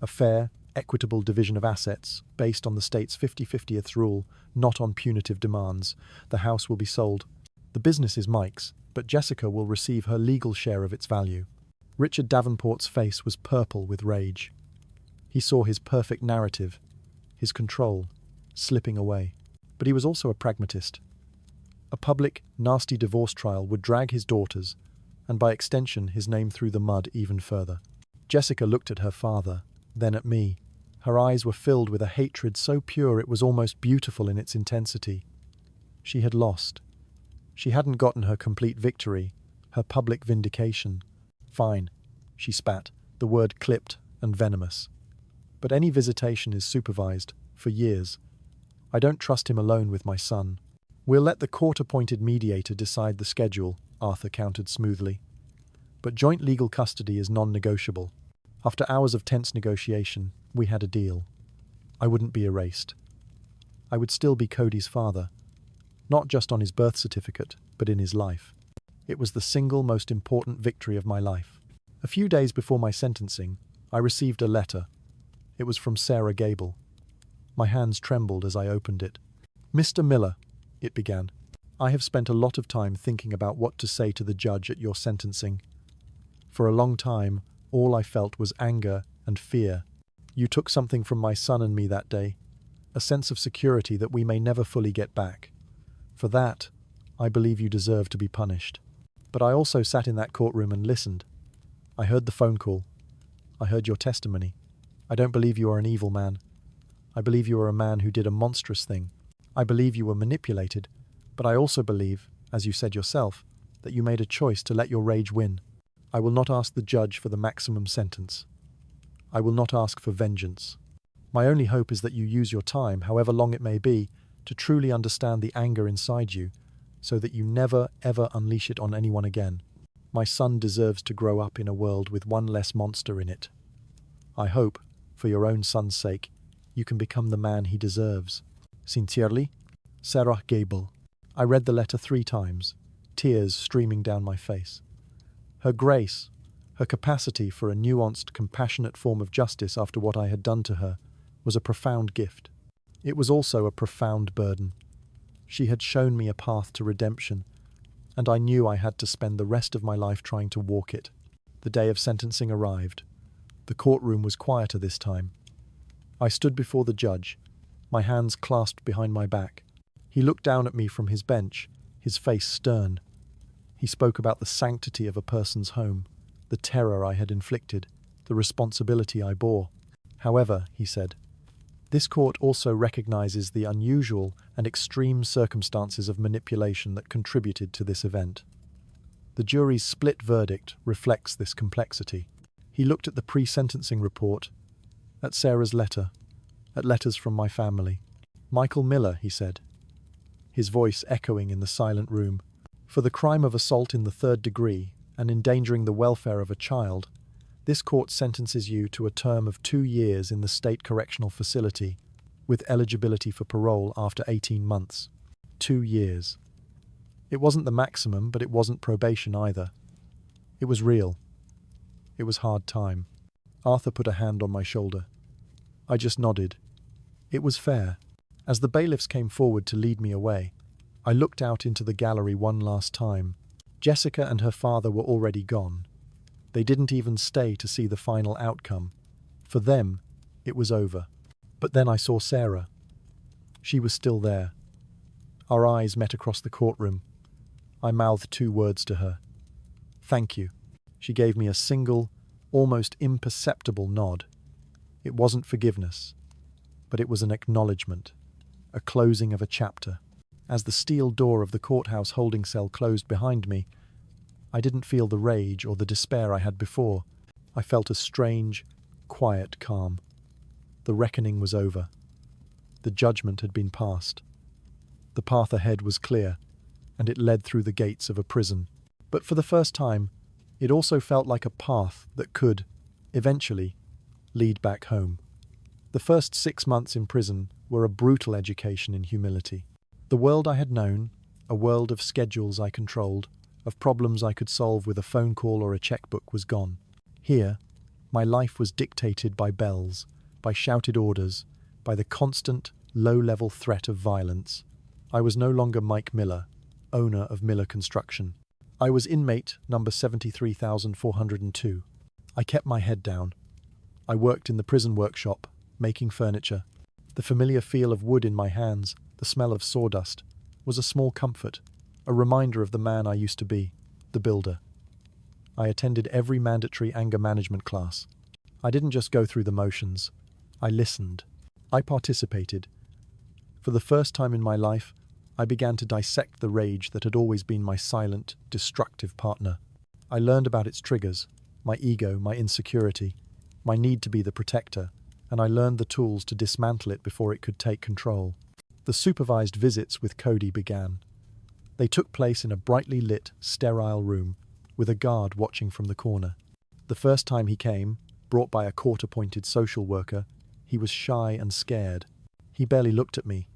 A fair, equitable division of assets based on the state's 50/50th rule, not on punitive demands. The house will be sold. The business is Mike's, but Jessica will receive her legal share of its value. Richard Davenport's face was purple with rage. He saw his perfect narrative, his control, slipping away. But he was also a pragmatist. A public, nasty divorce trial would drag his daughters, and by extension his name through the mud even further. Jessica looked at her father, then at me. Her eyes were filled with a hatred so pure it was almost beautiful in its intensity. She had lost. She hadn't gotten her complete victory, her public vindication. Fine, she spat, the word clipped and venomous. But any visitation is supervised, for years. I don't trust him alone with my son. We'll let the court-appointed mediator decide the schedule, Arthur countered smoothly. But joint legal custody is non-negotiable. After hours of tense negotiation, we had a deal. I wouldn't be erased. I would still be Cody's father, not just on his birth certificate, but in his life. It was the single most important victory of my life. A few days before my sentencing, I received a letter. It was from Sarah Gable. My hands trembled as I opened it. Mr. Miller, it began, I have spent a lot of time thinking about what to say to the judge at your sentencing. For a long time, all I felt was anger and fear. You took something from my son and me that day, a sense of security that we may never fully get back. For that, I believe you deserve to be punished. But I also sat in that courtroom and listened. I heard the phone call. I heard your testimony. I don't believe you are an evil man. I believe you are a man who did a monstrous thing. I believe you were manipulated, but I also believe, as you said yourself, that you made a choice to let your rage win. I will not ask the judge for the maximum sentence. I will not ask for vengeance. My only hope is that you use your time, however long it may be, to truly understand the anger inside you, so that you never, ever unleash it on anyone again. My son deserves to grow up in a world with one less monster in it. I hope, for your own son's sake, you can become the man he deserves. Sincerely, Sarah Gable. I read the letter 3 times, tears streaming down my face. Her grace, her capacity for a nuanced, compassionate form of justice after what I had done to her, was a profound gift. It was also a profound burden. She had shown me a path to redemption, and I knew I had to spend the rest of my life trying to walk it. The day of sentencing arrived. The courtroom was quieter this time. I stood before the judge, my hands clasped behind my back. He looked down at me from his bench, his face stern. He spoke about the sanctity of a person's home, the terror I had inflicted, the responsibility I bore. However, he said, this court also recognizes the unusual and extreme circumstances of manipulation that contributed to this event. The jury's split verdict reflects this complexity. He looked at the pre-sentencing report, at Sarah's letter, at letters from my family. Michael Miller, he said, his voice echoing in the silent room. For the crime of assault in the 3rd degree and endangering the welfare of a child, this court sentences you to a term of 2 years in the state correctional facility with eligibility for parole after 18 months. 2 years. It wasn't the maximum, but it wasn't probation either. It was real. It was hard time. Arthur put a hand on my shoulder. I just nodded. It was fair. As the bailiffs came forward to lead me away, I looked out into the gallery one last time. Jessica and her father were already gone. They didn't even stay to see the final outcome. For them, it was over. But then I saw Sarah. She was still there. Our eyes met across the courtroom. I mouthed 2 words to her. Thank you. She gave me a single, almost imperceptible nod. It wasn't forgiveness, but it was an acknowledgement, a closing of a chapter. As the steel door of the courthouse holding cell closed behind me, I didn't feel the rage or the despair I had before. I felt a strange, quiet calm. The reckoning was over. The judgment had been passed. The path ahead was clear, and it led through the gates of a prison. But for the first time, it also felt like a path that could, eventually, lead back home. The first 6 months in prison were a brutal education in humility. The world I had known, a world of schedules I controlled, of problems I could solve with a phone call or a checkbook, was gone. Here, my life was dictated by bells, by shouted orders, by the constant, low-level threat of violence. I was no longer Mike Miller, owner of Miller Construction. I was inmate number 73,402. I kept my head down. I worked in the prison workshop, making furniture. The familiar feel of wood in my hands, the smell of sawdust, was a small comfort, a reminder of the man I used to be, the builder. I attended every mandatory anger management class. I didn't just go through the motions. I listened. I participated. For the first time in my life, I began to dissect the rage that had always been my silent, destructive partner. I learned about its triggers, my ego, my insecurity, my need to be the protector, and I learned the tools to dismantle it before it could take control. The supervised visits with Cody began. They took place in a brightly lit, sterile room, with a guard watching from the corner. The first time he came, brought by a court-appointed social worker, he was shy and scared. He barely looked at me.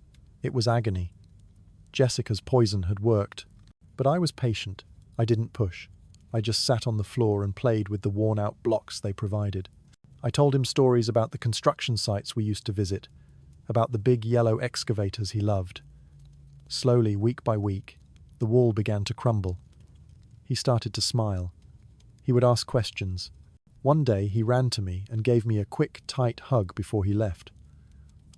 It was agony. Jessica's poison had worked. But I was patient. I didn't push. I just sat on the floor and played with the worn-out blocks they provided. I told him stories about the construction sites we used to visit, about the big yellow excavators he loved. Slowly, week by week, the wall began to crumble. He started to smile. He would ask questions. One day he ran to me and gave me a quick, tight hug before he left.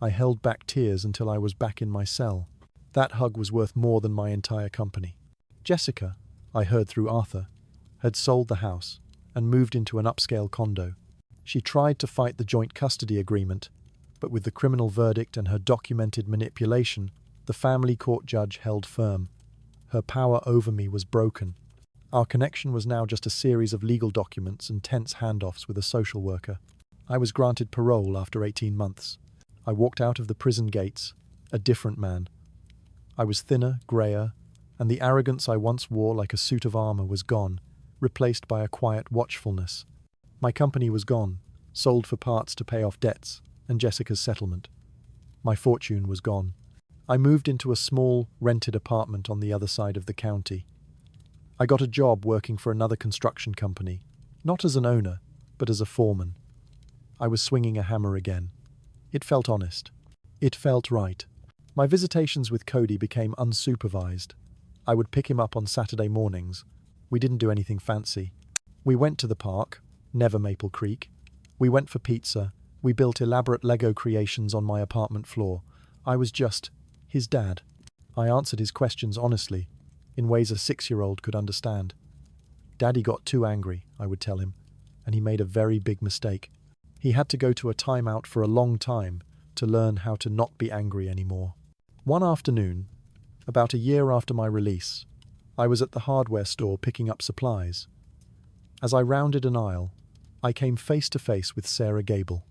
I held back tears until I was back in my cell. That hug was worth more than my entire company. Jessica, I heard through Arthur, had sold the house and moved into an upscale condo. She tried to fight the joint custody agreement, but with the criminal verdict and her documented manipulation, the family court judge held firm. Her power over me was broken. Our connection was now just a series of legal documents and tense handoffs with a social worker. I was granted parole after 18 months. I walked out of the prison gates, a different man. I was thinner, greyer, and the arrogance I once wore like a suit of armor was gone, replaced by a quiet watchfulness. My company was gone, sold for parts to pay off debts and Jessica's settlement. My fortune was gone. I moved into a small, rented apartment on the other side of the county. I got a job working for another construction company, not as an owner, but as a foreman. I was swinging a hammer again. It felt honest. It felt right. My visitations with Cody became unsupervised. I would pick him up on Saturday mornings. We didn't do anything fancy. We went to the park, never Maple Creek. We went for pizza. We built elaborate Lego creations on my apartment floor. I was just his dad. I answered his questions honestly, in ways a 6-year-old could understand. Daddy got too angry, I would tell him, and he made a very big mistake. He had to go to a timeout for a long time to learn how to not be angry anymore. One afternoon, about a year after my release, I was at the hardware store picking up supplies. As I rounded an aisle, I came face to face with Sarah Gable.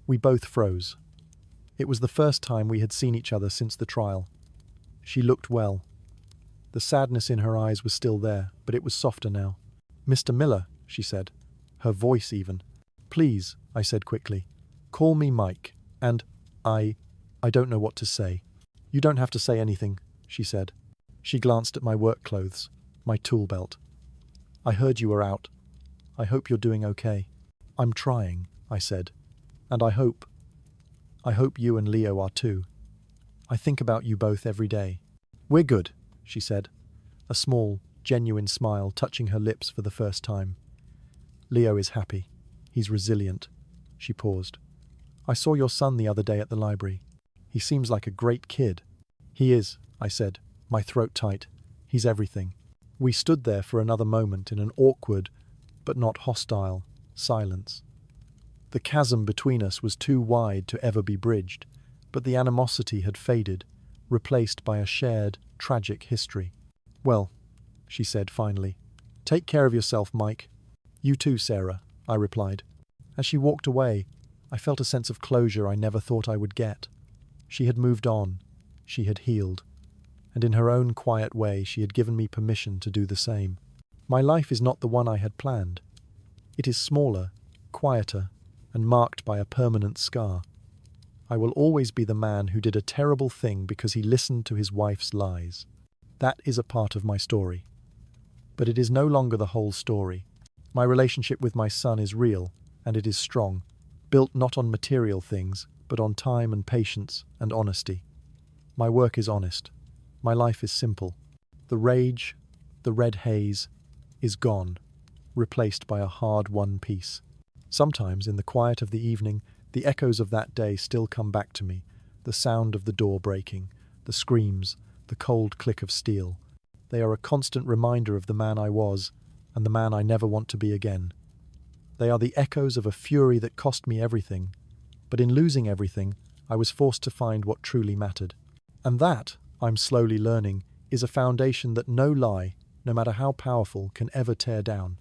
We both froze. It was the first time we had seen each other since the trial. She looked well. The sadness in her eyes was still there, but it was softer now. "Mr. Miller," she said, her voice even. "Please," I said quickly, "call me Mike, and I don't know what to say." "You don't have to say anything," she said. She glanced at my work clothes, my tool belt. "I heard you were out. I hope you're doing okay." "I'm trying," I said. "And I hope you and Leo are too. I think about you both every day." "We're good," she said, a small, genuine smile touching her lips for the first time. "Leo is happy. He's resilient." She paused. "I saw your son the other day at the library. He seems like a great kid." "He is," I said, my throat tight. "He's everything." We stood there for another moment in an awkward, but not hostile, silence. The chasm between us was too wide to ever be bridged, but the animosity had faded, replaced by a shared, tragic history. "Well," she said finally, "take care of yourself, Mike." "You too, Sarah," I replied. As she walked away, I felt a sense of closure I never thought I would get. She had moved on. She had healed. And in her own quiet way, she had given me permission to do the same. My life is not the one I had planned. It is smaller, quieter, and marked by a permanent scar. I will always be the man who did a terrible thing because he listened to his wife's lies. That is a part of my story. But it is no longer the whole story. My relationship with my son is real, and it is strong, built not on material things, but on time and patience and honesty. My work is honest. My life is simple. The rage, the red haze, is gone, replaced by a hard-won peace. Sometimes, in the quiet of the evening, the echoes of that day still come back to me, the sound of the door breaking, the screams, the cold click of steel. They are a constant reminder of the man I was, and the man I never want to be again. They are the echoes of a fury that cost me everything, but in losing everything, I was forced to find what truly mattered. And that, I'm slowly learning, is a foundation that no lie, no matter how powerful, can ever tear down.